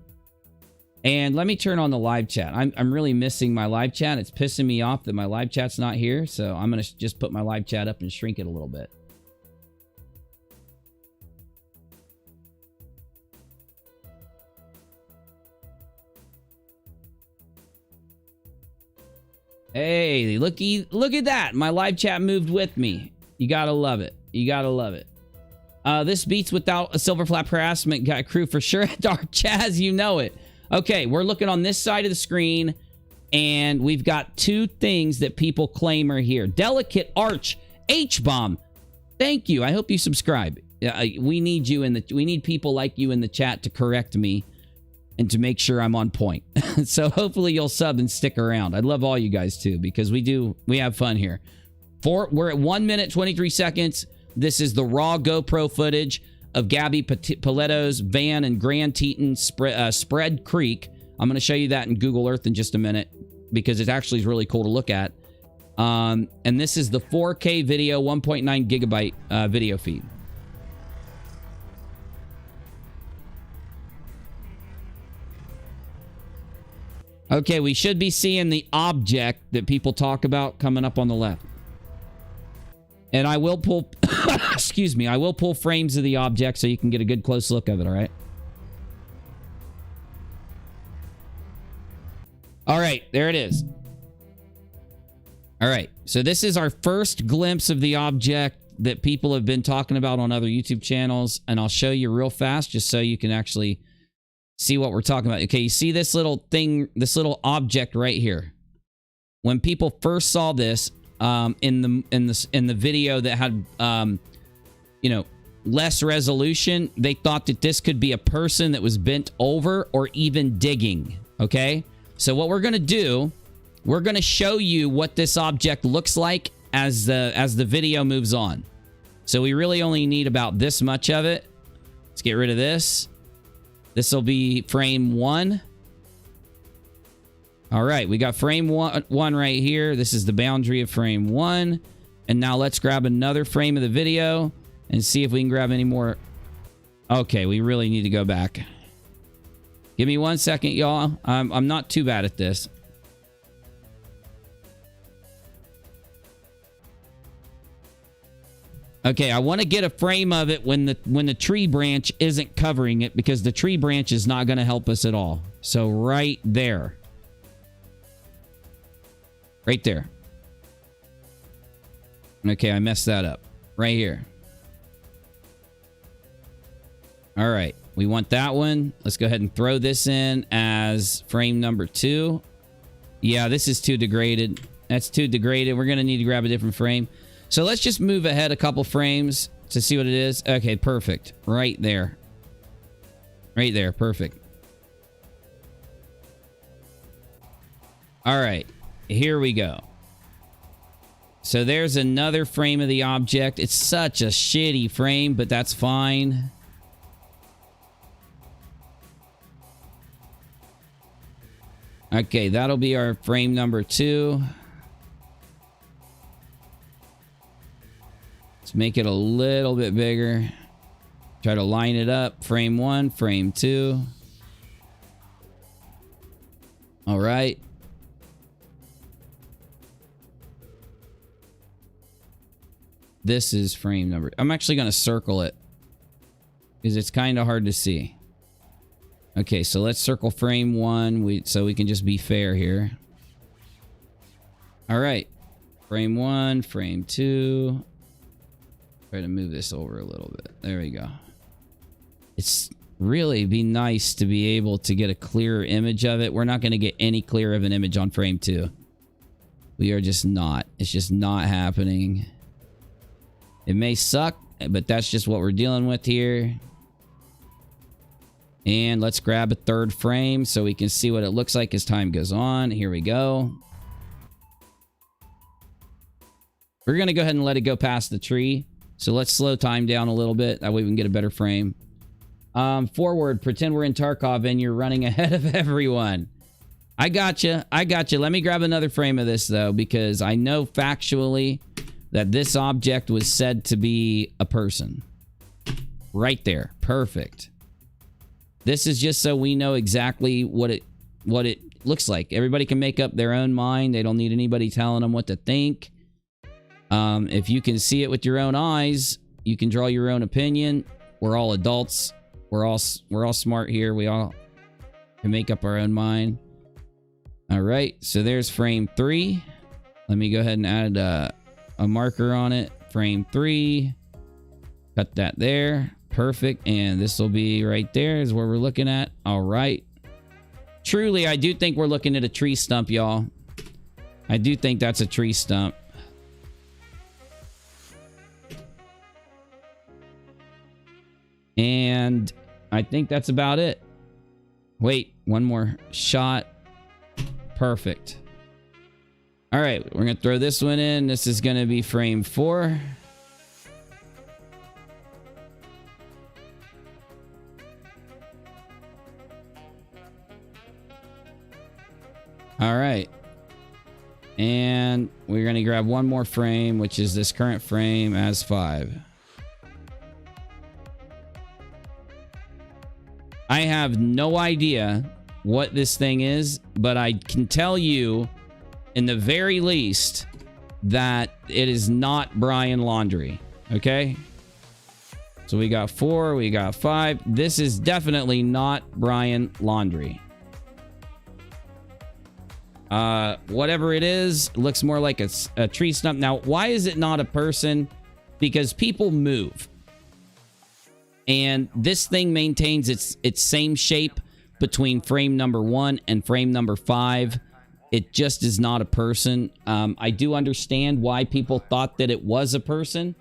[SPEAKER 2] And let me turn on the live chat. I'm really missing my live chat. It's pissing me off that my live chat's not here. So I'm going to just put my live chat up and shrink it a little bit. Hey, look at that. My live chat moved with me. You gotta love it. You gotta love it. This beats without a silver flap harassment guy crew for sure. Dark Chaz, you know it. Okay, we're looking on this side of the screen, and we've got two things that people claim are here. Delicate Arch H-Bomb. Thank you. I hope you subscribe. We need you we need people like you in the chat to correct me and to make sure I'm on point. So hopefully you'll sub and stick around. I'd love all you guys too, because we have fun here. We're at 1 minute, 23 seconds. This is the raw GoPro footage of Gabby Petito's van in Grand Teton Spread Creek. I'm going to show you that in Google Earth in just a minute, because it actually is really cool to look at. And this is the 4K video, 1.9 gigabyte video feed. Okay, we should be seeing the object that people talk about coming up on the left. And I will pull, excuse me, I will pull frames of the object so you can get a good close look of it, all right? All right, there it is. All right, so this is our first glimpse of the object that people have been talking about on other YouTube channels, and I'll show you real fast just so you can actually see what we're talking about. Okay, you see this little thing, this little object right here. When people first saw this in the video that had less resolution, they thought that this could be a person that was bent over or even digging. Okay, so what we're gonna do, we're gonna show you what this object looks like as the video moves on. So we really only need about this much of it. Let's get rid of this. This will be frame 1. All right, we got frame one right here. This is the boundary of frame 1. And now let's grab another frame of the video and see if we can grab any more. Okay, we really need to go back. Give me 1 second, y'all. I'm not too bad at this. Okay, I want to get a frame of it when the tree branch isn't covering it, because the tree branch is not going to help us at all. So right there. Right there. Okay, I messed that up. Right here. All right. We want that one. Let's go ahead and throw this in as frame number 2. Yeah, this is too degraded. That's too degraded. We're going to need to grab a different frame. So let's just move ahead a couple frames to see what it is. Okay, perfect. Right there. Right there. Perfect. All right. Here we go. So there's another frame of the object. It's such a shitty frame, but that's fine. Okay, that'll be our frame number 2. Let's make it a little bit bigger. Try to line it up. Frame 1, frame 2. All right. This is frame number. I'm actually going to circle it because it's kind of hard to see. Okay, so let's circle frame 1 so we can just be fair here. All right. Frame 1, frame 2. Try to move this over a little bit. There we go. It's really be nice to be able to get a clearer image of it. We're not going to get any clearer of an image on frame 2. We are just not. It's just not happening. It may suck, but that's just what we're dealing with here. And let's grab a third frame so we can see what it looks like as time goes on. Here we go. We're going to go ahead and let it go past the tree. So let's slow time down a little bit. That way we can get a better frame. Forward, pretend we're in Tarkov and you're running ahead of everyone. I gotcha. I gotcha. Let me grab another frame of this, though, because I know factually that this object was said to be a person. Right there. Perfect. This is just so we know exactly what it looks like. Everybody can make up their own mind. They don't need anybody telling them what to think. If you can see it with your own eyes, you can draw your own opinion. We're all adults. We're all smart here. We all can make up our own mind. All right. So there's frame 3. Let me go ahead and add a marker on it. Frame 3. Cut that there. Perfect. And this will be right there is where we're looking at. All right. Truly, I do think we're looking at a tree stump, y'all. I do think that's a tree stump. And I think that's about it. Wait, one more shot. Perfect. All right, we're going to throw this one in. This is going to be frame 4. All right. And we're going to grab one more frame, which is this current frame as 5. I have no idea what this thing is, but I can tell you in the very least that it is not Brian Laundrie. Okay? So we got 4, we got 5. This is definitely not Brian Laundrie. Whatever it is, looks more like a tree stump. Now, why is it not a person? Because people move. And this thing maintains its same shape between frame number 1 and frame number 5. It just is not a person. I do understand why people thought that it was a person.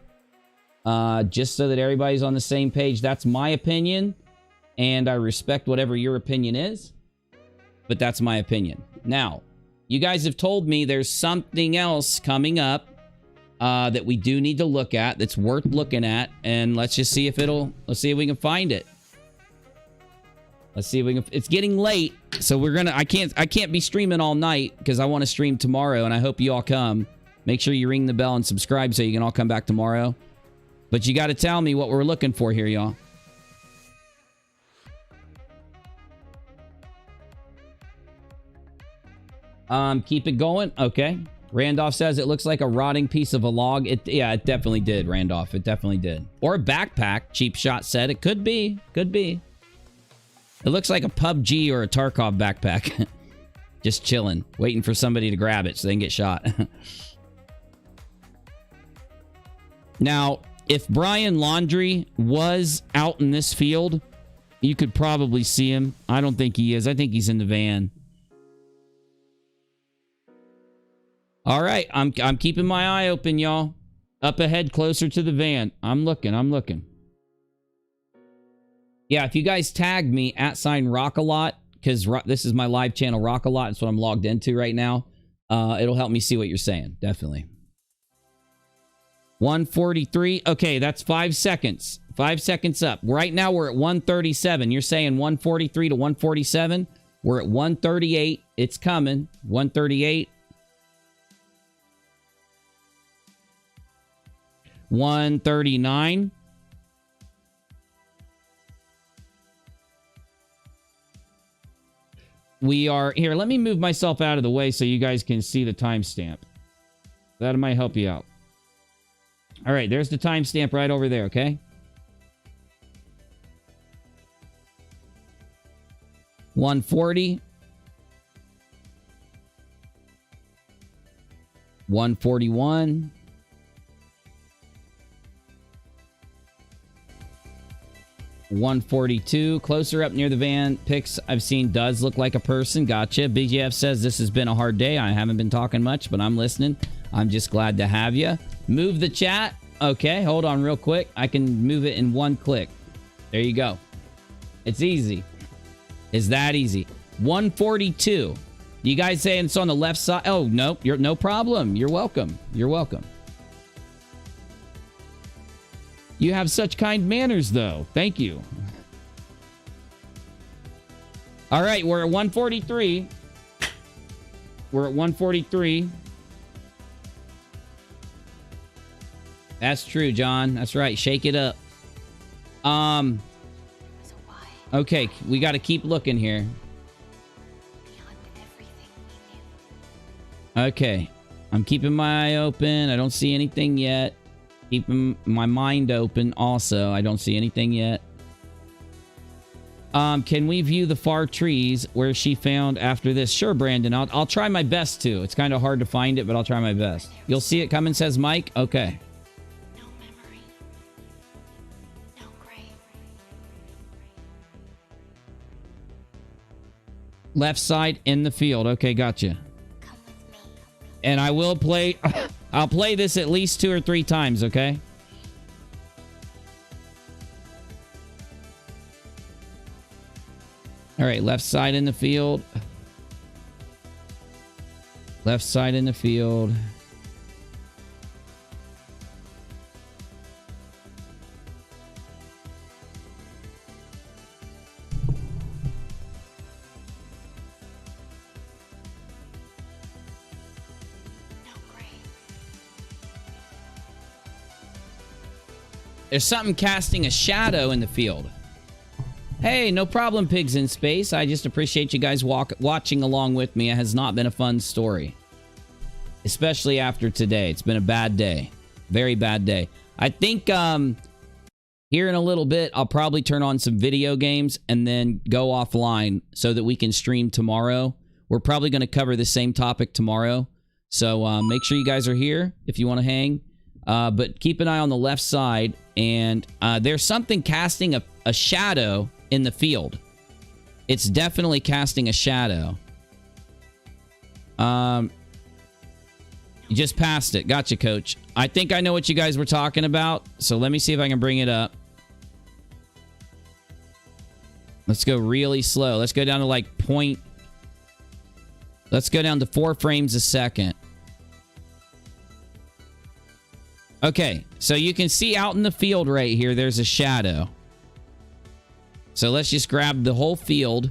[SPEAKER 2] Just so that everybody's on the same page. That's my opinion. And I respect whatever your opinion is. But that's my opinion. Now, you guys have told me there's something else coming up that we do need to look at, that's worth looking at, and let's just see if let's see if we can find it. Let's see if we can. It's getting late, so I can't be streaming all night because I want to stream tomorrow, and I hope you all come. Make sure you ring the bell and subscribe so you can all come back tomorrow. But you got to tell me what we're looking for here, y'all. Keep it going. Okay. Randolph says it looks like a rotting piece of a log. Yeah, it definitely did, Randolph. It definitely did. Or a backpack. Cheap Shot said it could be. Could be. It looks like a PUBG or a Tarkov backpack. Just chilling, waiting for somebody to grab it so they can get shot. Now, if Brian Laundrie was out in this field, you could probably see him. I don't think he is. I think he's in the van. All right, I'm keeping my eye open, y'all. Up ahead, closer to the van. I'm looking. Yeah, if you guys tag me at @rockAlot, because this is my live channel, rockAlot. It's what I'm logged into right now. It'll help me see what you're saying. Definitely. 143. Okay, that's 5 seconds. 5 seconds up. Right now, we're at 137. You're saying 143 to 147? We're at 138. It's coming. 138. 139. We are here. Let me move myself out of the way so you guys can see the timestamp. That might help you out. All right, there's the timestamp right over there, okay? 140. 141. 142. Closer up near the van. Pics I've seen does look like a person. Gotcha. Big Jeff says this has been a hard day. I haven't been talking much, but I'm listening. I'm just glad to have you. Move the chat. Okay, hold on real quick. I can move it in one click. There you go. It's easy. It's that easy. 142. You guys saying it's on the left side? Oh, no. You're no problem. You're welcome. You're welcome. You have such kind manners, though. Thank you. All right, we're at 143. We're at 143. That's true, John. That's right. Shake it up. Okay, we got to keep looking here. Okay, I'm keeping my eye open. I don't see anything yet. Keeping my mind open also. I don't see anything yet. Can we view the far trees where she found after this? Sure, Brandon. I'll try my best to. It's kind of hard to find it, but I'll try my best. You'll see it coming, says Mike. Okay.
[SPEAKER 6] No memory. No grave.
[SPEAKER 2] Left side in the field. Okay, gotcha.
[SPEAKER 6] Come with me.
[SPEAKER 2] And I will play... I'll play this at least 2 or 3 times, okay? All right, left side in the field. Left side in the field. There's something casting a shadow in the field. Hey, no problem, Pigs in Space. I just appreciate you guys watching along with me. It has not been a fun story. Especially after today. It's been a bad day. Very bad day. I think here in a little bit, I'll probably turn on some video games and then go offline so that we can stream tomorrow. We're probably going to cover the same topic tomorrow. So make sure you guys are here if you want to hang. But keep an eye on the left side. And there's something casting a shadow in the field. It's definitely casting a shadow. You just passed it. Gotcha, Coach. I think I know what you guys were talking about. So let me see if I can bring it up. Let's go really slow. Let's go down to like point. Let's go down to 4 frames a second. Okay, so you can see out in the field right here, there's a shadow. So let's just grab the whole field.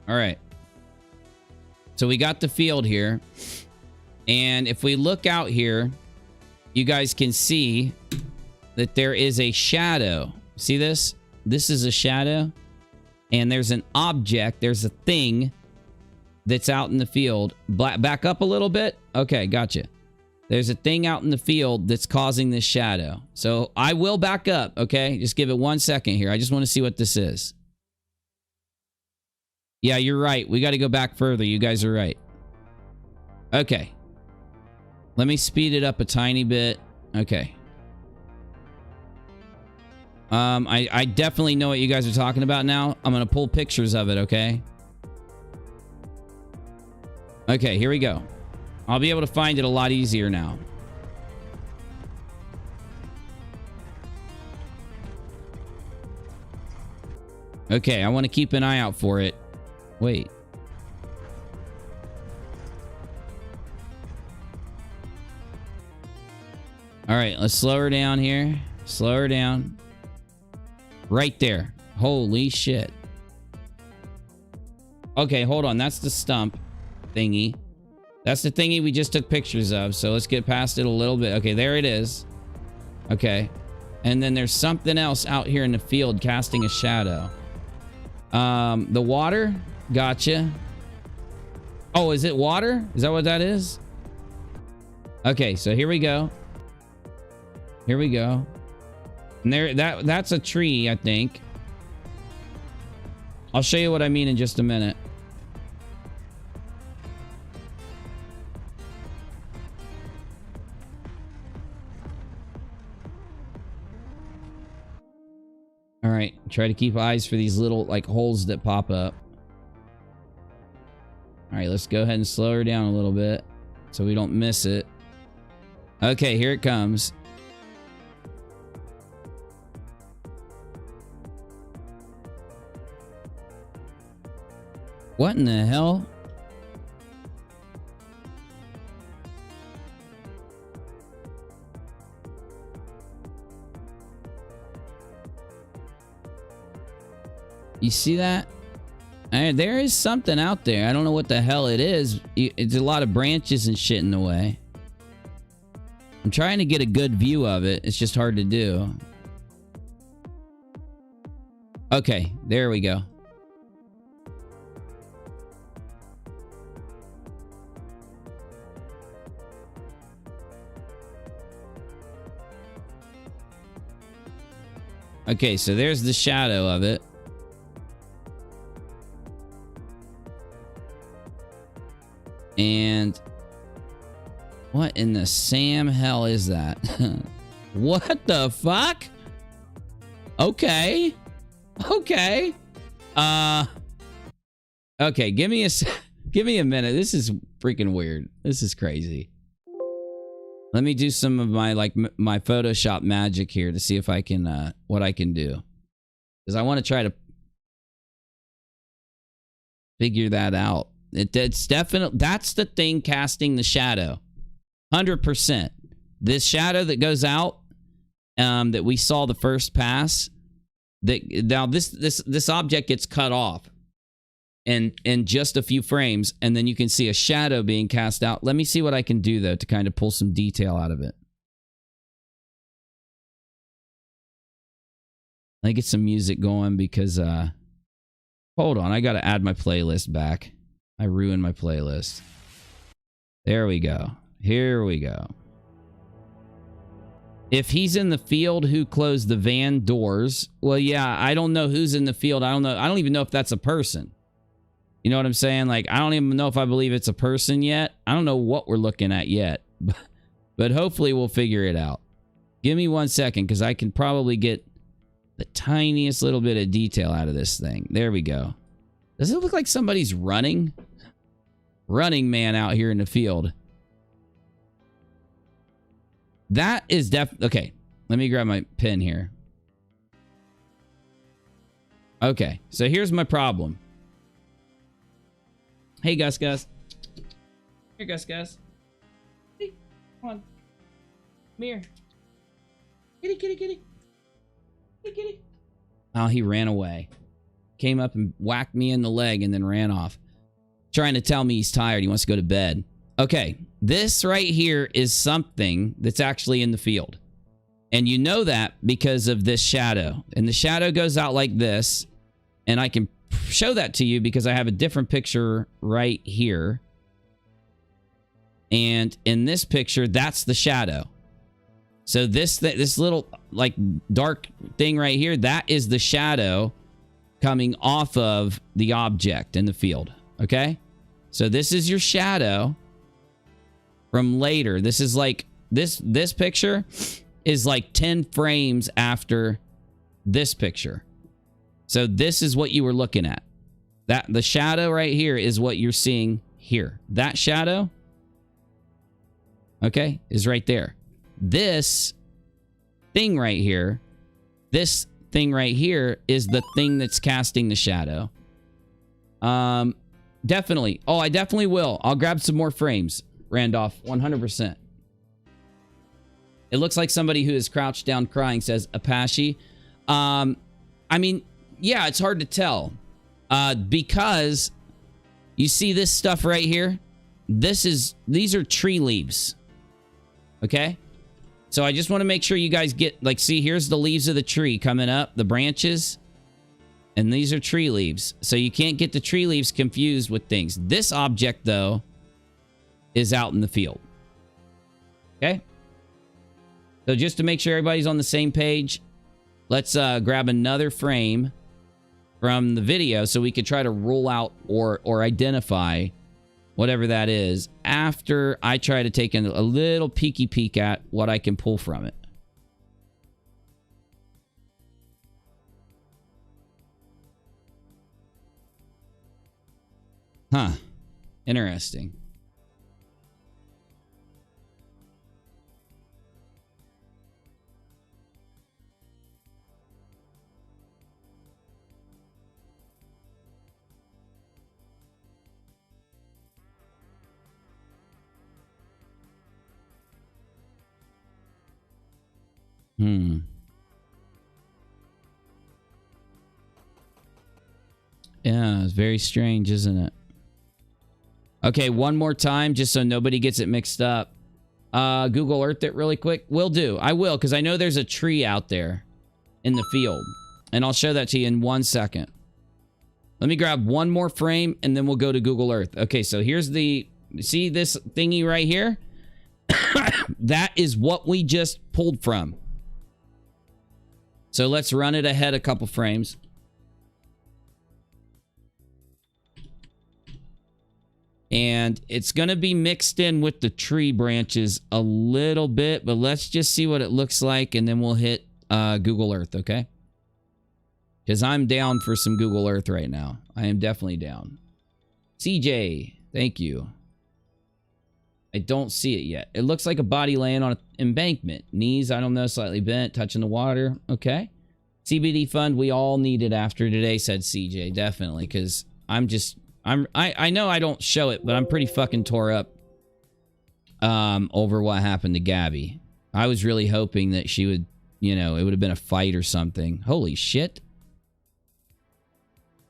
[SPEAKER 2] All right. So we got the field here. And if we look out here, you guys can see that there is a shadow. See this? This is a shadow. And there's an object, there's a thing that's out in the field. Back up a little bit. Okay, gotcha. There's a thing out in the field that's causing this shadow. So I will back up, okay? Just give it 1 second here. I just want to see what this is. Yeah, you're right. We got to go back further. You guys are right. Okay. Let me speed it up a tiny bit. Okay. I definitely know what you guys are talking about now. I'm going to pull pictures of it, okay? Okay, here we go. I'll be able to find it a lot easier now. Okay, I want to keep an eye out for it. Wait. All right, let's slow her down here. Slow her down. Right there. Holy shit. Okay, hold on. That's the stump thingy. That's the thingy we just took pictures of. So let's get past it a little bit. Okay, there it is. Okay. And then there's something else out here in the field casting a shadow. The water. Gotcha. Oh, is it water? Is that what that is? Okay, so here we go. Here we go. And there, that's a tree, I think. I'll show you what I mean in just a minute. All right, try to keep eyes for these little like holes that pop up. All right, let's go ahead and slow her down a little bit so we don't miss it. Okay, here it comes. What in the hell? You see that? There is something out there. I don't know what the hell it is. It's a lot of branches and shit in the way. I'm trying to get a good view of it. It's just hard to do. Okay, there we go. Okay, so there's the shadow of it. And what in the Sam hell is that? What the fuck? Okay. Okay. Okay, give me a minute. This is freaking weird. This is crazy. Let me do some of my my Photoshop magic here to see if I can what I can do. Cuz I want to try to figure that out. It's definitely, that's the thing casting the shadow. 100%. This shadow that goes out that we saw the first pass, now this object gets cut off in just a few frames, and then you can see a shadow being cast out. Let me see what I can do though to kind of pull some detail out of it. Let me get some music going because hold on, I got to add my playlist back. I ruined my playlist. There we go. Here we go. If he's in the field, who closed the van doors? Well, yeah, I don't know who's in the field. I don't know. I don't even know if that's a person. You know what I'm saying? Like, I don't even know if I believe it's a person yet. I don't know what we're looking at yet. But hopefully we'll figure it out. Give me 1 second because I can probably get the tiniest little bit of detail out of this thing. There we go. Does it look like somebody's running? Running man out here in the field. That is okay, let me grab my pen here. Okay, so here's my problem. Hey, Gus. Here, Gus. Hey, come on. Come here. Kitty. Hey, kitty. Oh, he ran away. Came up and whacked me in the leg and then ran off. Trying to tell me he's tired. He wants to go to bed. Okay, this right here is something that's actually in the field. And you know that because of this shadow. And the shadow goes out like this. And I can show that to you because I have a different picture right here. And in this picture, that's the shadow. So this little like dark thing right here, that is the shadow coming off of the object in the field. Okay? So this is your shadow from later. This is like this picture is like 10 frames after this picture. So this is what you were looking at. That the shadow right here is what you're seeing here. That shadow, okay, is right there. This thing right here, this thing right here is the thing that's casting the shadow. Definitely. Oh, I definitely will. I'll grab some more frames, Randolph, 100%. It looks like somebody who is crouched down crying, says Apache. I mean, yeah, it's hard to tell. Because you see this stuff right here? These are tree leaves. Okay? So I just want to make sure you guys get, like, see, here's the leaves of the tree coming up, the branches. And these are tree leaves. So you can't get the tree leaves confused with things. This object, though, is out in the field. Okay? So just to make sure everybody's on the same page, let's grab another frame from the video so we could try to rule out or identify whatever that is after I try to take a little peeky peek at what I can pull from it. Huh. Interesting. Yeah, it's very strange, isn't it? Okay, one more time, just so nobody gets it mixed up. Google Earth it really quick. Will do. I will, because I know there's a tree out there in the field. And I'll show that to you in 1 second. Let me grab one more frame, and then we'll go to Google Earth. Okay, so here's the... See this thingy right here? That is what we just pulled from. So let's run it ahead a couple frames. And it's going to be mixed in with the tree branches a little bit, but let's just see what it looks like, and then we'll hit Google Earth, okay? Because I'm down for some Google Earth right now. I am definitely down. CJ, thank you. I don't see it yet. It looks like a body laying on an embankment. Knees, I don't know, slightly bent, touching the water. Okay. CBD fund, we all need it after today, said CJ. Definitely, because I know I don't show it, but I'm pretty fucking tore up over what happened to Gabby. I was really hoping that she would, you know, it would have been a fight or something. Holy shit.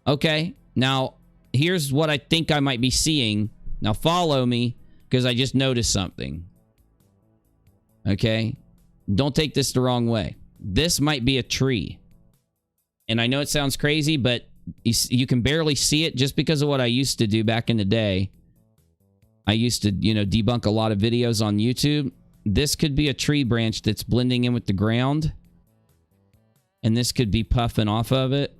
[SPEAKER 2] Okay, now here's what I think I might be seeing. Now follow me, because I just noticed something. Okay? Don't take this the wrong way. This might be a tree. And I know it sounds crazy, but you can barely see it just because of what I used to do back in the day. I used to, you know, debunk a lot of videos on YouTube. This could be a tree branch that's blending in with the ground. And this could be puffing off of it.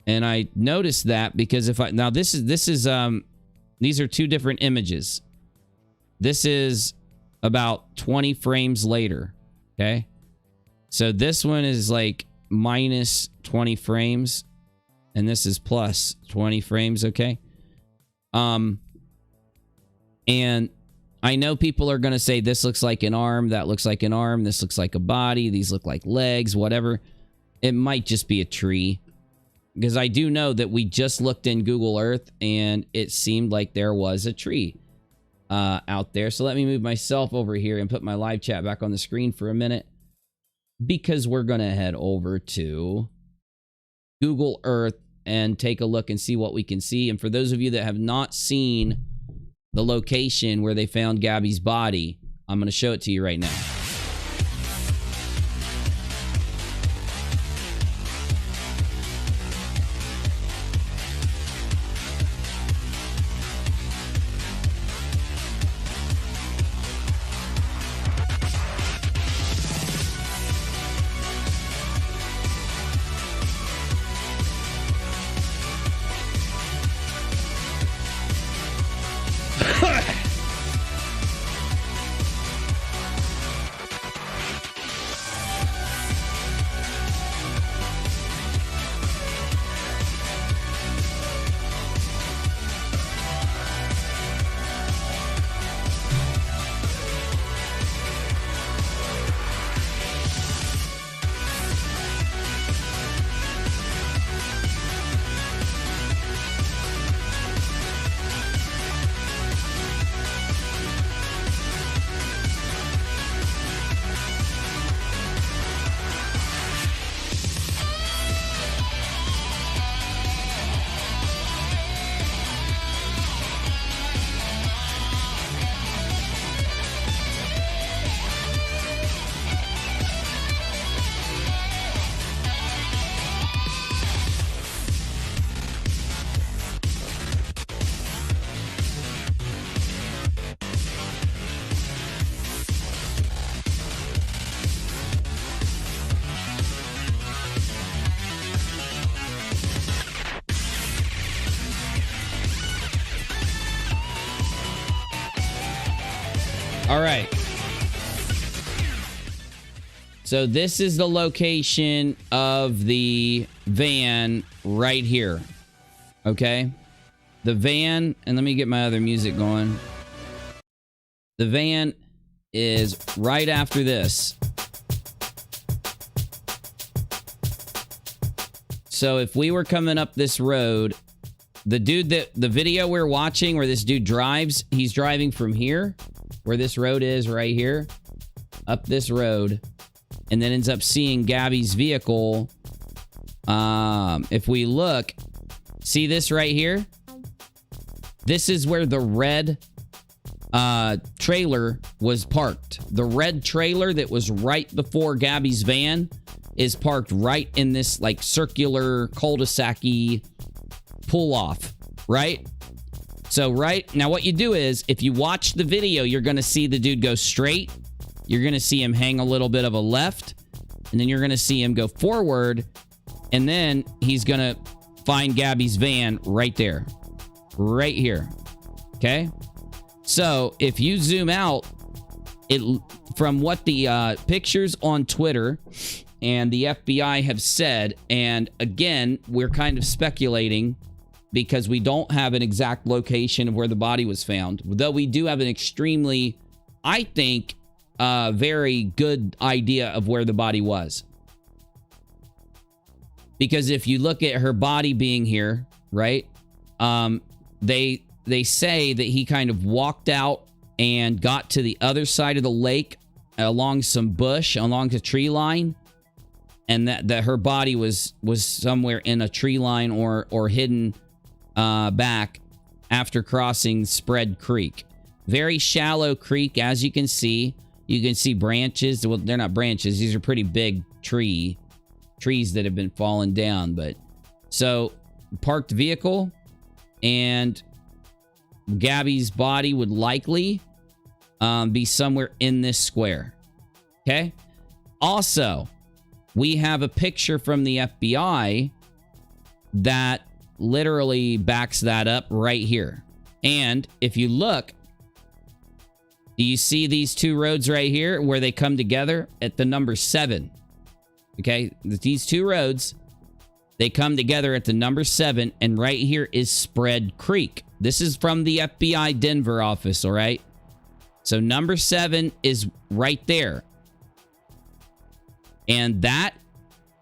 [SPEAKER 2] And I noticed that because if I... Now, this is these are two different images. This is about 20 frames later. Okay? So this one is like minus 20 frames. And this is plus 20 frames, okay? And I know people are going to say this looks like an arm, that looks like an arm, this looks like a body, these look like legs, whatever. It might just be a tree. Because I do know that we just looked in Google Earth and it seemed like there was a tree out there. So let me move myself over here and put my live chat back on the screen for a minute. Because we're going to head over to Google Earth and take a look and see what we can see. And for those of you that have not seen the location where they found Gabby's body, I'm going to show it to you right now. All right. So this is the location of the van right here. Okay? The van, and let me get my other music going. The van is right after this. So if we were coming up this road, the video we're watching where this dude drives, he's driving from here, where this road is right here, up this road, and then ends up seeing Gabby's vehicle. If we look, see this right here? This is where the red trailer was parked. The red trailer that was right before Gabby's van is parked right in this like circular cul-de-sac-y pull off, right? So right now what you do is if you watch the video, you're going to see the dude go straight. You're going to see him hang a little bit of a left, and then you're going to see him go forward, and then he's going to find Gabby's van right there. Right here. Okay? So if you zoom out, it from what the pictures on Twitter and the FBI have said, and again, we're kind of speculating because we don't have an exact location of where the body was found, though we do have an extremely, I think, very good idea of where the body was. Because if you look at her body being here, right, they say that he kind of walked out and got to the other side of the lake along some bush, along the tree line, and that her body was somewhere in a tree line or hidden back after crossing Spread Creek. Very shallow creek, as you can see. You can see branches. Well, they're not branches. These are pretty big trees that have been fallen down. But so parked vehicle, and Gabby's body would likely be somewhere in this square. Okay. Also, we have a picture from the FBI that literally backs that up right here. And if you look, do you see these two roads right here where they come together at the number 7? Okay, these two roads, they come together at the number 7, and right here is Spread Creek. This is from the FBI Denver office, all right? So number 7 is right there. And that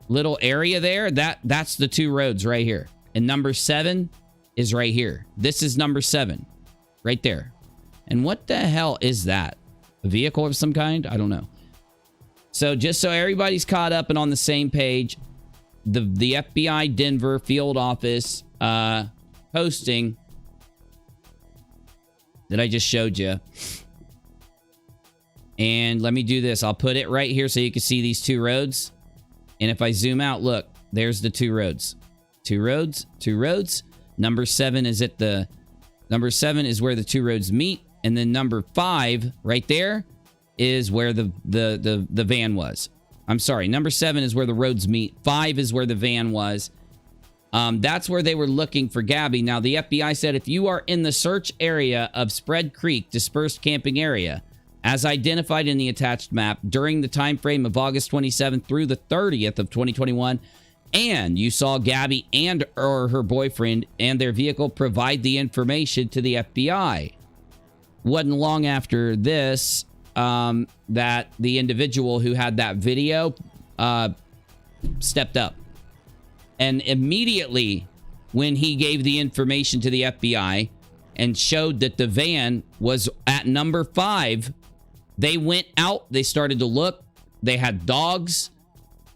[SPEAKER 2] little area there, that's the two roads right here. And number 7 is right here. This is number 7 right there. And what the hell is that? A vehicle of some kind? I don't know. So just so everybody's caught up and on the same page, the FBI Denver field office posting that I just showed you. And let me do this. I'll put it right here so you can see these two roads. And if I zoom out, look, there's the two roads. Two roads, two roads. Number 7 is at the... Number 7 is where the two roads meet. And then number 5 right there is where the van was. I'm sorry. Number 7 is where the roads meet. 5 is where the van was. That's where they were looking for Gabby. Now, the FBI said if you are in the search area of Spread Creek dispersed camping area, as identified in the attached map during the time frame of August 27th through the 30th of 2021, and you saw Gabby and or her boyfriend and their vehicle provide the information to the FBI. Wasn't long after this that the individual who had that video stepped up. And immediately when he gave the information to the FBI and showed that the van was at number 5, they went out, they started to look, they had dogs.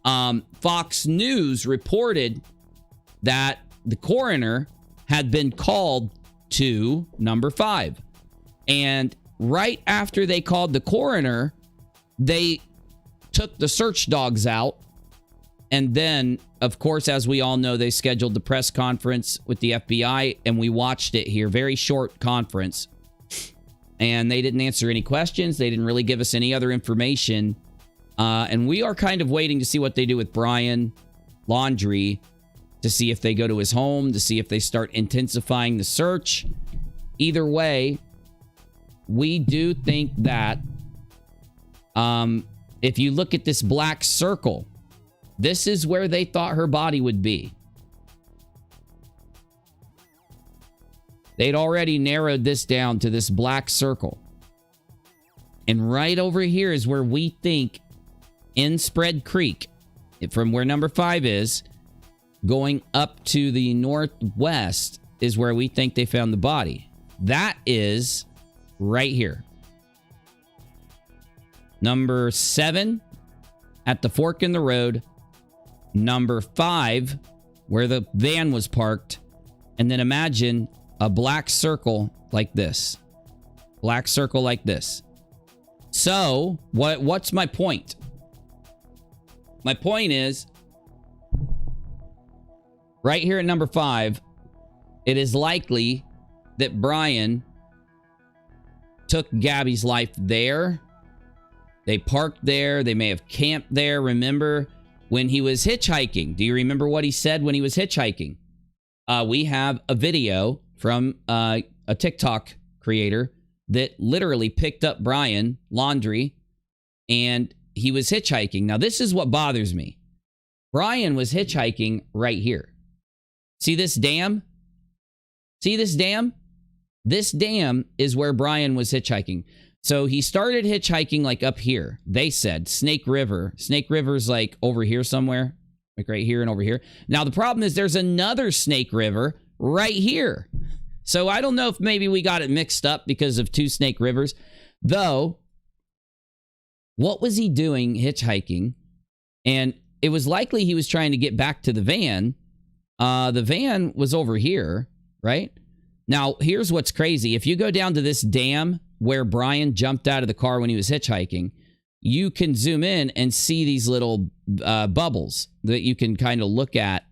[SPEAKER 2] Fox News reported that the coroner had been called to number 5. And right after they called the coroner, they took the search dogs out. And then, of course, as we all know, they scheduled the press conference with the FBI, and we watched it here. Very short conference. And they didn't answer any questions. They didn't really give us any other information. And we are kind of waiting to see what they do with Brian Laundrie, to see if they go to his home, to see if they start intensifying the search. Either way, we do think that if you look at this black circle, this is where they thought her body would be. They'd already narrowed this down to this black circle. And right over here is where we think in Spread Creek, from where number 5 is, going up to the northwest is where we think they found the body. That is right here. Number 7 at the fork in the road. Number 5 where the van was parked. And then imagine a black circle like this. Black circle like this. So, what's my point? My point is, right here at number 5, it is likely that Brian took Gabby's life there. They parked there. They may have camped there. Remember when he was hitchhiking? Do you remember what he said when he was hitchhiking? We have a video from a TikTok creator that literally picked up Brian Laundrie, and he was hitchhiking. Now, this is what bothers me. Brian was hitchhiking right here. See this dam? See this dam? This dam is where Brian was hitchhiking. So he started hitchhiking like up here. They said Snake River. Snake River's like over here somewhere. Like right here and over here. Now, the problem is there's another Snake River right here. So I don't know if maybe we got it mixed up because of 2 Snake Rivers. Though, what was he doing hitchhiking? And it was likely he was trying to get back to the van. The van was over here, right? Now, here's what's crazy. If you go down to this dam where Brian jumped out of the car when he was hitchhiking, you can zoom in and see these little bubbles that you can kind of look at.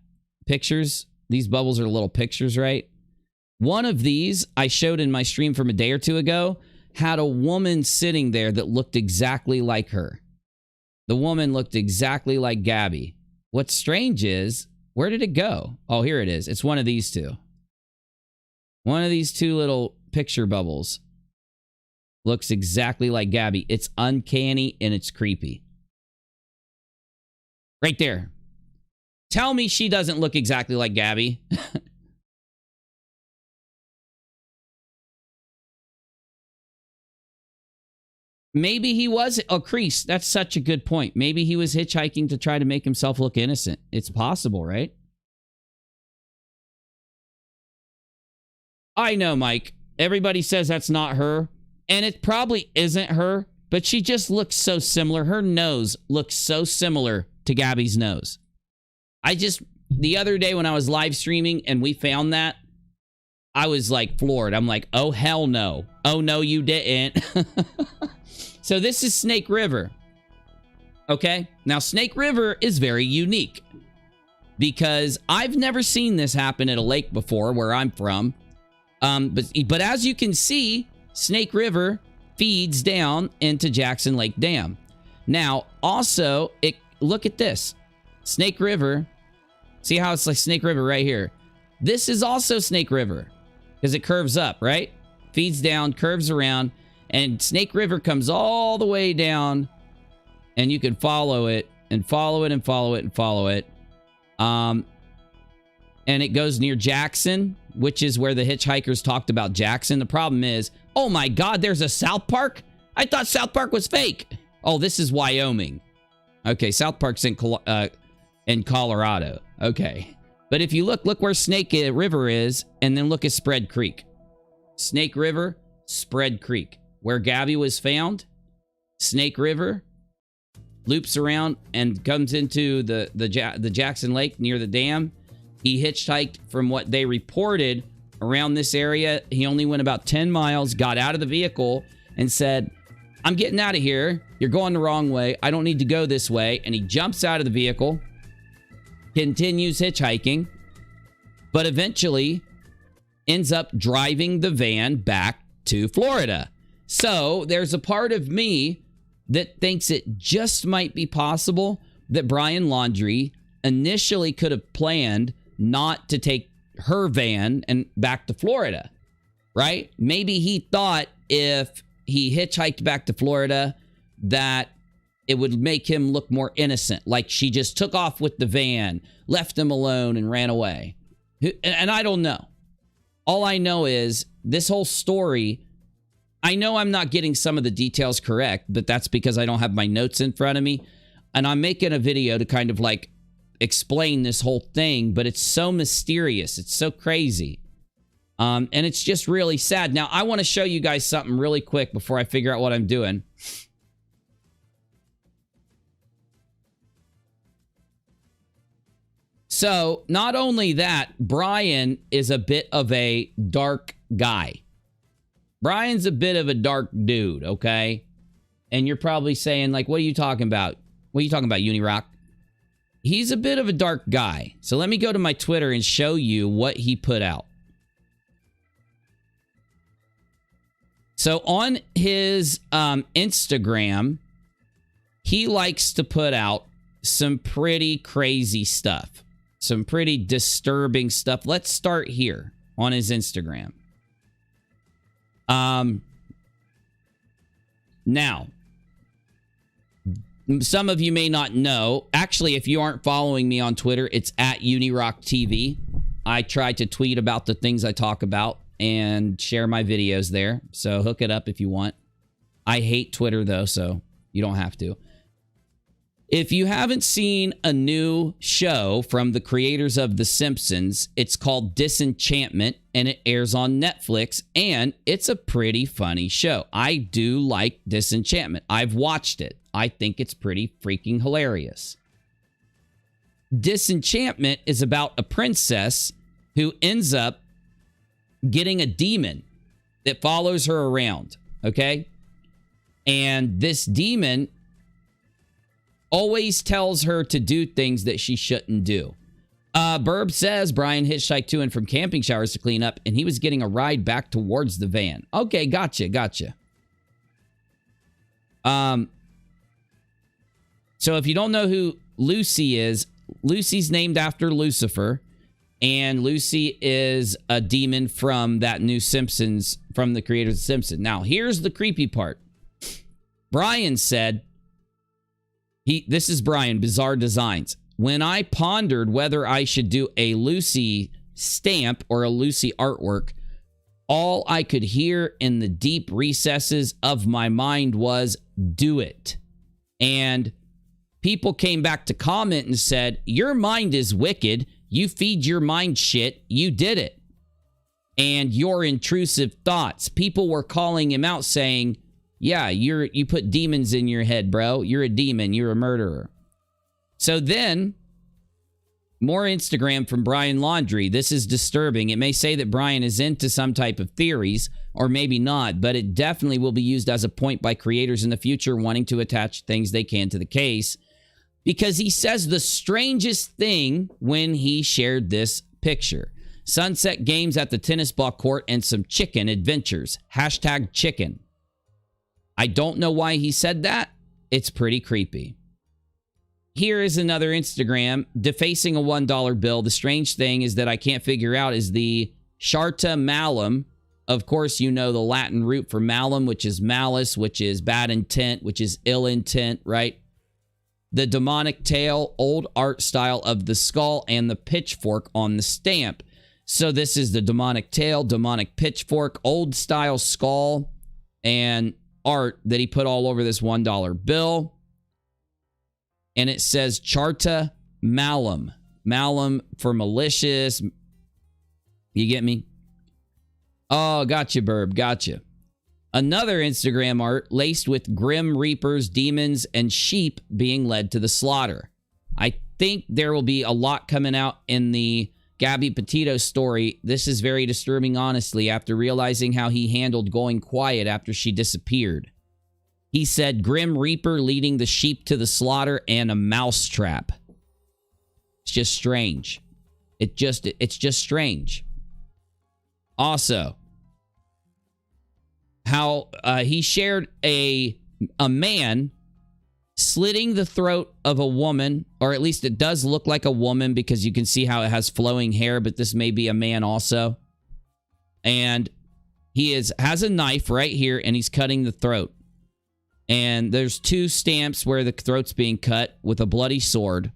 [SPEAKER 2] Pictures. These bubbles are little pictures, right? One of these I showed in my stream from a day or 2 ago had a woman sitting there that looked exactly like her. The woman looked exactly like Gabby. What's strange is, where did it go? Oh, here it is. It's one of these 2. One of these 2 little picture bubbles looks exactly like Gabby. It's uncanny and it's creepy. Right there. Tell me she doesn't look exactly like Gabby. Maybe he was... Oh, Crease, that's such a good point. Maybe he was hitchhiking to try to make himself look innocent. It's possible, right? I know, Mike. Everybody says that's not her. And it probably isn't her. But she just looks so similar. Her nose looks so similar to Gabby's nose. The other day when I was live streaming and we found that, I was like floored. I'm like, oh, hell no. Oh, no, you didn't. So this is Snake River. Okay? Now, Snake River is very unique because I've never seen this happen at a lake before where I'm from. But as you can see, Snake River feeds down into Jackson Lake Dam. Now, also, look at this. Snake River. See how it's like Snake River right here? This is also Snake River because it curves up, right? Feeds down, curves around, and Snake River comes all the way down, and you can follow it and follow it and follow it and follow it. And it goes near Jackson, which is where the hitchhikers talked about Jackson. The problem is, oh my God, there's a South Park? I thought South Park was fake. Oh, this is Wyoming. Okay, South Park's in Colorado. Okay. But if you look where Snake River is, and then look at Spread Creek. Snake River, Spread Creek. Where Gabby was found, Snake River loops around and comes into the Jackson Lake near the dam. He hitchhiked from what they reported around this area. He only went about 10 miles, got out of the vehicle, and said, I'm getting out of here. You're going the wrong way. I don't need to go this way. And he jumps out of the vehicle, continues hitchhiking, but eventually ends up driving the van back to Florida. So there's a part of me that thinks it just might be possible that Brian Laundrie initially could have planned not to take her van and back to Florida, right? Maybe he thought if he hitchhiked back to Florida, that it would make him look more innocent. Like she just took off with the van, left him alone, and ran away. And I don't know. All I know is this whole story, I know I'm not getting some of the details correct, but that's because I don't have my notes in front of me. And I'm making a video to kind of like explain this whole thing, but it's so mysterious. It's so crazy. And it's just really sad. Now, I want to show you guys something really quick before I figure out what I'm doing. So, not only that, Brian is a bit of a dark guy. Brian's a bit of a dark dude, okay? And you're probably saying, like, what are you talking about? What are you talking about, UNIRock? He's a bit of a dark guy. So let me go to my Twitter and show you what he put out. So on his Instagram, he likes to put out some pretty crazy stuff. Some pretty disturbing stuff. Let's start here on his Instagram. Now, some of you may not know. Actually, if you aren't following me on Twitter, it's at UNIRocktv. I try to tweet about the things I talk about and share my videos there. So hook it up if you want. I hate Twitter, though, so you don't have to. If you haven't seen a new show from the creators of The Simpsons, it's called Disenchantment, and it airs on Netflix, and it's a pretty funny show. I do like Disenchantment. I've watched it. I think it's pretty freaking hilarious. Disenchantment is about a princess who ends up getting a demon that follows her around, okay? And this demon always tells her to do things that she shouldn't do. Burb says Brian hitchhiked to and from camping showers to clean up, and he was getting a ride back towards the van. Okay, gotcha. So if you don't know who Lucy is, Lucy's named after Lucifer, and Lucy is a demon from that new Simpsons, from the creators of Simpsons. Now, here's the creepy part. Brian said, this is Brian, Bizarre Designs. When I pondered whether I should do a Lucy stamp or a Lucy artwork, all I could hear in the deep recesses of my mind was, do it. And people came back to comment and said, your mind is wicked. You feed your mind shit. You did it. And your intrusive thoughts. People were calling him out saying, yeah, you put demons in your head, bro. You're a demon. You're a murderer. So then, more Instagram from Brian Laundrie. This is disturbing. It may say that Brian is into some type of theories, or maybe not, but it definitely will be used as a point by creators in the future wanting to attach things they can to the case. Because he says the strangest thing when he shared this picture. Sunset games at the tennis ball court and some chicken adventures. #chicken. I don't know why he said that. It's pretty creepy. Here is another Instagram defacing a $1 bill. The strange thing is that I can't figure out is the Charta Malum. Of course, you know the Latin root for malum, which is malice, which is bad intent, which is ill intent, right? The demonic tail, old art style of the skull, and the pitchfork on the stamp. So this is the demonic tail, demonic pitchfork, old style skull, and art that he put all over this $1 bill. And it says Charta Malum. Malum for malicious. You get me? Oh, gotcha, Burb. Gotcha. Another Instagram art laced with grim reapers, demons, and sheep being led to the slaughter. I think there will be a lot coming out in the Gabby Petito story. This is very disturbing, honestly, after realizing how he handled going quiet after she disappeared. He said, Grim Reaper leading the sheep to the slaughter and a mouse trap. It's just strange. It's just strange. Also, how he shared a man slitting the throat of a woman, or at least it does look like a woman because you can see how it has flowing hair, but this may be a man also. And He has a knife right here, and he's cutting the throat. And there's 2 stamps where the throat's being cut with a bloody sword.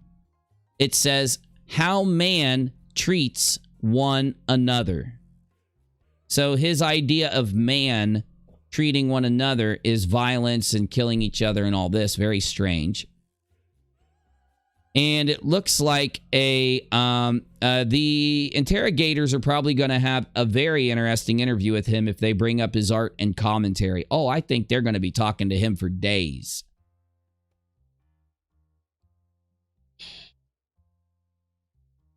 [SPEAKER 2] It says, "How man treats one another." So his idea of man treating one another is violence and killing each other and all this. Very strange. And it looks like the interrogators are probably going to have a very interesting interview with him if they bring up his art and commentary. Oh, I think they're going to be talking to him for days.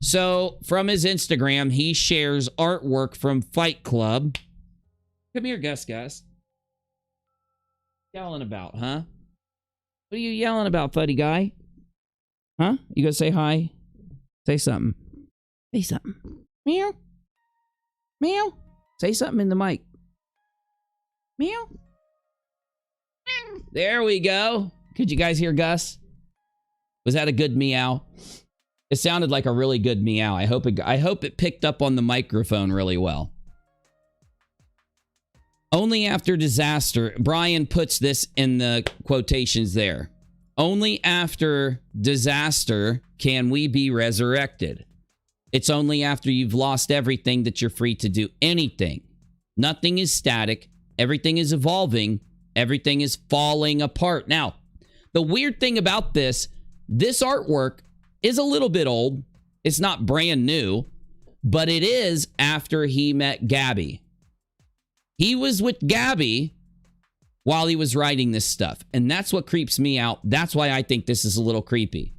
[SPEAKER 2] So, from his Instagram, he shares artwork from Fight Club. Come here, Gus. Yelling about, huh? What are you yelling about, buddy guy? Huh? You gonna say hi? Say something. Say something. Meow. Meow. Say something in the mic. Meow. There we go. Could you guys hear Gus? Was that a good meow? It sounded like a really good meow. I hope it picked up on the microphone really well. Only after disaster, Brian puts this in the quotations there. Only after disaster can we be resurrected. It's only after you've lost everything that you're free to do anything. Nothing is static. Everything is evolving. Everything is falling apart. Now, the weird thing about this artwork is a little bit old. It's not brand new, but it is after he met Gabby. He was with Gabby while he was writing this stuff. And that's what creeps me out. That's why I think this is a little creepy.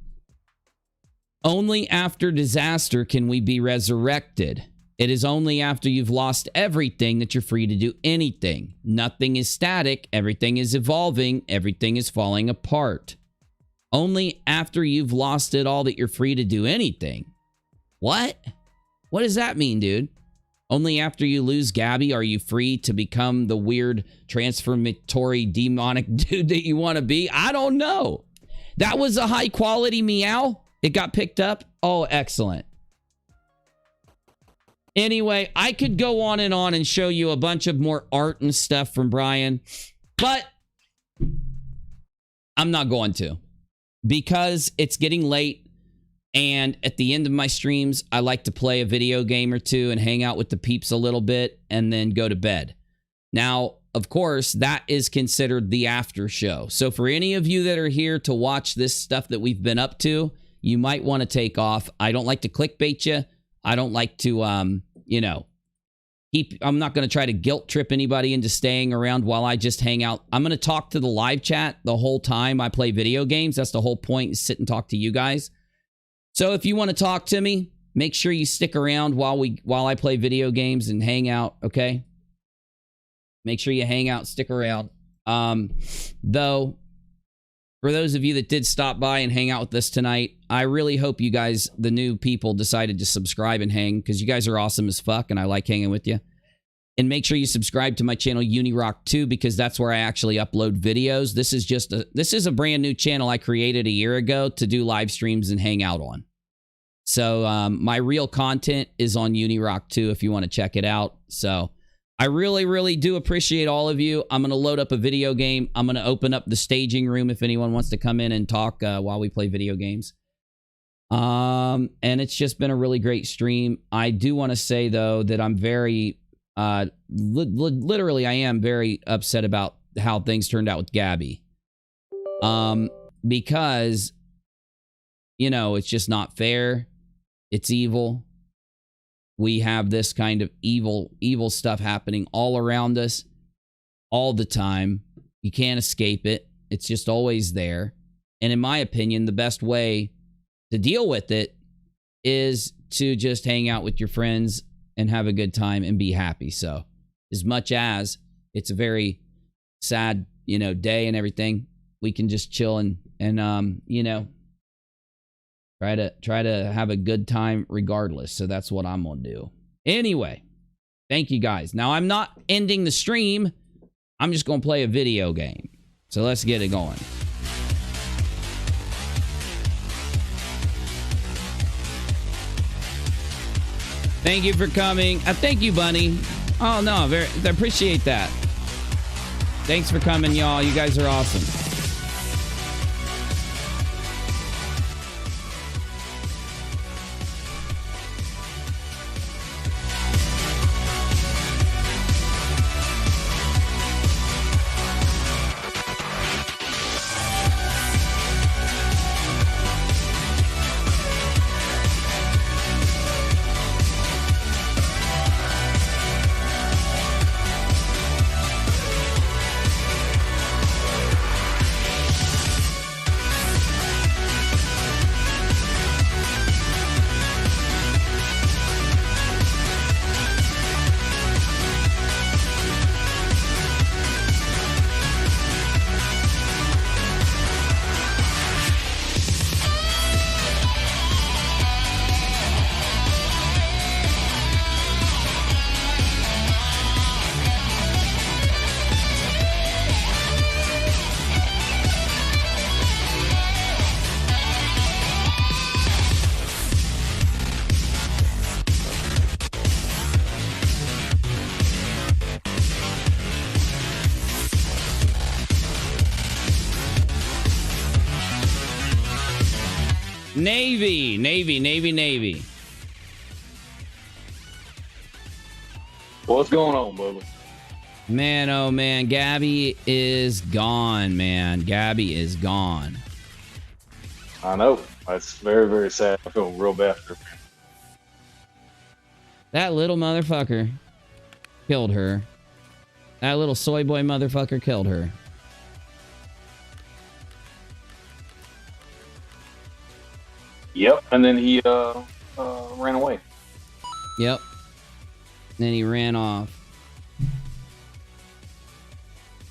[SPEAKER 2] Only after disaster can we be resurrected. It is only after you've lost everything that you're free to do anything. Nothing is static. Everything is evolving. Everything is falling apart. Only after you've lost it all that you're free to do anything. What? What does that mean, dude? Only after you lose Gabby are you free to become the weird, transformatory, demonic dude that you want to be? I don't know. That was a high quality meow. It got picked up. Oh, excellent. Anyway, I could go on and show you a bunch of more art and stuff from Brian, but I'm not going to because it's getting late. And at the end of my streams, I like to play a video game or two and hang out with the peeps a little bit and then go to bed. Now, of course, that is considered the after show. So for any of you that are here to watch this stuff that we've been up to, you might want to take off. I don't like to clickbait you. I don't like to, I'm not going to try to guilt trip anybody into staying around while I just hang out. I'm going to talk to the live chat the whole time I play video games. That's the whole point, is sit and talk to you guys. So if you want to talk to me, make sure you stick around while I play video games and hang out, okay? Make sure you hang out, stick around. Though, for those of you that did stop by and hang out with us tonight, I really hope you guys, the new people, decided to subscribe and hang, because you guys are awesome as fuck and I like hanging with you. And make sure you subscribe to my channel, UNIRock 2, because that's where I actually upload videos. This is a brand new channel I created a year ago to do live streams and hang out on. So my real content is on UNIRock 2 if you want to check it out. So I really, really do appreciate all of you. I'm going to load up a video game. I'm going to open up the staging room if anyone wants to come in and talk while we play video games. And it's just been a really great stream. I do want to say, though, that I'm very... literally I am very upset about how things turned out with Gabby, because it's just not fair. It's evil. We have this kind of evil stuff happening all around us all the time. You can't escape it. It's just always there. And in my opinion, the best way to deal with it is to just hang out with your friends and have a good time and be happy. So as much as it's a very sad, day and everything, we can just chill and try to have a good time regardless. So that's what I'm going to do. Anyway, thank you guys. Now I'm not ending the stream. I'm just going to play a video game. So let's get it going. Thank you for coming. Thank you, Bunny. Oh, no, I appreciate that. Thanks for coming, y'all. You guys are awesome. Navy.
[SPEAKER 7] What's going on, Bubba?
[SPEAKER 2] Man, oh man, Gabby is gone, man. Gabby is gone.
[SPEAKER 7] I know. That's very, very sad. I feel real bad for her.
[SPEAKER 2] That little motherfucker killed her. That little soy boy motherfucker killed her.
[SPEAKER 7] Yep, and then he ran away.
[SPEAKER 2] Yep. Then he ran off.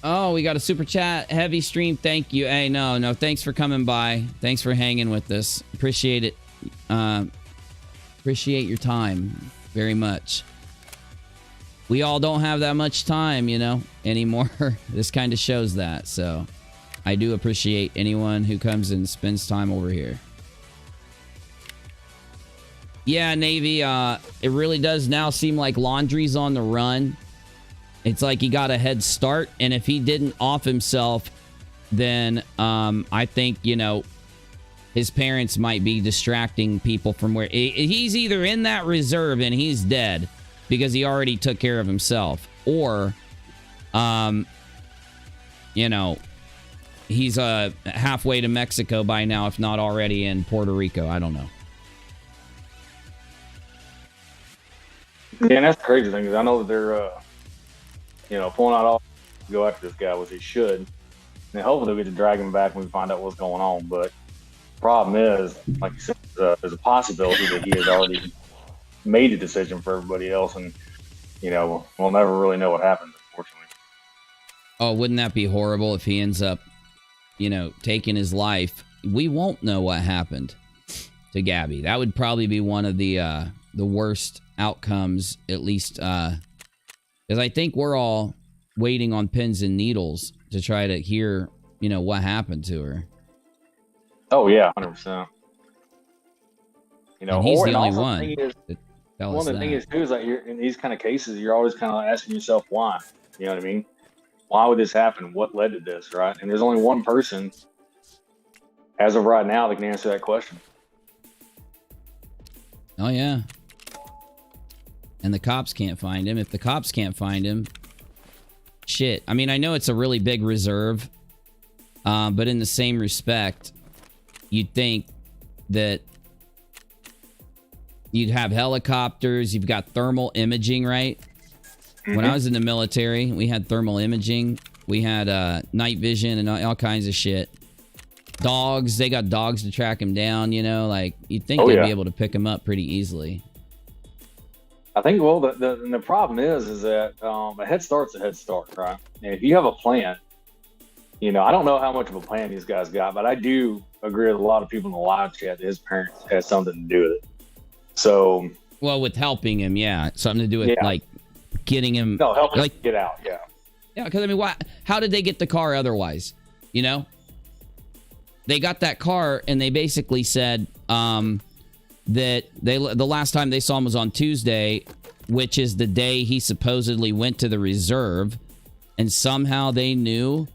[SPEAKER 2] Oh, we got a super chat. Heavy stream. Thank you. Hey, no. Thanks for coming by. Thanks for hanging with us. Appreciate it. Appreciate your time very much. We all don't have that much time, anymore. This kind of shows that. So I do appreciate anyone who comes and spends time over here. Yeah, Navy, it really does now seem like Laundrie's on the run. It's like he got a head start, and if he didn't off himself, then I think, his parents might be distracting people from where... He's either in that reserve and he's dead because he already took care of himself, or, he's halfway to Mexico by now, if not already in Puerto Rico. I don't know.
[SPEAKER 7] Yeah, and that's the crazy thing, is I know that they're, pulling out all to go after this guy, which they should. And hopefully we get to drag him back when we find out what's going on. But the problem is, like you said, there's a possibility that he has already made a decision for everybody else, and, we'll never really know what happened, unfortunately.
[SPEAKER 2] Oh, wouldn't that be horrible if he ends up, taking his life? We won't know what happened to Gabby. That would probably be one of the worst outcomes, at least, because I think we're all waiting on pins and needles to try to hear, what happened to her.
[SPEAKER 7] Oh yeah, 100%.
[SPEAKER 2] And he's the only one.
[SPEAKER 7] One of the things too is like in these kind of cases, you're always kind of asking yourself why. You know what I mean? Why would this happen? What led to this, right? And there's only one person, as of right now, that can answer that question.
[SPEAKER 2] Oh yeah. And the cops can't find him. If the cops can't find him, shit. I mean, I know it's a really big reserve, but in the same respect, you'd think that you'd have helicopters. You've got thermal imaging, right? Mm-hmm. When I was in the military, we had thermal imaging. We had night vision and all kinds of shit. Dogs, they got dogs to track him down, like you'd think they'd be able to pick him up pretty easily.
[SPEAKER 7] I think, well, the problem is that a head start's a head start, right? And if you have a plan, I don't know how much of a plan these guys got, but I do agree with a lot of people in the live chat that his parents had something to do with it. So,
[SPEAKER 2] well, with helping him, yeah, something to do with like getting him,
[SPEAKER 7] helping him get out,
[SPEAKER 2] yeah. Because I mean, how did they get the car otherwise? They got that car, and they basically said that the last time they saw him was on Tuesday. which is the day he supposedly went to the reserve, and somehow they knew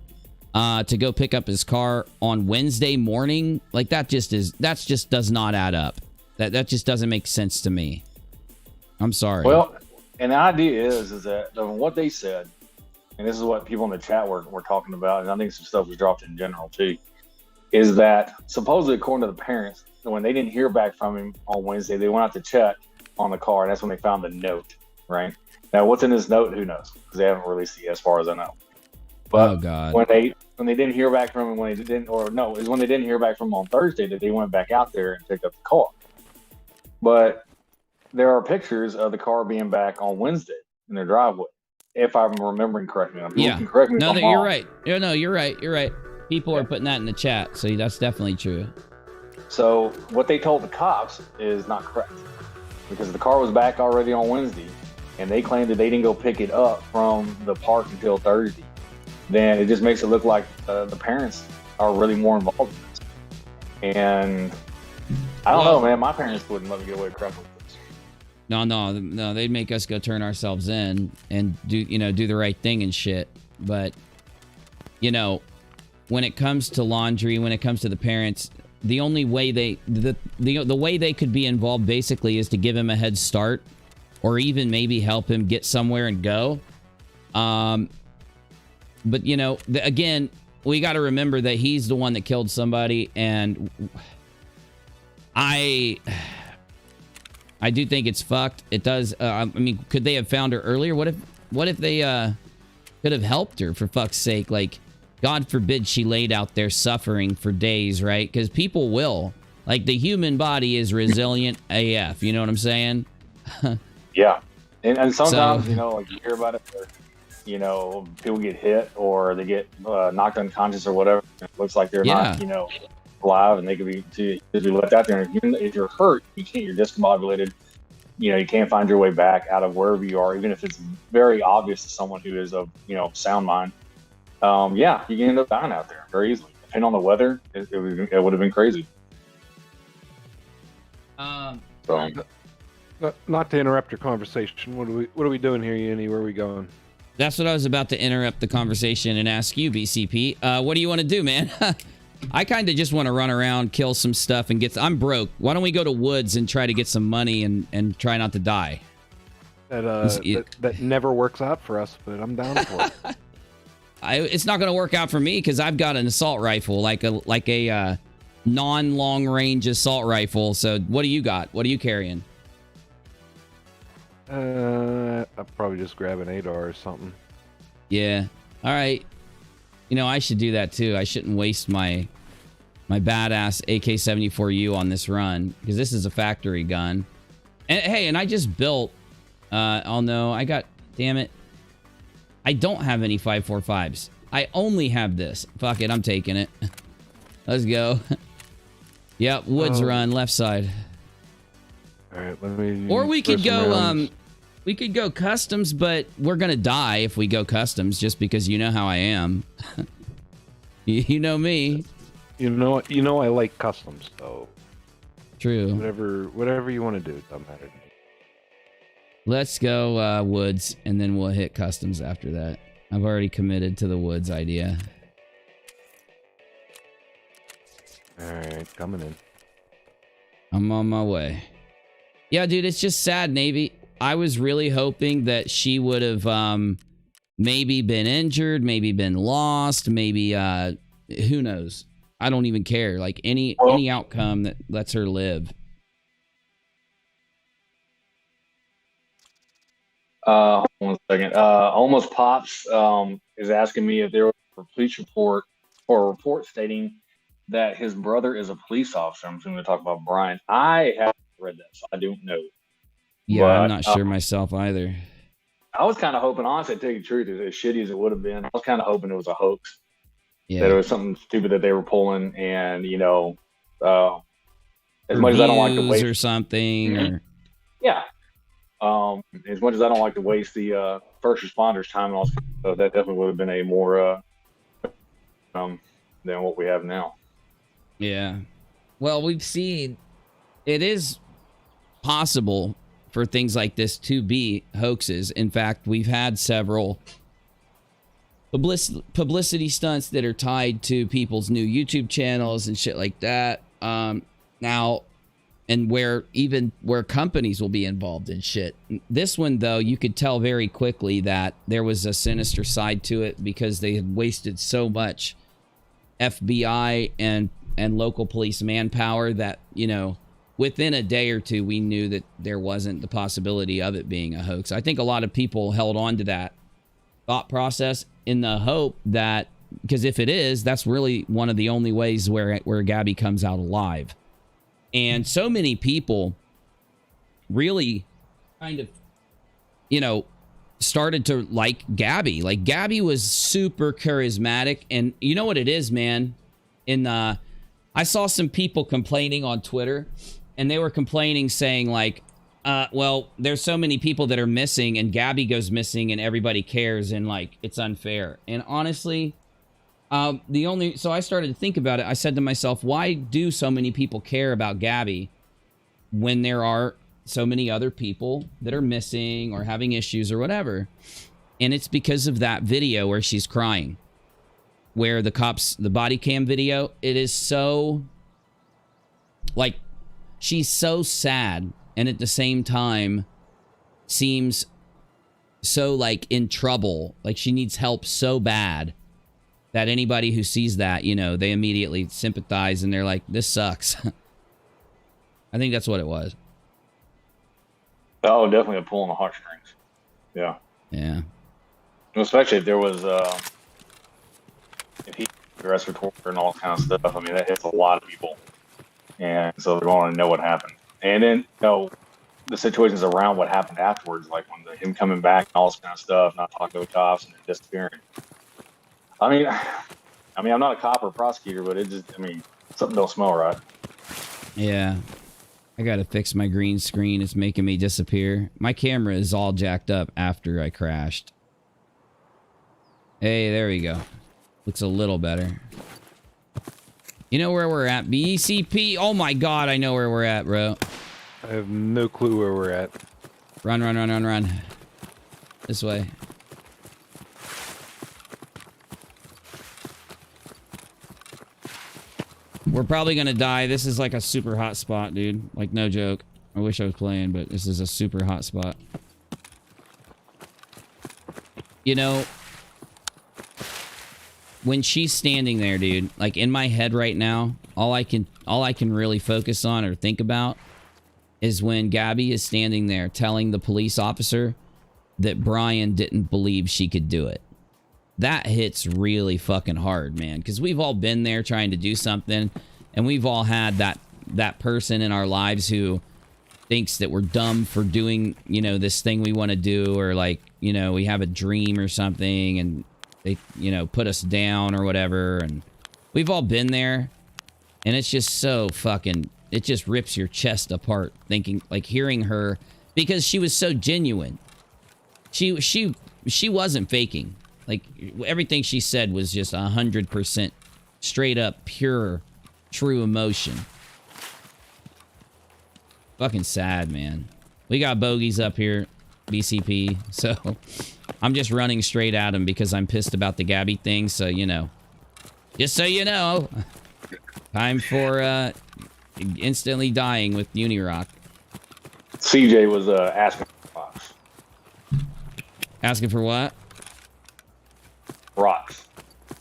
[SPEAKER 2] to go pick up his car on Wednesday morning. Like, that just does not add up. That just doesn't make sense to me. I'm sorry.
[SPEAKER 7] Well, and the idea is that what they said, and this is what people in the chat were talking about, and I think some stuff was dropped in general too, is that supposedly, according to the parents, when they didn't hear back from him on Wednesday, they went out to check on the car, and that's when they found the note, right? Now, what's in this note, who knows? Because they haven't released it yet, as far as I know. But
[SPEAKER 2] oh, God.
[SPEAKER 7] when they didn't hear back from him, when they didn't hear back from him on Thursday, that they went back out there and picked up the car. But there are pictures of the car being back on Wednesday in their driveway, if I'm remembering correctly.
[SPEAKER 2] Yeah.
[SPEAKER 7] Correct me if
[SPEAKER 2] No,
[SPEAKER 7] I'm
[SPEAKER 2] you're
[SPEAKER 7] wrong.
[SPEAKER 2] right. Yeah, no, you're right. You're right. People are putting that in the chat, so that's definitely true.
[SPEAKER 7] So what they told the cops is not correct, because the car was back already on Wednesday, and they claimed that they didn't go pick it up from the park until Thursday. Then it just makes it look like the parents are really more involved in this. And I don't know, man. My parents wouldn't let me get away with crap like this.
[SPEAKER 2] No, they'd make us go turn ourselves in and do the right thing and shit. But, when it comes to Laundrie, when it comes to the parents, the only way the way they could be involved basically is to give him a head start, or even maybe help him get somewhere and go. But again, we got to remember that he's the one that killed somebody, and I do think it's fucked. It does. I mean, could they have found her earlier? What if they could have helped her, for fuck's sake? Like, God forbid she laid out there suffering for days, right? Because people will. Like, the human body is resilient AF. You know what I'm saying?
[SPEAKER 7] Yeah. And sometimes,
[SPEAKER 2] So-
[SPEAKER 7] like you hear about it where, people get hit or they get knocked unconscious or whatever. It looks like they're not, alive, and they could be left out there. And even if you're hurt, you're discombobulated. You can't find your way back out of wherever you are, even if it's very obvious to someone who is of, sound mind. You can end up dying out there very easily. Depending on the weather, it would have been crazy. So.
[SPEAKER 8] Not to interrupt your conversation. What are we doing here, Uni? Where are we going?
[SPEAKER 2] That's what I was about to interrupt the conversation and ask you, BCP. What do you want to do, man? I kind of just want to run around, kill some stuff, and I'm broke. Why don't we go to Woods and try to get some money and try not to die?
[SPEAKER 8] That never works out for us, but I'm down for it.
[SPEAKER 2] It's not going to work out for me because I've got an assault rifle, like a non-long range assault rifle. So what do you got? What are you carrying?
[SPEAKER 8] I'll probably just grab an 8R or something.
[SPEAKER 2] Yeah. All right. I should do that too. I shouldn't waste my badass AK-74U on this run, because this is a factory gun. And hey, and I just built. Oh no, damn it. I don't have any 5.45s. I only have this. Fuck it, I'm taking it. Let's go. Yep, Woods run, left side.
[SPEAKER 8] All right, let me.
[SPEAKER 2] Or we could
[SPEAKER 8] throw some
[SPEAKER 2] go.
[SPEAKER 8] rounds.
[SPEAKER 2] We could go customs, but we're gonna die if we go customs, just because you know how I am. You know me.
[SPEAKER 8] You know I like customs, so
[SPEAKER 2] True.
[SPEAKER 8] whatever you want to do, it doesn't matter to me.
[SPEAKER 2] Let's go Woods, and then we'll hit customs after that. I've already committed to the Woods idea.
[SPEAKER 8] All right, coming in.
[SPEAKER 2] I'm on my way. Yeah, dude, it's just sad, Navy. I was really hoping that she would have maybe been injured, maybe been lost, maybe who knows. I don't even care. Like any outcome that lets her live.
[SPEAKER 7] One second. Almost Pops is asking me if there was a police report or a report stating that his brother is a police officer. I'm going to talk about Brian. I haven't read that, so I don't know.
[SPEAKER 2] Yeah,
[SPEAKER 7] But,
[SPEAKER 2] I'm not sure myself either.
[SPEAKER 7] I was kind of hoping, honestly, to tell you the truth, as shitty as it would have been, I was kind of hoping it was a hoax.
[SPEAKER 2] Yeah.
[SPEAKER 7] That it was something stupid that they were pulling, and as much as I don't like to waste
[SPEAKER 2] or something, or
[SPEAKER 7] yeah, as much as I don't like to waste the first responders' time, and all that definitely would have been a more than what we have now.
[SPEAKER 2] yeah. Well, we've seen it is possible for things like this to be hoaxes. In fact, we've had several publicity stunts that are tied to people's new YouTube channels and shit like that. Now, and where companies will be involved in shit. This one, though, you could tell very quickly that there was a sinister side to it because they had wasted so much FBI and local police manpower that, you know, within a day or two, we knew that there wasn't the possibility of it being a hoax. I think a lot of people held on to that thought process in the hope that, because if it is, that's really one of the only ways where Gabby comes out alive. And so many people really kind of, you know, started to like Gabby. Like, Gabby was super charismatic. And you know what it is, man? I saw some people complaining on Twitter, and they were complaining saying like, well, there's so many people that are missing, and Gabby goes missing, and everybody cares, and like, it's unfair. And honestly, so I started to think about it. I said to myself, why do so many people care about Gabby when there are so many other people that are missing or having issues or whatever? And it's because of that video where she's crying, where the body cam video, it is so, like, she's so sad, and at the same time seems so, like, in trouble. Like, she needs help so bad that anybody who sees that, you know, they immediately sympathize, and they're like, this sucks. I think that's what it was.
[SPEAKER 7] Oh, definitely a pull on the heartstrings. Yeah.
[SPEAKER 2] Yeah.
[SPEAKER 7] Especially if there was, if he arrested for torture and all that kind of stuff. I mean, that hits a lot of people. And so they want to know what happened. And then, you know, the situations around what happened afterwards, like when him coming back and all this kind of stuff, not talking to the cops and disappearing. I mean, I'm not a cop or a prosecutor, but it just, I mean, something don't smell right.
[SPEAKER 2] Yeah. I gotta fix my green screen. It's making me disappear. My camera is all jacked up after I crashed. Hey, there we go. Looks a little better. You know where we're at? BCP. Oh my god, I know where we're at, bro.
[SPEAKER 8] I have no clue where we're at.
[SPEAKER 2] Run, run, run, run, run. This way. We're probably gonna die. This is like a super hot spot, dude. Like, no joke. I wish I was playing, but this is a super hot spot. You know, when she's standing there, dude, like in my head right now, all I can really focus on or think about is when Gabby is standing there telling the police officer that Brian didn't believe she could do it. That hits really fucking hard, man, because we've all been there trying to do something, and we've all had that person in our lives who thinks that we're dumb for doing, you know, this thing we want to do, or like, you know, we have a dream or something, and they, you know, put us down or whatever, and we've all been there, and it's just so fucking, it just rips your chest apart thinking, like, hearing her, because she was so genuine. She wasn't faking. Like, everything she said was just 100% straight up, pure, true emotion. Fucking sad, man. We got bogeys up here, BCP, so I'm just running straight at them because I'm pissed about the Gabby thing, so, you know. Just so you know, time for instantly dying with UNIRock.
[SPEAKER 7] CJ was asking for rocks.
[SPEAKER 2] Asking for what?
[SPEAKER 7] Rocks.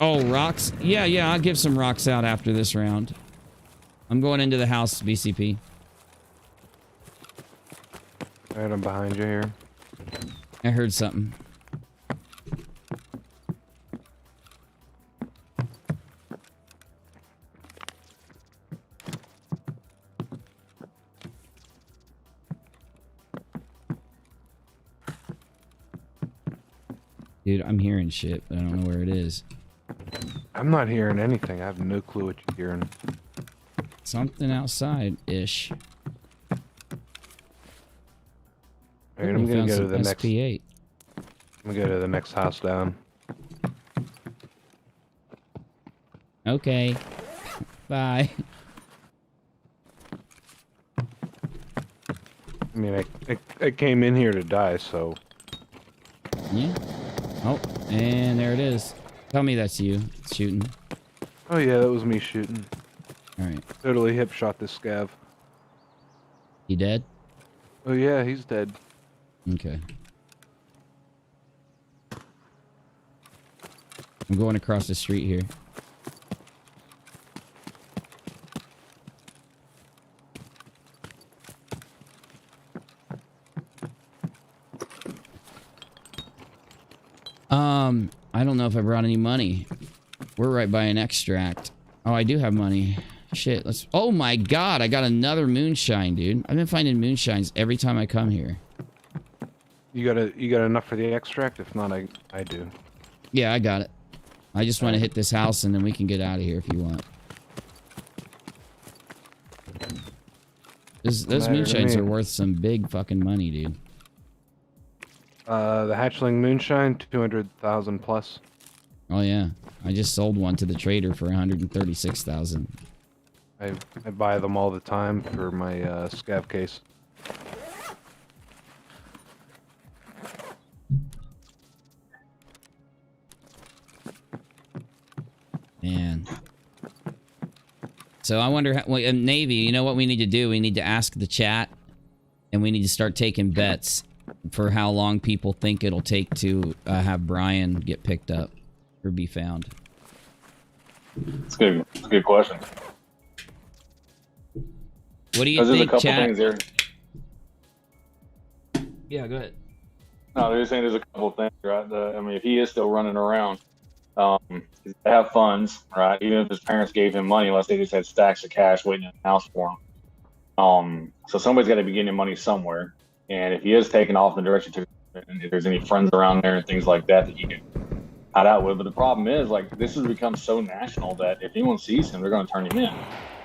[SPEAKER 2] Oh, rocks? Yeah, I'll give some rocks out after this round. I'm going into the house, BCP.
[SPEAKER 8] Alright, I'm behind you here.
[SPEAKER 2] I heard something. Dude, I'm hearing shit, but I don't know where it is.
[SPEAKER 8] I'm not hearing anything. I have no clue what you're hearing.
[SPEAKER 2] Something outside-ish.
[SPEAKER 8] Alright, I'm gonna go to the next.
[SPEAKER 2] SP8.
[SPEAKER 8] I'm gonna go to the next house down.
[SPEAKER 2] Okay. Bye.
[SPEAKER 8] I mean, I came in here to die, so.
[SPEAKER 2] Yeah. Oh, and there it is. Tell me that's you shooting.
[SPEAKER 8] Oh yeah, that was me shooting.
[SPEAKER 2] All right.
[SPEAKER 8] Totally hip shot this scav.
[SPEAKER 2] He dead?
[SPEAKER 8] Oh yeah, he's dead.
[SPEAKER 2] Okay. I'm going across the street here. I don't know if I brought any money. We're right by an extract. Oh, I do have money. Shit, let's... Oh my god, I got another moonshine, dude. I've been finding moonshines every time I come here.
[SPEAKER 8] You got enough for the extract? If not, I do.
[SPEAKER 2] Yeah, I got it. I just want to hit this house and then we can get out of here if you want. Those moonshines are worth some big fucking money, dude.
[SPEAKER 8] The hatchling moonshine, 200,000 plus.
[SPEAKER 2] Oh yeah, I just sold one to the trader for 136,000.
[SPEAKER 8] I buy them all the time for my scav case.
[SPEAKER 2] Man. So I wonder how, well, Navy, you know what we need to do? We need to ask the chat and we need to start taking bets for how long people think it'll take to have Brian get picked up or be found.
[SPEAKER 7] It's good. It's a good question.
[SPEAKER 2] What do you think,
[SPEAKER 7] there's a couple
[SPEAKER 2] chat?
[SPEAKER 7] things there.
[SPEAKER 2] Yeah, go ahead.
[SPEAKER 7] No, they're just saying there's a couple of things, right? I mean, if he is still running around, they have funds, right? Even if his parents gave him money, unless they just had stacks of cash waiting in the house for him. So somebody's got to be getting money somewhere. And if he is taking off in the direction to, and if there's any friends around there and things like that that you can hide out with. But the problem is, like, this has become so national that if anyone sees him, they're going to turn him in.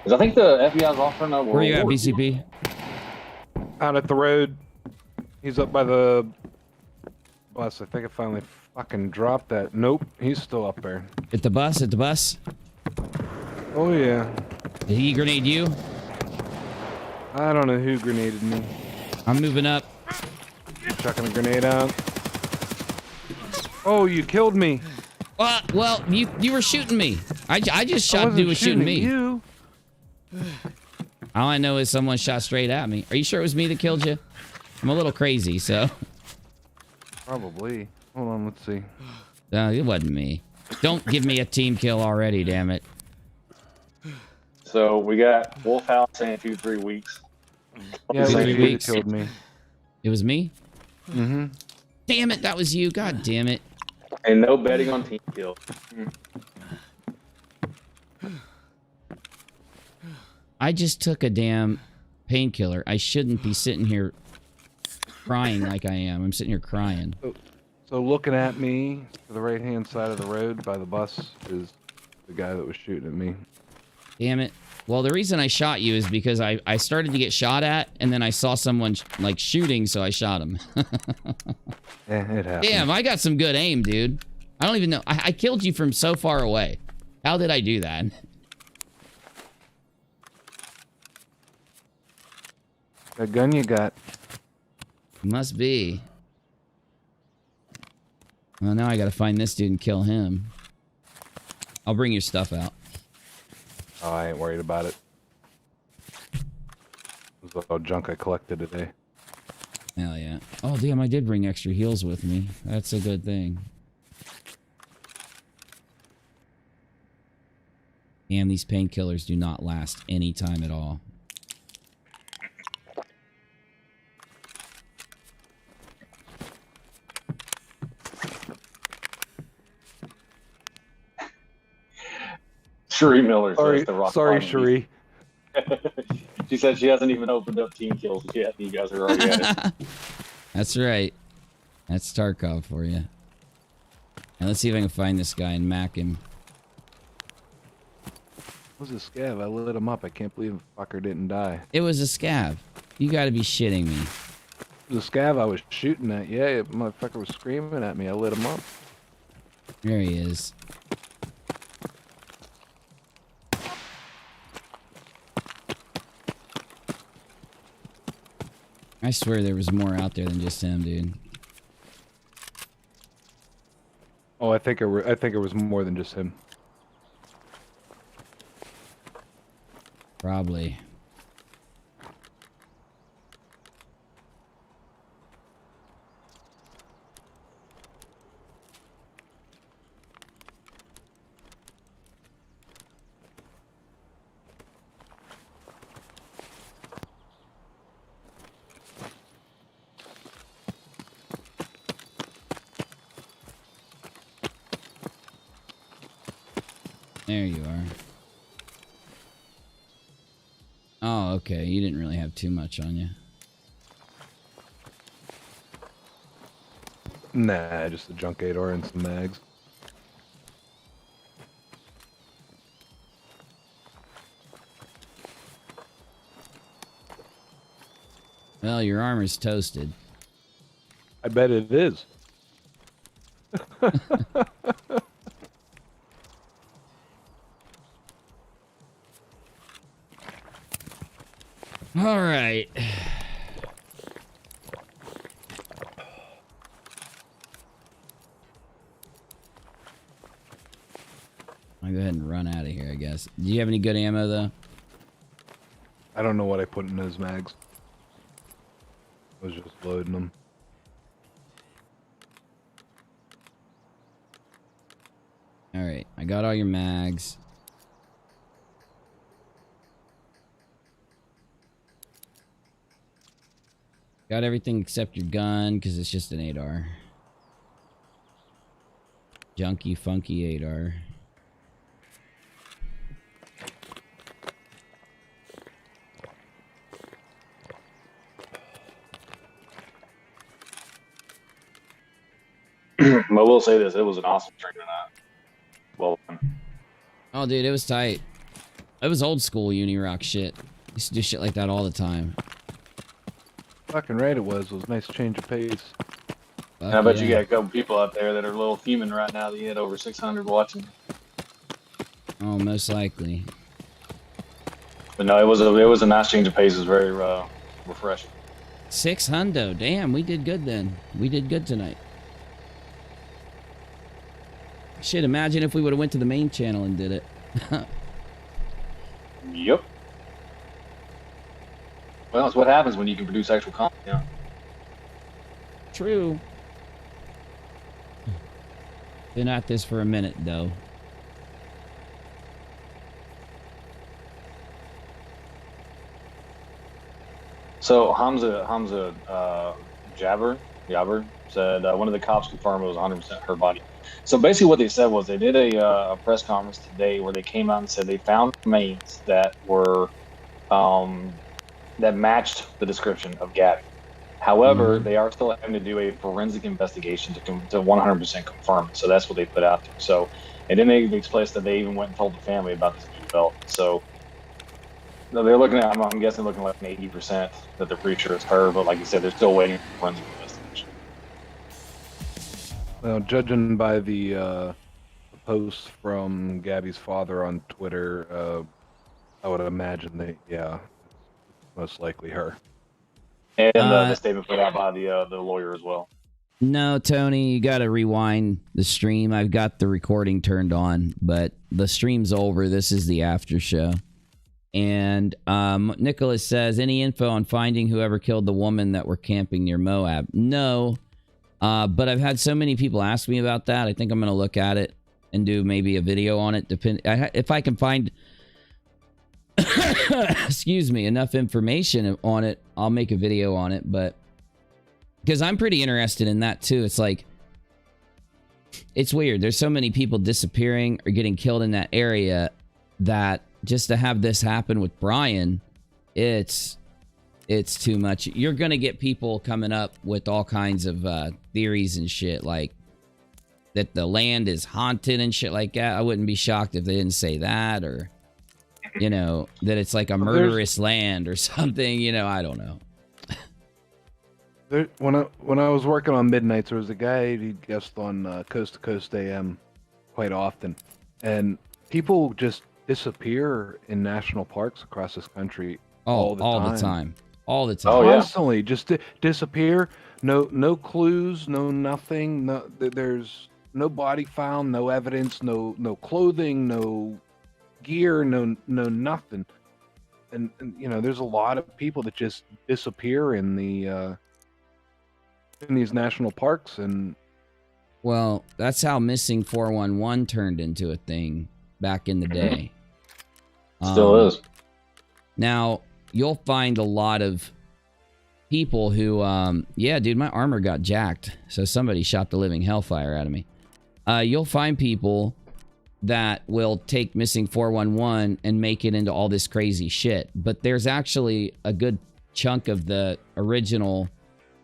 [SPEAKER 7] Because I think the FBI is offering a...
[SPEAKER 2] Where you at, BCP?
[SPEAKER 8] Out at the road. He's up by the bus. I think I finally fucking dropped that. Nope, he's still up there.
[SPEAKER 2] At the bus? At the bus?
[SPEAKER 8] Oh, yeah.
[SPEAKER 2] Did he grenade you?
[SPEAKER 8] I don't know who grenaded me.
[SPEAKER 2] I'm moving up.
[SPEAKER 8] Chucking a grenade out. Oh, you killed me.
[SPEAKER 2] Well, you were shooting me. I just shot dude was shooting me.
[SPEAKER 8] You.
[SPEAKER 2] All I know is someone shot straight at me. Are you sure it was me that killed you? I'm a little crazy, so.
[SPEAKER 8] Probably. Hold on, let's see.
[SPEAKER 2] No, it wasn't me. Don't give me a team kill already, damn it.
[SPEAKER 7] So we got Wolf House saying 2-3 weeks.
[SPEAKER 8] Yeah,
[SPEAKER 2] 3 weeks.
[SPEAKER 8] Killed me.
[SPEAKER 2] It was me?
[SPEAKER 8] Mm-hmm.
[SPEAKER 2] Damn it, that was you. God damn it.
[SPEAKER 7] And no betting on team kill.
[SPEAKER 2] I just took a damn painkiller. I shouldn't be sitting here crying like I am. I'm sitting here crying.
[SPEAKER 8] So looking at me to the right-hand side of the road by the bus is the guy that was shooting at me.
[SPEAKER 2] Damn it. Well, the reason I shot you is because I started to get shot at, and then I saw someone, like, shooting, so I shot him.
[SPEAKER 8] Yeah, it happened.
[SPEAKER 2] Damn, I got some good aim, dude. I don't even know. I killed you from so far away. How did I do that?
[SPEAKER 8] That gun you got.
[SPEAKER 2] Must be. Well, now I gotta find this dude and kill him. I'll bring your stuff out.
[SPEAKER 8] Oh, I ain't worried about it. It was all junk I collected today.
[SPEAKER 2] Hell yeah. Oh, damn, I did bring extra heals with me. That's a good thing. Damn, these painkillers do not last any time at all.
[SPEAKER 7] Cherie Miller
[SPEAKER 8] Sorry,
[SPEAKER 7] says the rock.
[SPEAKER 8] sorry, Cherie.
[SPEAKER 7] She said she hasn't even opened up team kills yet. You guys are already at it.
[SPEAKER 2] That's right. That's Tarkov for you. And let's see if I can find this guy and mac him.
[SPEAKER 8] What was a scav? I lit him up. I can't believe the fucker didn't die.
[SPEAKER 2] It was a scav. You gotta be shitting me.
[SPEAKER 8] The scav I was shooting at. Yeah, motherfucker was screaming at me. I lit him up.
[SPEAKER 2] There he is. I swear there was more out there than just him, dude.
[SPEAKER 8] Oh, I think it was more than just him.
[SPEAKER 2] Probably. There you are. Oh, okay. You didn't really have too much on you.
[SPEAKER 8] Nah, just a junk 8R and some mags.
[SPEAKER 2] Well, your armor's toasted.
[SPEAKER 8] I bet it is.
[SPEAKER 2] All right. I'll go ahead and run out of here, I guess. Do you have any good ammo, though?
[SPEAKER 8] I don't know what I put in those mags. I was just loading them.
[SPEAKER 2] All right. I got all your mags. Got everything except your gun, because it's just an 8R. Junky, funky 8R.
[SPEAKER 7] I will say this: it was an awesome stream tonight. Well done.
[SPEAKER 2] Oh, dude, it was tight. It was old school UNIRock shit. Used to do shit like that all the time.
[SPEAKER 8] Fucking right it was. It was a nice change of pace.
[SPEAKER 2] Fuck
[SPEAKER 7] I bet
[SPEAKER 2] yeah.
[SPEAKER 7] you got a couple people out there that are a little fuming right now that you had over 600 watching.
[SPEAKER 2] Oh, most likely.
[SPEAKER 7] But no, it was a nice change of pace. It was very refreshing.
[SPEAKER 2] 600. Damn, we did good then. We did good tonight. Shit, imagine if we would have went to the main channel and did it.
[SPEAKER 7] Yep. Well, it's what happens when you can produce actual content. Yeah.
[SPEAKER 2] True. Been at this for a minute, though.
[SPEAKER 7] So Hamza Jabber said one of the cops confirmed it was 100% her body. So basically what they said was they did a press conference today where they came out and said they found remains that were that matched the description of Gabby. However, they are still having to do a forensic investigation to 100% confirm it. So that's what they put out there. So, and then they explained that they even went and told the family about this new development. So no, they're looking at, I'm guessing, looking like an 80% that they're pretty sure it's her. But like you said, they're still waiting for forensic investigation.
[SPEAKER 8] Well, judging by the post from Gabby's father on Twitter, I would imagine most likely her.
[SPEAKER 7] And the statement put out by the lawyer as well.
[SPEAKER 2] No, Tony, you gotta rewind the stream. I've got the recording turned on, but the stream's over. This is the after show. And Nicholas says, any info on finding whoever killed the woman that were camping near Moab? No, but I've had so many people ask me about that. I think I'm gonna look at it and do maybe a video on it. If I can find excuse me, enough information on it, I'll make a video on it. But because I'm pretty interested in that too. It's like, it's weird. There's so many people disappearing or getting killed in that area that just to have this happen with Brian, it's too much. You're gonna get people coming up with all kinds of theories and shit, like that the land is haunted and shit like that. I wouldn't be shocked if they didn't say that, or you know, that it's like a murderous land or something. You know, I don't know.
[SPEAKER 8] When I was working on Midnights, there was a guy he guessed on Coast to Coast AM quite often, and people just disappear in national parks across this country all the time.
[SPEAKER 2] all the time.
[SPEAKER 7] Oh, yeah.
[SPEAKER 8] Constantly, just disappear. No clues, no nothing. No, there's no body found, no evidence, no clothing, no gear, no nothing. And you know, there's a lot of people that just disappear in the in these national parks. And
[SPEAKER 2] Well, that's how missing 411 turned into a thing back in the day.
[SPEAKER 7] Still is.
[SPEAKER 2] Now, you'll find a lot of people who, yeah, dude, my armor got jacked. So somebody shot the living hellfire out of me. You'll find people that will take missing 411 and make it into all this crazy shit. But there's actually a good chunk of the original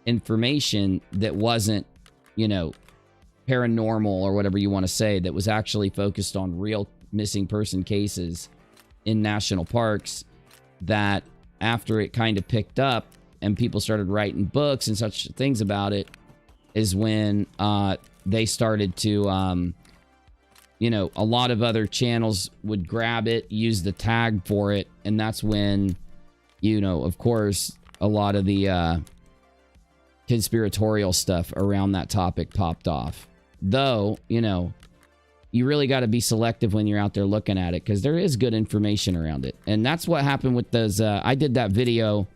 [SPEAKER 2] information that wasn't, you know, paranormal or whatever you want to say, that was actually focused on real missing person cases in national parks, that after it kind of picked up and people started writing books and such things about it, is when they started to, you know, a lot of other channels would grab it, use the tag for it, and that's when, you know, of course, a lot of the conspiratorial stuff around that topic popped off. Though, you know, you really got to be selective when you're out there looking at it, because there is good information around it. And that's what happened with those. I did that video,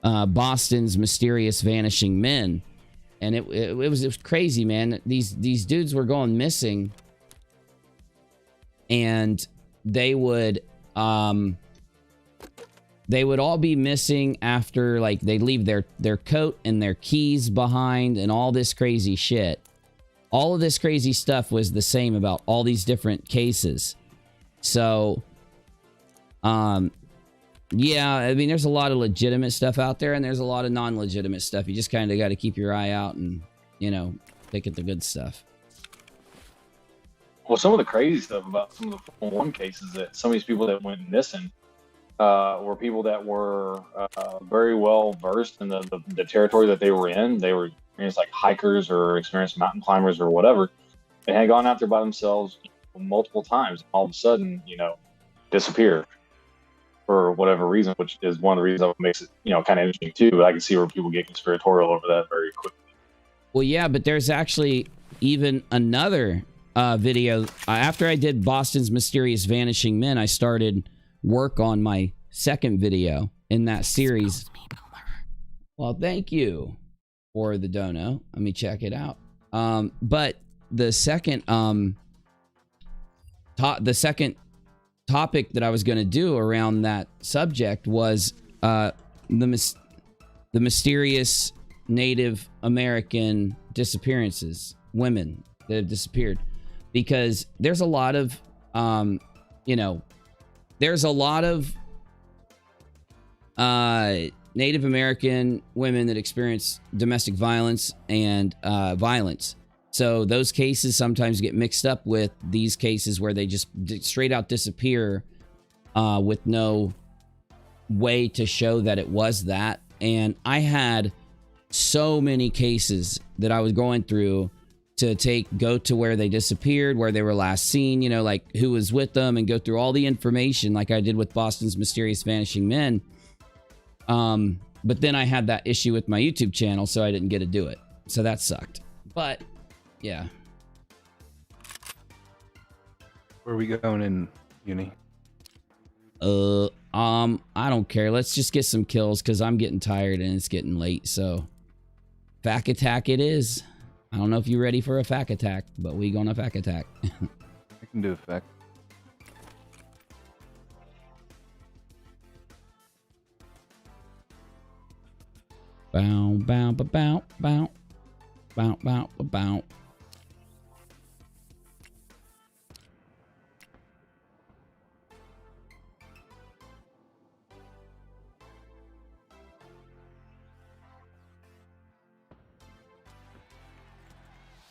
[SPEAKER 2] Boston's Mysterious Vanishing Men. And it was crazy, man. These dudes were going missing. And they would all be missing after, like, they leave their coat and their keys behind and all this crazy shit. All of this crazy stuff was the same about all these different cases. So, yeah, I mean, there's a lot of legitimate stuff out there, and there's a lot of non-legitimate stuff. You just kind of got to keep your eye out and, you know, pick at the good stuff.
[SPEAKER 7] Well, some of the crazy stuff about some of the 411 cases, that some of these people that went missing were people that were very well versed in the territory that they were in. They were experienced like hikers or experienced mountain climbers or whatever. They had gone out there by themselves multiple times. All of a sudden, you know, disappear for whatever reason, which is one of the reasons that makes it, you know, kind of interesting too. But I can see where people get conspiratorial over that very quickly.
[SPEAKER 2] Well, yeah, but there's actually even another video. After I did Boston's Mysterious Vanishing Men, I started work on my second video in that series. Well, thank you for the dono. Let me check it out. But the second topic that I was going to do around that subject was the mysterious Native American disappearances, women that have disappeared, because there's a lot of you know, there's a lot of Native American women that experience domestic violence and violence. So those cases sometimes get mixed up with these cases where they just straight out disappear with no way to show that it was that. And I had so many cases that I was going through to go to where they disappeared, where they were last seen, you know, like who was with them, and go through all the information like I did with Boston's Mysterious Vanishing Men. But then I had that issue with my YouTube channel, so I didn't get to do it. So that sucked. But yeah.
[SPEAKER 8] where are we going in Uni?
[SPEAKER 2] I don't care. Let's just get some kills, because I'm getting tired and it's getting late. So fac attack it is. I don't know if you're ready for a fac attack, but we gonna fac attack.
[SPEAKER 8] I can do a fact.
[SPEAKER 2] Bow, bow, ba, bow, bow. Bow, bow, ba, bow.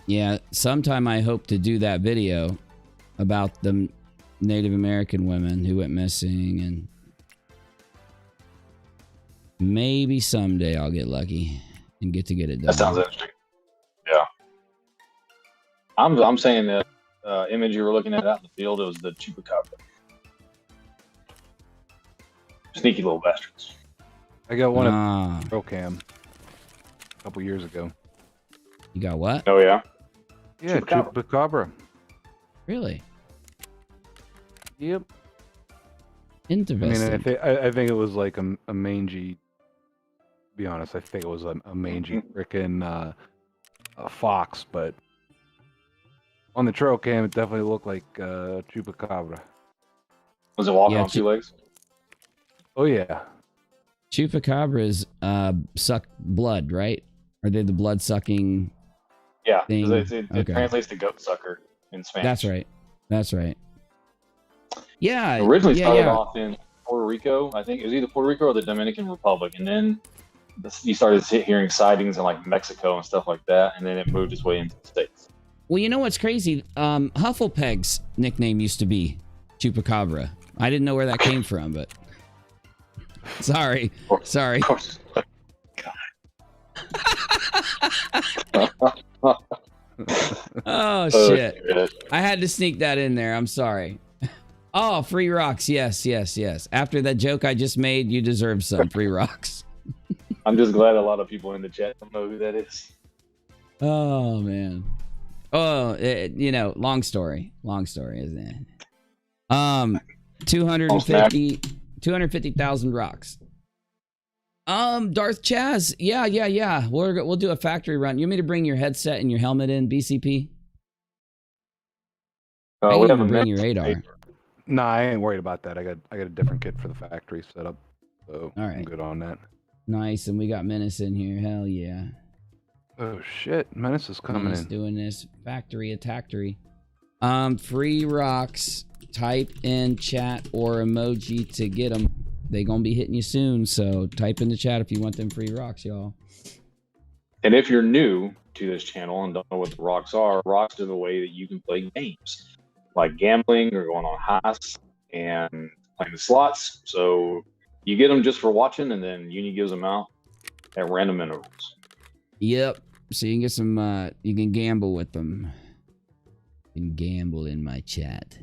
[SPEAKER 2] Yeah, sometime I hope to do that video about the Native American women who went missing, and maybe someday I'll get lucky and get it done.
[SPEAKER 7] That sounds interesting. Yeah. I'm saying that image you were looking at out in the field, it was the chupacabra. Sneaky little bastards.
[SPEAKER 8] I got one
[SPEAKER 2] Ah,
[SPEAKER 8] of trail cam a couple years ago.
[SPEAKER 2] you got what?
[SPEAKER 7] Oh yeah.
[SPEAKER 8] Yeah,
[SPEAKER 7] Chupacabra.
[SPEAKER 8] Chupacabra.
[SPEAKER 2] Really?
[SPEAKER 8] Yep. I
[SPEAKER 2] Interesting.
[SPEAKER 8] mean, I think it was like a mangy. To be honest, I think it was a mangy frickin' a fox, but on the trail cam, it definitely looked like Chupacabra.
[SPEAKER 7] Was it walking
[SPEAKER 2] Yeah,
[SPEAKER 7] on two legs?
[SPEAKER 8] Oh yeah.
[SPEAKER 2] Chupacabras suck blood, right? Are they the blood sucking?
[SPEAKER 7] Yeah, 'cause
[SPEAKER 2] Thing.
[SPEAKER 7] it
[SPEAKER 2] Okay.
[SPEAKER 7] translates to goat sucker in Spanish.
[SPEAKER 2] That's right. That's right. Yeah.
[SPEAKER 7] Originally
[SPEAKER 2] yeah,
[SPEAKER 7] started
[SPEAKER 2] yeah.
[SPEAKER 7] off in Puerto Rico. I think it was either Puerto Rico or the Dominican Republic, and then you started hearing sightings in like Mexico and stuff like that, and then it moved its way into the States.
[SPEAKER 2] Well, you know what's crazy? Hufflepeg's nickname used to be Chupacabra. I didn't know where that came from, but sorry. Sorry.
[SPEAKER 7] Of course.
[SPEAKER 2] Oh shit.
[SPEAKER 7] Shit.
[SPEAKER 2] I had to sneak that in there. I'm sorry. Oh, free rocks. Yes, yes, yes. After that joke I just made, you deserve some free rocks.
[SPEAKER 7] I'm just glad a lot of people in the chat don't know who that is.
[SPEAKER 2] Oh man. Oh, you know, long story, isn't it? 250,000 rocks. Darth Chaz. Yeah. We'll do a factory run. You want me to bring your headset and your helmet in, BCP? I
[SPEAKER 7] We
[SPEAKER 2] can
[SPEAKER 7] have a
[SPEAKER 2] even bring
[SPEAKER 7] minute.
[SPEAKER 2] your radar.
[SPEAKER 8] Nah, I ain't worried about that. I got a different kit for the factory set up, so
[SPEAKER 2] All
[SPEAKER 8] I'm
[SPEAKER 2] right.
[SPEAKER 8] good on that.
[SPEAKER 2] Nice, and we got Menace in here. Hell yeah.
[SPEAKER 8] Oh shit, Menace is coming
[SPEAKER 2] Menace
[SPEAKER 8] in.
[SPEAKER 2] doing this factory attack-tory. Free rocks. Type in chat or emoji to get them. They gonna be hitting you soon, so type in the chat if you want them free rocks, y'all.
[SPEAKER 7] And if you're new to this channel and don't know what the rocks are the way that you can play games like gambling or going on heists and playing the slots. So you get them just for watching, and then Uni gives them out at random intervals.
[SPEAKER 2] Yep. So you can get some. You can gamble with them. You can gamble in my chat.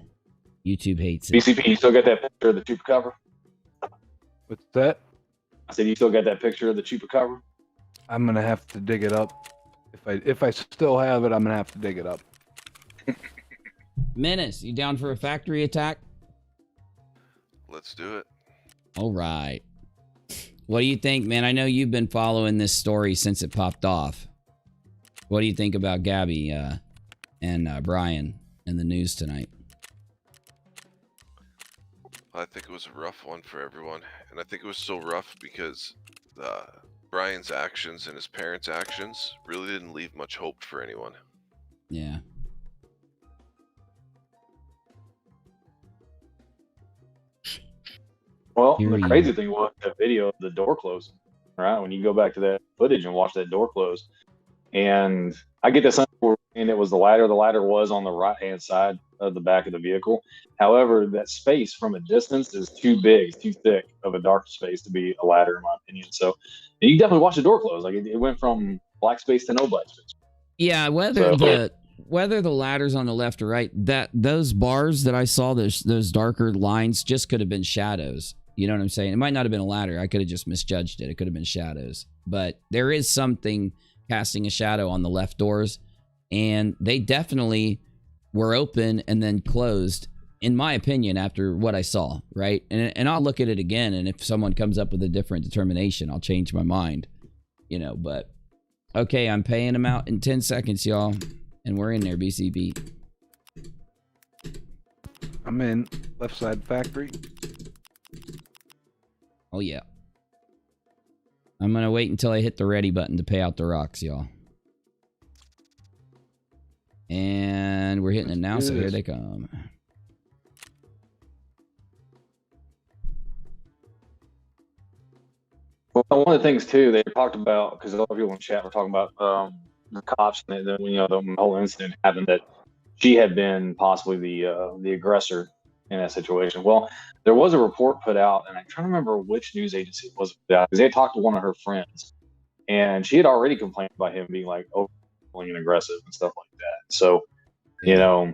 [SPEAKER 2] YouTube hates it.
[SPEAKER 7] BCP, you still got that picture of the Chupacabra?
[SPEAKER 8] What's that?
[SPEAKER 7] I said you still got that picture of the Chupacabra?
[SPEAKER 8] I'm gonna have to dig it up. If I still have it, I'm gonna have to dig it up.
[SPEAKER 2] Menace, you down for a factory attack?
[SPEAKER 9] Let's do it.
[SPEAKER 2] All right. What do you think, man? I know you've been following this story since it popped off. What do you think about Gabby and Brian in the news tonight?
[SPEAKER 9] I think it was a rough one for everyone, and I think it was so rough because Brian's actions and his parents' actions really didn't leave much hope for anyone.
[SPEAKER 2] Yeah.
[SPEAKER 7] Well,
[SPEAKER 2] Here
[SPEAKER 7] the
[SPEAKER 2] you
[SPEAKER 7] crazy
[SPEAKER 2] go.
[SPEAKER 7] thing was the video of the door closing, right? When you go back to that footage and watch that door close, and I get this, and it was the ladder. The ladder was on the right-hand side of the back of the vehicle. However, that space from a distance is too big, too thick of a dark space to be a ladder, in my opinion. So you definitely watch the door close. Like it went from black space to no black space.
[SPEAKER 2] Yeah, whether the ladder's on the left or right, those bars that I saw, those darker lines, just could have been shadows. You know what I'm saying? It might not have been a ladder. I could have just misjudged it. It could have been shadows. But there is something casting a shadow on the left doors, and they definitely were open and then closed, in my opinion, after what I saw, right? And I'll look at it again, and if someone comes up with a different determination, I'll change my mind, you know. But okay, I'm paying them out in 10 seconds, y'all, and we're in there, BCB.
[SPEAKER 8] I'm in left side factory.
[SPEAKER 2] Oh yeah. I'm gonna wait until I hit the ready button to pay out the rocks, y'all. And we're hitting it now, so here they come.
[SPEAKER 7] Well, one of the things too they talked about, because a lot of people in chat were talking about the cops, and then the whole incident happened, that she had been possibly the aggressor in that situation. Well, there was a report put out, and I'm trying to remember which news agency it was, because they talked to one of her friends, and she had already complained about him being like overwhelming and aggressive and stuff like that. So, you know,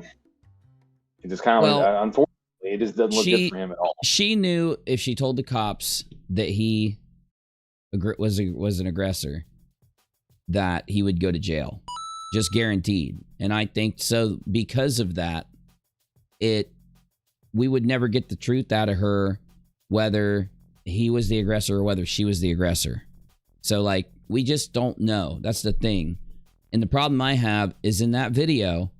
[SPEAKER 7] it just kind of, unfortunately, it just doesn't look good for him at all.
[SPEAKER 2] She knew if she told the cops that he was an aggressor, that he would go to jail. Just guaranteed. And I think so because of that, we would never get the truth out of her, whether he was the aggressor or whether she was the aggressor. So, like, we just don't know. That's the thing. And the problem I have is in that video,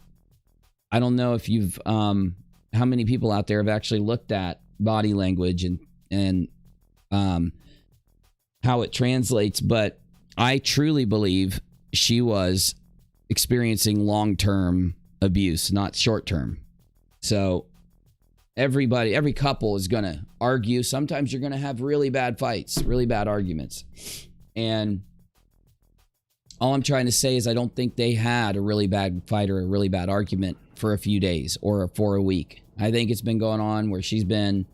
[SPEAKER 2] I don't know if you've, how many people out there have actually looked at body language and how it translates, but I truly believe she was experiencing long-term abuse, not short-term. So every couple is going to argue. Sometimes you're going to have really bad fights, really bad arguments. And all I'm trying to say is I don't think they had a really bad fight or a really bad argument for a few days or for a week. I think it's been going on where she's been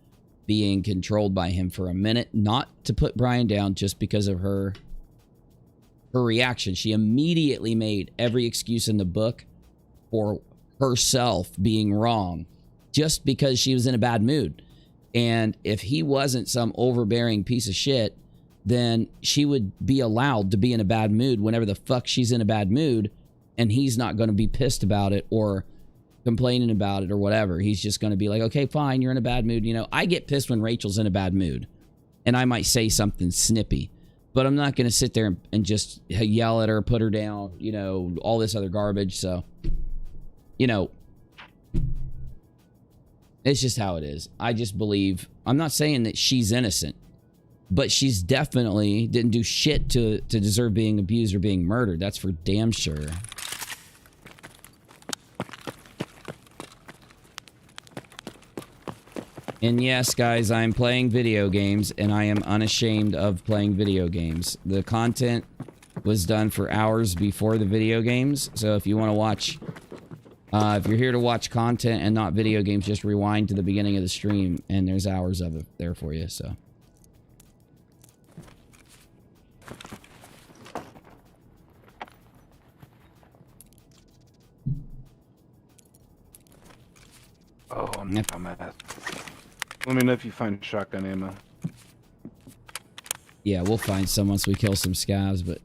[SPEAKER 2] being controlled by him for a minute, not to put Brian down, just because of her reaction. She immediately made every excuse in the book for herself being wrong just because she was in a bad mood. And if he wasn't some overbearing piece of shit, then she would be allowed to be in a bad mood whenever the fuck she's in a bad mood, and he's not going to be pissed about it or complaining about it or whatever. He's just going to be like, okay, fine, you're in a bad mood. You know, I get pissed when Rachel's in a bad mood, and I might say something snippy, but I'm not going to sit there and just yell at her, put her down, you know, all this other garbage. So, you know, it's just how it is. I just believe, I'm not saying that she's innocent, but she's definitely didn't do shit to deserve being abused or being murdered. That's for damn sure. And yes, guys, I'm playing video games, and I am unashamed of playing video games. The content was done for hours before the video games, so if you want to watch, if you're here to watch content and not video games, just rewind to the beginning of the stream, and there's hours of it there for you, so.
[SPEAKER 8] Oh, I'm at. Let me know if you find shotgun ammo.
[SPEAKER 2] Yeah, we'll find some once we kill some scavs, but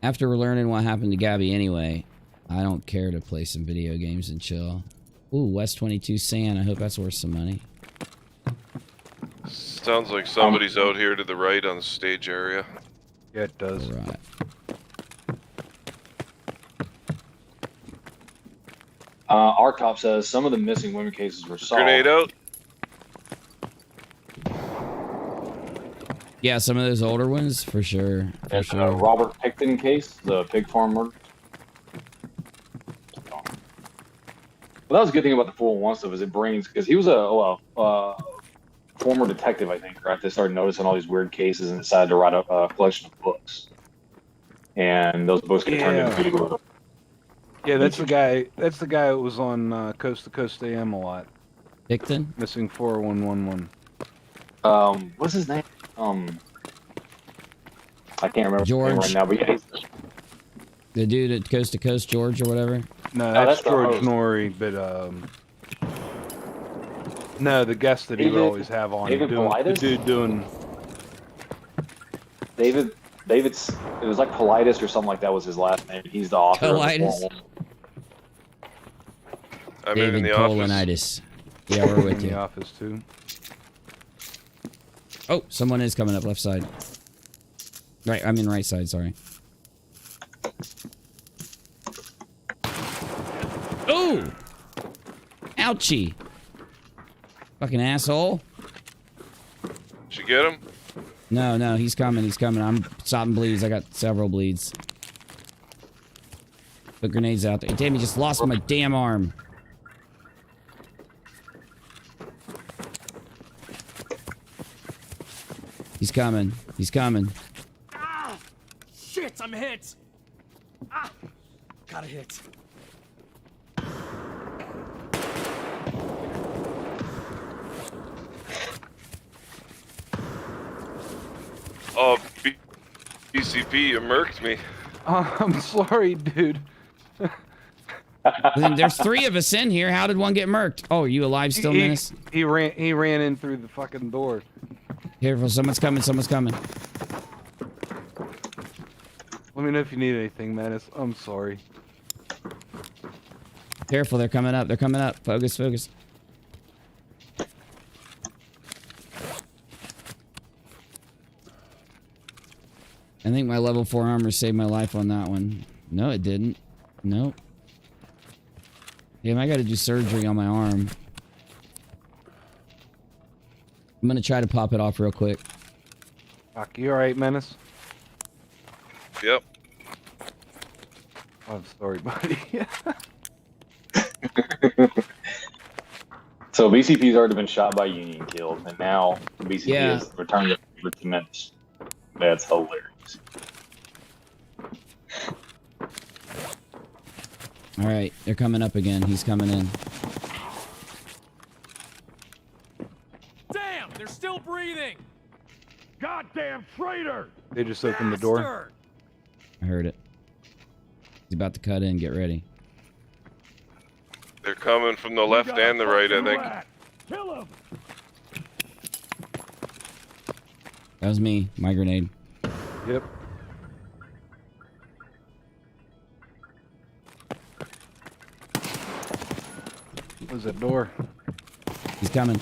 [SPEAKER 2] after we're learning what happened to Gabby anyway, I don't care to play some video games and chill. Ooh, West 22 sand. I hope that's worth some money.
[SPEAKER 9] Sounds like somebody's out here to the right on the stage area.
[SPEAKER 8] Yeah, it does.
[SPEAKER 2] All right.
[SPEAKER 7] Our cop says some of the missing women cases were solved.
[SPEAKER 9] Grenade out.
[SPEAKER 2] Yeah, some of those older ones, for sure. For
[SPEAKER 7] There's
[SPEAKER 2] sure.
[SPEAKER 7] Robert Picton case, the pig farm murder. Well, that was a good thing about the 411 stuff is it brings, because he was a former detective, I think, right? They started noticing all these weird cases and decided to write a collection of books. And those books get turned into video.
[SPEAKER 8] Yeah, that's the guy. That's the guy who was on Coast to Coast AM a lot.
[SPEAKER 2] Picton?
[SPEAKER 8] Missing 4111.
[SPEAKER 7] What's his name? I can't remember
[SPEAKER 2] George.
[SPEAKER 7] his name right now, but yeah,
[SPEAKER 2] The dude at Coast to Coast, George, or whatever?
[SPEAKER 8] No,
[SPEAKER 7] that's
[SPEAKER 8] that's
[SPEAKER 7] the
[SPEAKER 8] George
[SPEAKER 7] host.
[SPEAKER 8] Norrie, but no, the guest that he would
[SPEAKER 7] David-
[SPEAKER 8] always have on.
[SPEAKER 7] David
[SPEAKER 8] The
[SPEAKER 7] Paulides?
[SPEAKER 8] dude doing.
[SPEAKER 7] David's, it was like Paulides or something like that was his last name. He's the author
[SPEAKER 2] Paulides?
[SPEAKER 7] of the
[SPEAKER 9] I'm in
[SPEAKER 2] David
[SPEAKER 9] the office.
[SPEAKER 2] Colonitis. Yeah, we're with
[SPEAKER 8] in the
[SPEAKER 2] you.
[SPEAKER 8] office too.
[SPEAKER 2] Oh, someone is coming up left side. Right, I'm in right side, sorry. Oh! Ouchie! Fucking asshole.
[SPEAKER 9] Did you get him?
[SPEAKER 2] No, he's coming, I'm stopping bleeds, I got several bleeds. Put grenades out there. Damn, he just lost my damn arm. He's coming.
[SPEAKER 10] Ah! Shit, I'm hit! Ah! Got a hit.
[SPEAKER 9] Oh, BCP, you murked me.
[SPEAKER 8] I'm sorry, dude.
[SPEAKER 2] There's 3 of us in here. How did one get murked? Oh, are you alive still, Menace?
[SPEAKER 8] He ran in through the fucking door.
[SPEAKER 2] Careful, someone's coming.
[SPEAKER 8] Let me know if you need anything, Menace. I'm sorry.
[SPEAKER 2] Careful, they're coming up. They're coming up. Focus, focus. I think my level 4 armor saved my life on that one. No, it didn't. Nope. Damn, I gotta do surgery on my arm. I'm gonna try to pop it off real quick.
[SPEAKER 8] Doc, you alright, Menace?
[SPEAKER 9] Yep.
[SPEAKER 8] I'm sorry, buddy.
[SPEAKER 7] So BCP's already been shot by Union, killed, and now BCP
[SPEAKER 2] Yeah.
[SPEAKER 7] is returned to favor to Menace. That's hilarious.
[SPEAKER 2] All right, they're coming up again. He's coming in.
[SPEAKER 10] Damn, they're still breathing.
[SPEAKER 11] Goddamn traitor!
[SPEAKER 8] They just opened the door.
[SPEAKER 2] I heard it. He's about to cut in. Get ready.
[SPEAKER 9] They're coming from the left and the right, I think.
[SPEAKER 11] Kill him!
[SPEAKER 2] That was me. My grenade.
[SPEAKER 8] Yep. Close that door.
[SPEAKER 2] He's coming.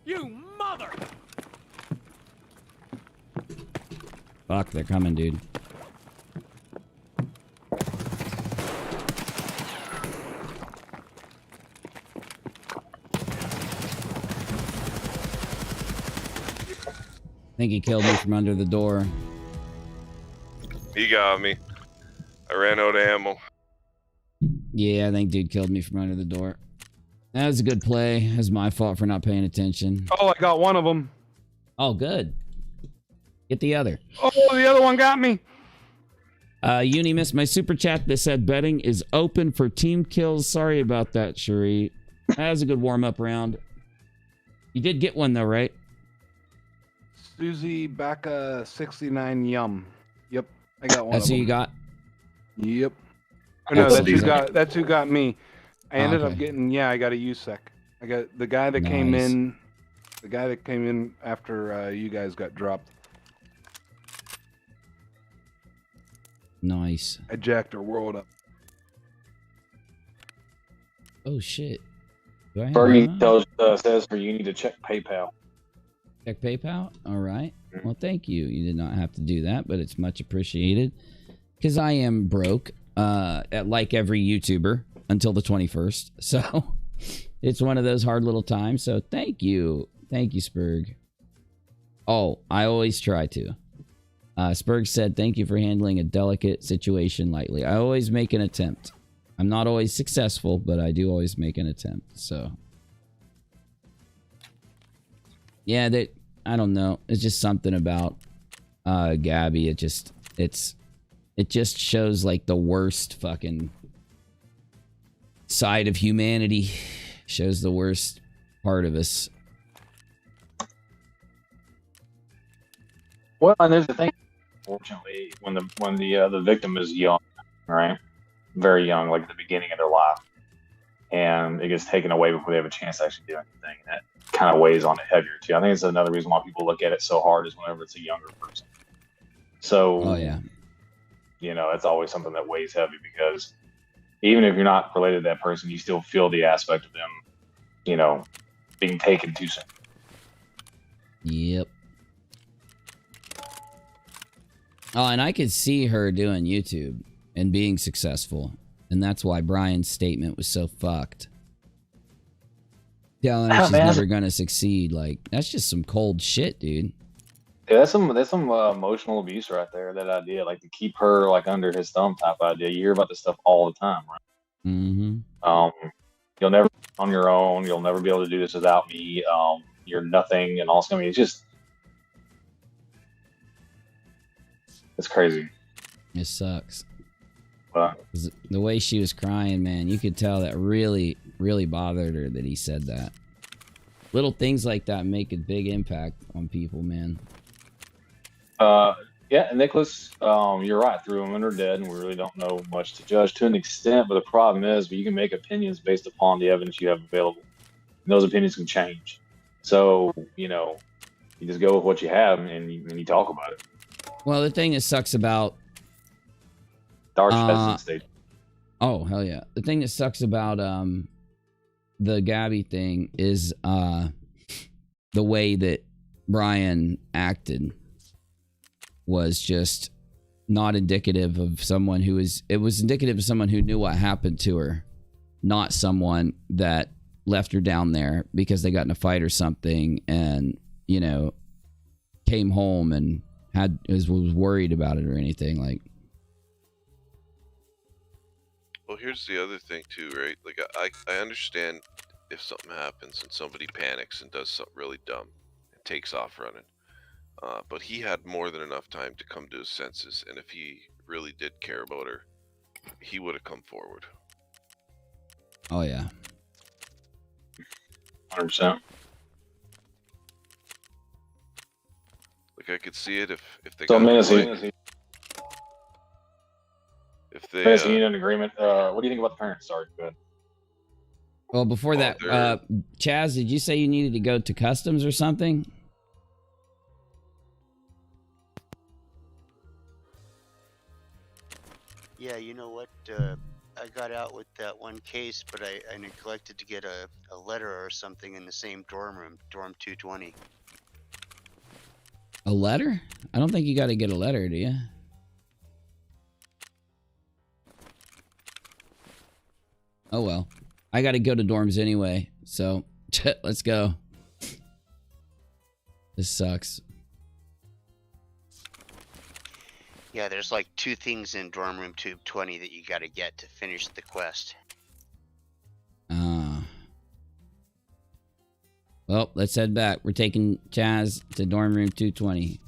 [SPEAKER 10] You mother!
[SPEAKER 2] Fuck, they're coming, dude. I think he killed me from under the door.
[SPEAKER 9] He got me. I ran out of ammo.
[SPEAKER 2] Yeah, I think dude killed me from under the door. That was a good play. It was my fault for not paying attention.
[SPEAKER 8] Oh, I got one of them.
[SPEAKER 2] Oh, good. Get the other.
[SPEAKER 8] Oh, the other one got me.
[SPEAKER 2] Uni missed my super chat that said betting is open for team kills. Sorry about that, Cherie. That was a good warm-up round. You did get one though, right?
[SPEAKER 8] Susie Baka 69 Yum. Yep, I got one.
[SPEAKER 2] That's
[SPEAKER 8] of
[SPEAKER 2] who
[SPEAKER 8] them.
[SPEAKER 2] you got?
[SPEAKER 8] Yep. Oh, no, that's who got me. I ended up
[SPEAKER 2] okay.
[SPEAKER 8] getting, I got a USEC. I got the guy that came in. The guy that came in after you guys got dropped.
[SPEAKER 2] Nice.
[SPEAKER 8] I jacked her world up.
[SPEAKER 2] Oh shit. Do I have
[SPEAKER 7] Fergie says for you need to check PayPal.
[SPEAKER 2] Check PayPal? All right. Well, thank you. You did not have to do that, but it's much appreciated. Because I am broke, like every YouTuber, until the 21st. So, it's one of those hard little times. So, thank you. Thank you, Spurg. Oh, I always try to. Spurg said, thank you for handling a delicate situation lightly. I always make an attempt. I'm not always successful, but I do always make an attempt. So, yeah, I don't know. It's just something about Gabby. It just shows like the worst fucking side of humanity. Shows the worst part of us.
[SPEAKER 7] Well, and there's the thing. Fortunately, when the victim is young, right, very young, like at the beginning of their life, and it gets taken away before they have a chance to actually do anything, that kind of weighs on it heavier too. I think it's another reason why people look at it so hard is whenever it's a younger person. So,
[SPEAKER 2] oh yeah,
[SPEAKER 7] you know, it's always something that weighs heavy because even if you're not related to that person, you still feel the aspect of them, you know, being taken too soon.
[SPEAKER 2] Yep. Oh, and I could see her doing YouTube and being successful. And that's why Brian's statement was so fucked. Telling her she's never gonna succeed. Like, that's just some cold shit, dude.
[SPEAKER 7] Yeah, that's some emotional abuse right there, that idea. Like, to keep her, like, under his thumb type idea. You hear about this stuff all the time, right?
[SPEAKER 2] Mm-hmm.
[SPEAKER 7] You'll never be on your own. You'll never be able to do this without me. You're nothing and all. I mean, it's just... It's crazy.
[SPEAKER 2] It sucks.
[SPEAKER 7] But
[SPEAKER 2] the way she was crying, man, you could tell that really, really bothered her that he said that. Little things like that make a big impact on people, man.
[SPEAKER 7] Yeah, and Nicholas, you're right. 3 women are dead, and we really don't know much to judge to an extent. But the problem is, you can make opinions based upon the evidence you have available. And those opinions can change. So, you know, you just go with what you have and you talk about it.
[SPEAKER 2] Well, the thing that sucks about
[SPEAKER 7] Dark hesitant state.
[SPEAKER 2] oh hell yeah, the thing that sucks about the Gabby thing is the way that Brian acted was just not indicative of someone who is. It was indicative of someone who knew what happened to her, not someone that left her down there because they got in a fight or something, and you know, came home and was worried about it or anything like.
[SPEAKER 9] Well, here's the other thing too, right? Like I understand if something happens and somebody panics and does something really dumb and takes off running. But he had more than enough time to come to his senses, and if he really did care about her, he would have come forward.
[SPEAKER 2] Oh yeah.
[SPEAKER 7] 100%.
[SPEAKER 9] Like I could see it if they
[SPEAKER 7] So,
[SPEAKER 9] got
[SPEAKER 7] Menace,
[SPEAKER 9] if they
[SPEAKER 7] you need an agreement. What do you think about the parents? Sorry, go ahead.
[SPEAKER 2] Well, before that, Chaz, did you say you needed to go to customs or something?
[SPEAKER 12] Yeah, you know what? I got out with that one case, but I neglected to get a letter or something in the same dorm room, dorm 220.
[SPEAKER 2] A letter? I don't think you got to get a letter, do you? Oh well, I got to go to dorms anyway, so let's go. This sucks.
[SPEAKER 12] Yeah, there's like 2 things in dorm room 220 that you got to get to finish the quest.
[SPEAKER 2] Well, let's head back. We're taking Chaz to dorm room 220.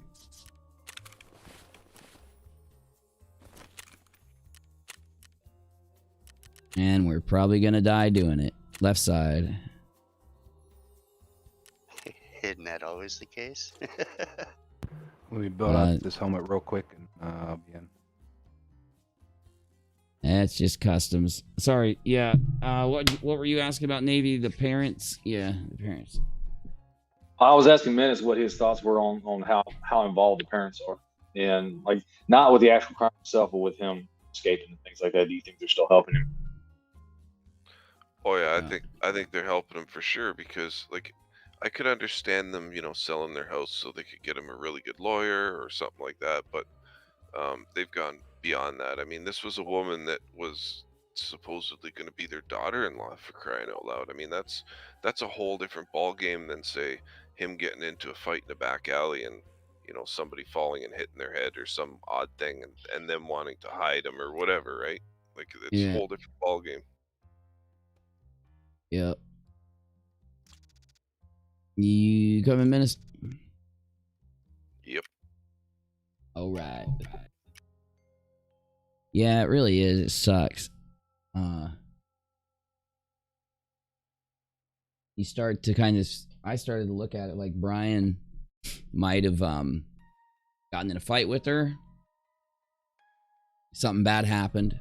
[SPEAKER 2] And we're probably gonna die doing it. Left side.
[SPEAKER 12] Isn't that always the case?
[SPEAKER 8] Let me build up this helmet real quick and I'll be in.
[SPEAKER 2] That's just customs. Sorry. Yeah. What were you asking about Navy? The parents? Yeah, the parents.
[SPEAKER 7] I was asking Menace what his thoughts were on how involved the parents are, and like not with the actual crime itself, but with him escaping and things like that. Do you think they're still helping him?
[SPEAKER 9] Oh yeah, I think they're helping him for sure, because like I could understand them, you know, selling their house so they could get him a really good lawyer or something like that, but they've gone beyond that. I mean, this was a woman that was supposedly going to be their daughter-in-law, for crying out loud. I mean, that's a whole different ball game than say him getting into a fight in a back alley and, you know, somebody falling and hitting their head or some odd thing and them wanting to hide him or whatever, right? Like it's a whole different ball game.
[SPEAKER 2] Yep. You coming, Menace?
[SPEAKER 9] Yep.
[SPEAKER 2] All right. Yeah, it really is. It sucks. You start to kind of. I started to look at it like Brian might have gotten in a fight with her. Something bad happened.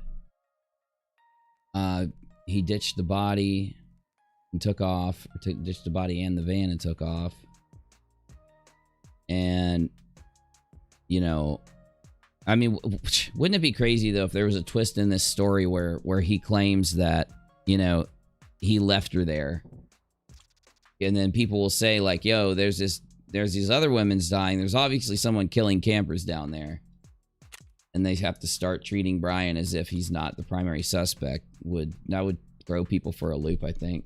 [SPEAKER 2] He ditched the body and took off. Ditched the body and the van and took off. And, you know, I mean, wouldn't it be crazy though if there was a twist in this story where he claims that, you know, he left her there, and then people will say like, "Yo, there's these other women's dying. There's obviously someone killing campers down there," and they have to start treating Brian as if he's not the primary suspect. That would throw people for a loop, I think.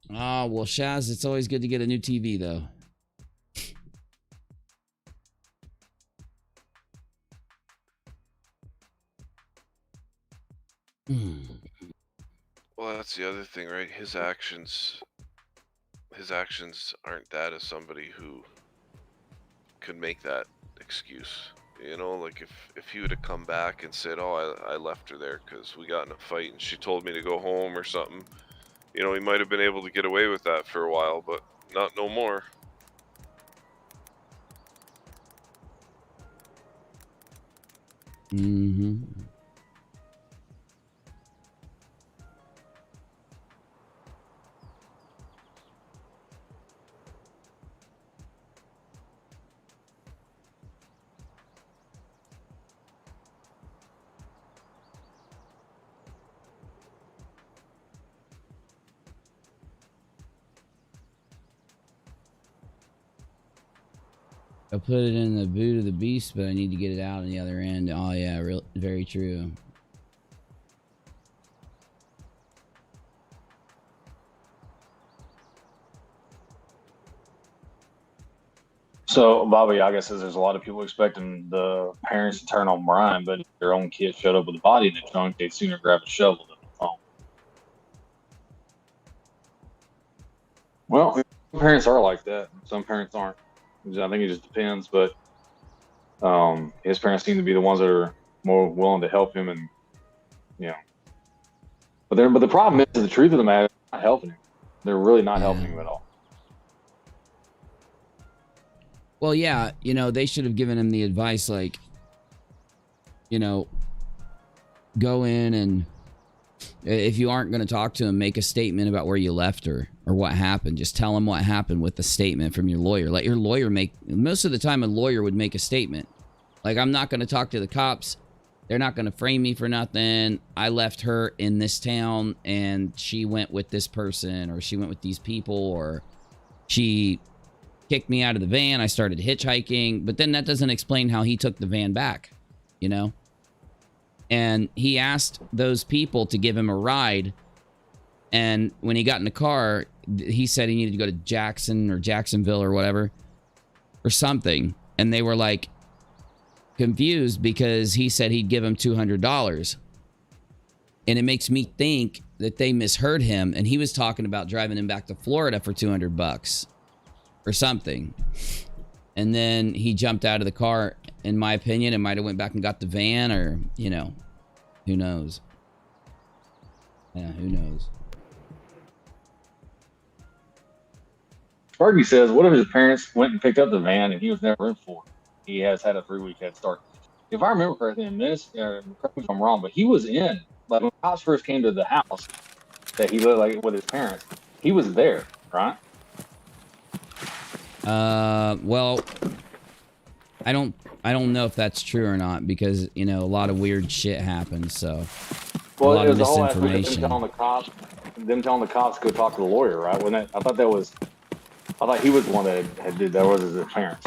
[SPEAKER 2] Oh, well, Shaz, it's always good to get a new TV, though.
[SPEAKER 9] Well, that's the other thing, right? His actions aren't that of somebody who could make that excuse. You know, like if he would have come back and said, "Oh, I left her there because we got in a fight and she told me to go home" or something, you know, he might have been able to get away with that for a while, but not no more.
[SPEAKER 2] Mm-hmm. I put it in the boot of the beast, but I need to get it out on the other end. Oh yeah, real, very true.
[SPEAKER 7] So Baba Yaga says there's a lot of people expecting the parents to turn on Brian, but if their own kid showed up with a body in the trunk, they'd sooner grab a shovel than the phone. Well, some parents are like that. Some parents aren't. I think it just depends, but his parents seem to be the ones that are more willing to help him, and you know. But the problem is, the truth of the matter, they're not helping him. They're really not helping him at all.
[SPEAKER 2] Well, yeah, you know, they should have given him the advice, like, you know, go in and if you aren't going to talk to him, make a statement about where you left her or what happened. Just tell him what happened with the statement from your lawyer. Let your lawyer make, most of the time a lawyer would make a statement. Like, I'm not going to talk to the cops. They're not going to frame me for nothing. I left her in this town and she went with this person, or she went with these people, or she kicked me out of the van. I started hitchhiking, but then that doesn't explain how he took the van back, you know? And he asked those people to give him a ride. And when he got in the car, he said he needed to go to Jackson or Jacksonville or whatever, or something. And they were like confused because he said he'd give him $200. And it makes me think that they misheard him. And he was talking about driving him back to Florida for $200 or something. And then he jumped out of the car. In my opinion, it might have went back and got the van, or, you know, who knows? Yeah, who knows?
[SPEAKER 7] Fergie says, what if his parents went and picked up the van and he was never in for it? He has had a 3-week head start. If I remember correctly, and correct me if I'm wrong, but he was in, like when cops first came to the house that he lived like with his parents, he was there, right?
[SPEAKER 2] Well, I don't know if that's true or not, because, you know, a lot of weird shit happens, so
[SPEAKER 7] well,
[SPEAKER 2] a lot
[SPEAKER 7] it
[SPEAKER 2] of
[SPEAKER 7] was the whole
[SPEAKER 2] misinformation.
[SPEAKER 7] them telling the cops to go talk to the lawyer, right? I thought he was the one that had did that, was his parents.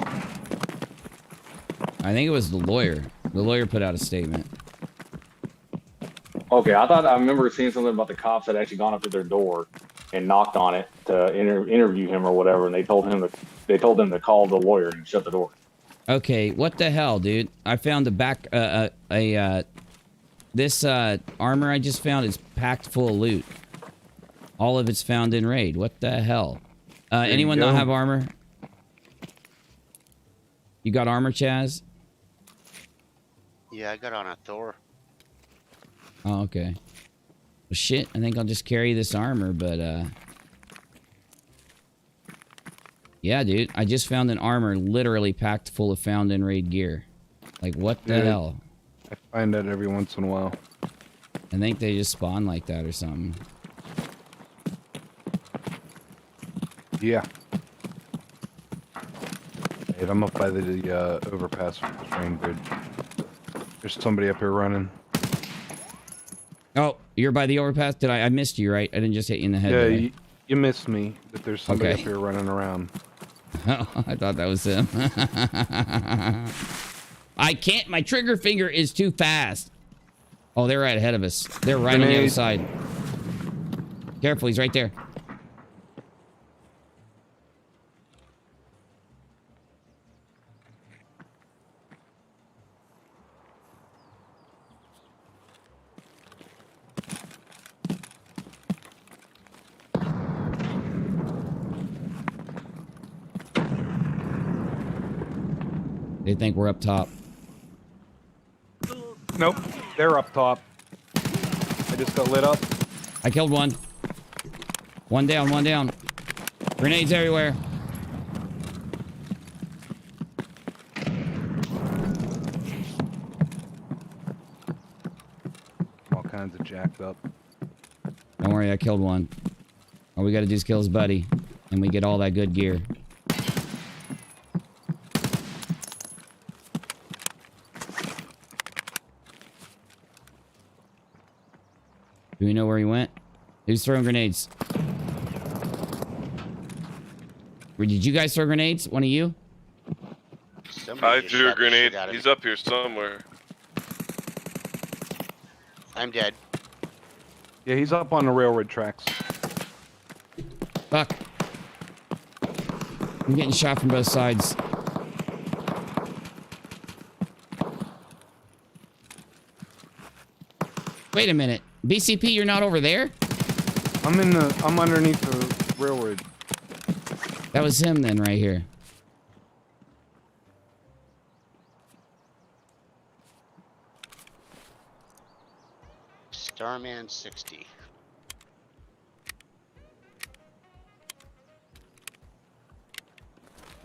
[SPEAKER 2] I think it was the lawyer. The lawyer put out a statement.
[SPEAKER 7] Okay, I remember seeing something about the cops had actually gone up to their door and knocked on it to interview him or whatever, and they told them to call the lawyer and shut the door.
[SPEAKER 2] Okay, what the hell, dude? I found this armor I just found is packed full of loot. All of it's found in raid. What the hell? Anyone not have armor? You got armor, Chaz?
[SPEAKER 12] Yeah, I got on a Thor.
[SPEAKER 2] Oh, okay. Well, shit, I think I'll just carry this armor, but, yeah, dude, I just found an armor literally packed full of found in raid gear. Like, what the hell?
[SPEAKER 8] I find that every once in a while.
[SPEAKER 2] I think they just spawn like that or something.
[SPEAKER 8] Yeah. Hey, I'm up by the overpass for the train bridge. There's somebody up here running.
[SPEAKER 2] Oh, you're by the overpass? I missed you, right? I didn't just hit you in the head.
[SPEAKER 8] Yeah, you missed me, but there's somebody up here running around.
[SPEAKER 2] Oh, I thought that was him. I can't, my trigger finger is too fast. Oh, they're right ahead of us. They're right on the other side. Careful, he's right there. They think we're up top.
[SPEAKER 8] Nope, they're up top. I just got lit up.
[SPEAKER 2] I killed one. One down, one down. Grenades everywhere.
[SPEAKER 8] All kinds of jacked up.
[SPEAKER 2] Don't worry, I killed one. All we gotta do is kill his buddy, and we get all that good gear. Do we know where he went? Who's throwing grenades? Or did you guys throw grenades? One of you?
[SPEAKER 12] Somebody
[SPEAKER 9] I
[SPEAKER 12] just
[SPEAKER 9] drew a
[SPEAKER 12] shot the shit
[SPEAKER 9] grenade.
[SPEAKER 12] out of
[SPEAKER 9] He's
[SPEAKER 12] me.
[SPEAKER 9] up here somewhere.
[SPEAKER 12] I'm dead.
[SPEAKER 8] Yeah, he's up on the railroad tracks.
[SPEAKER 2] Fuck. I'm getting shot from both sides. Wait a minute. BCP, you're not over there?
[SPEAKER 8] I'm underneath the railroad.
[SPEAKER 2] That was him then, right here.
[SPEAKER 12] Starman 60.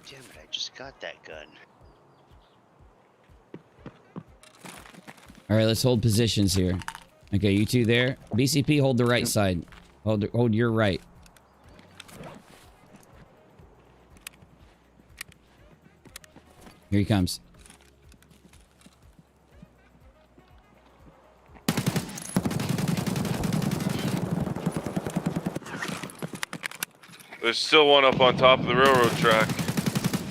[SPEAKER 12] Damn it, I just got that gun.
[SPEAKER 2] All right, let's hold positions here. Okay, you two there. BCP, hold the right side. Hold your right. Here he comes.
[SPEAKER 9] There's still one up on top of the railroad track.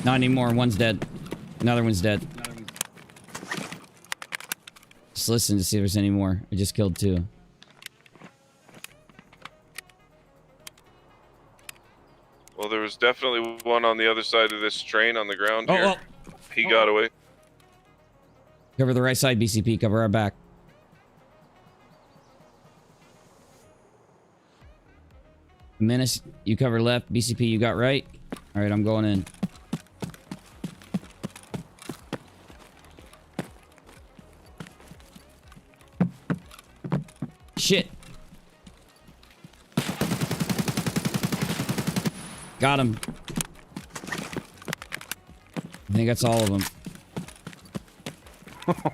[SPEAKER 2] Not anymore. One's dead. Another one's dead. Just listen to see if there's any more. I just killed two.
[SPEAKER 9] Well, there was definitely one on the other side of this train on the ground here.
[SPEAKER 2] Oh.
[SPEAKER 9] He got away.
[SPEAKER 2] Cover the right side, BCP. Cover our back. Menace, you cover left. BCP, you got right. All right, I'm going in. Shit. Got him. I think that's all of them.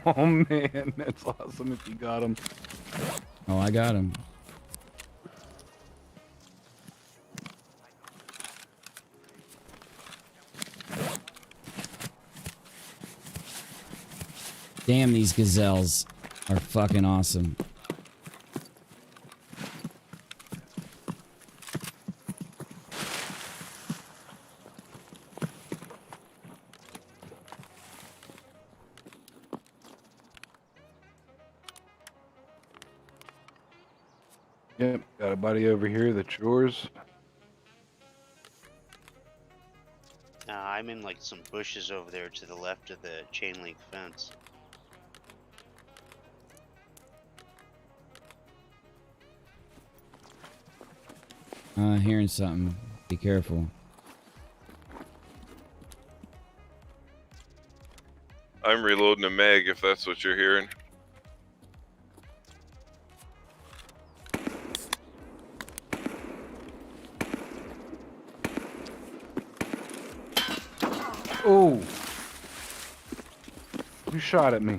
[SPEAKER 8] Oh man, that's awesome if you got him.
[SPEAKER 2] Oh, I got him. Damn, these gazelles are fucking awesome.
[SPEAKER 8] Yep, got a buddy over here that's yours.
[SPEAKER 12] I'm in like some bushes over there to the left of the chain link fence.
[SPEAKER 2] Hearing something. Be careful.
[SPEAKER 9] I'm reloading a mag if that's what you're hearing.
[SPEAKER 8] Oh! You shot at me.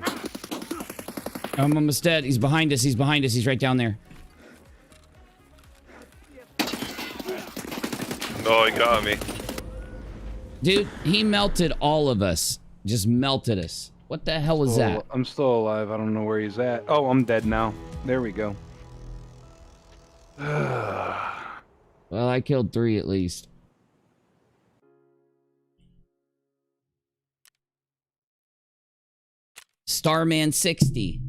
[SPEAKER 2] I'm almost dead. He's behind us. He's behind us. He's right down there.
[SPEAKER 9] Oh, he got me.
[SPEAKER 2] Dude, he melted all of us. Just melted us. What the hell was that?
[SPEAKER 8] I'm still alive. I don't know where he's at. Oh, I'm dead now. There we go.
[SPEAKER 2] Well, I killed 3 at least. Starman 60.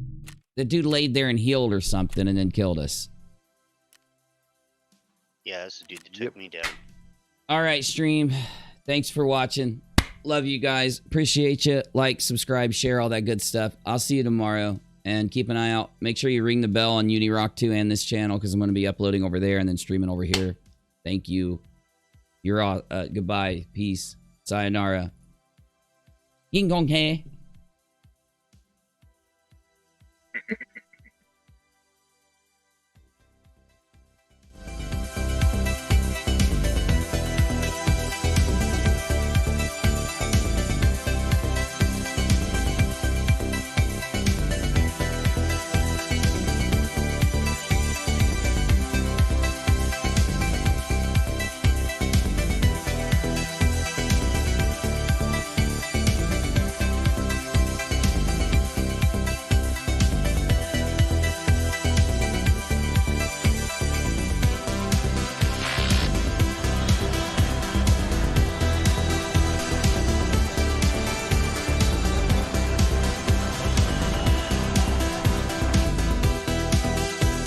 [SPEAKER 2] The dude laid there and healed or something and then killed us.
[SPEAKER 12] Yeah, that's the dude that took me down.
[SPEAKER 2] All right, stream. Thanks for watching. Love you guys. Appreciate you. Like, subscribe, share, all that good stuff. I'll see you tomorrow. And keep an eye out. Make sure you ring the bell on UNIRock 2 and this channel because I'm going to be uploading over there and then streaming over here. Thank you. You're all. Goodbye. Peace. Sayonara. Yin gong he.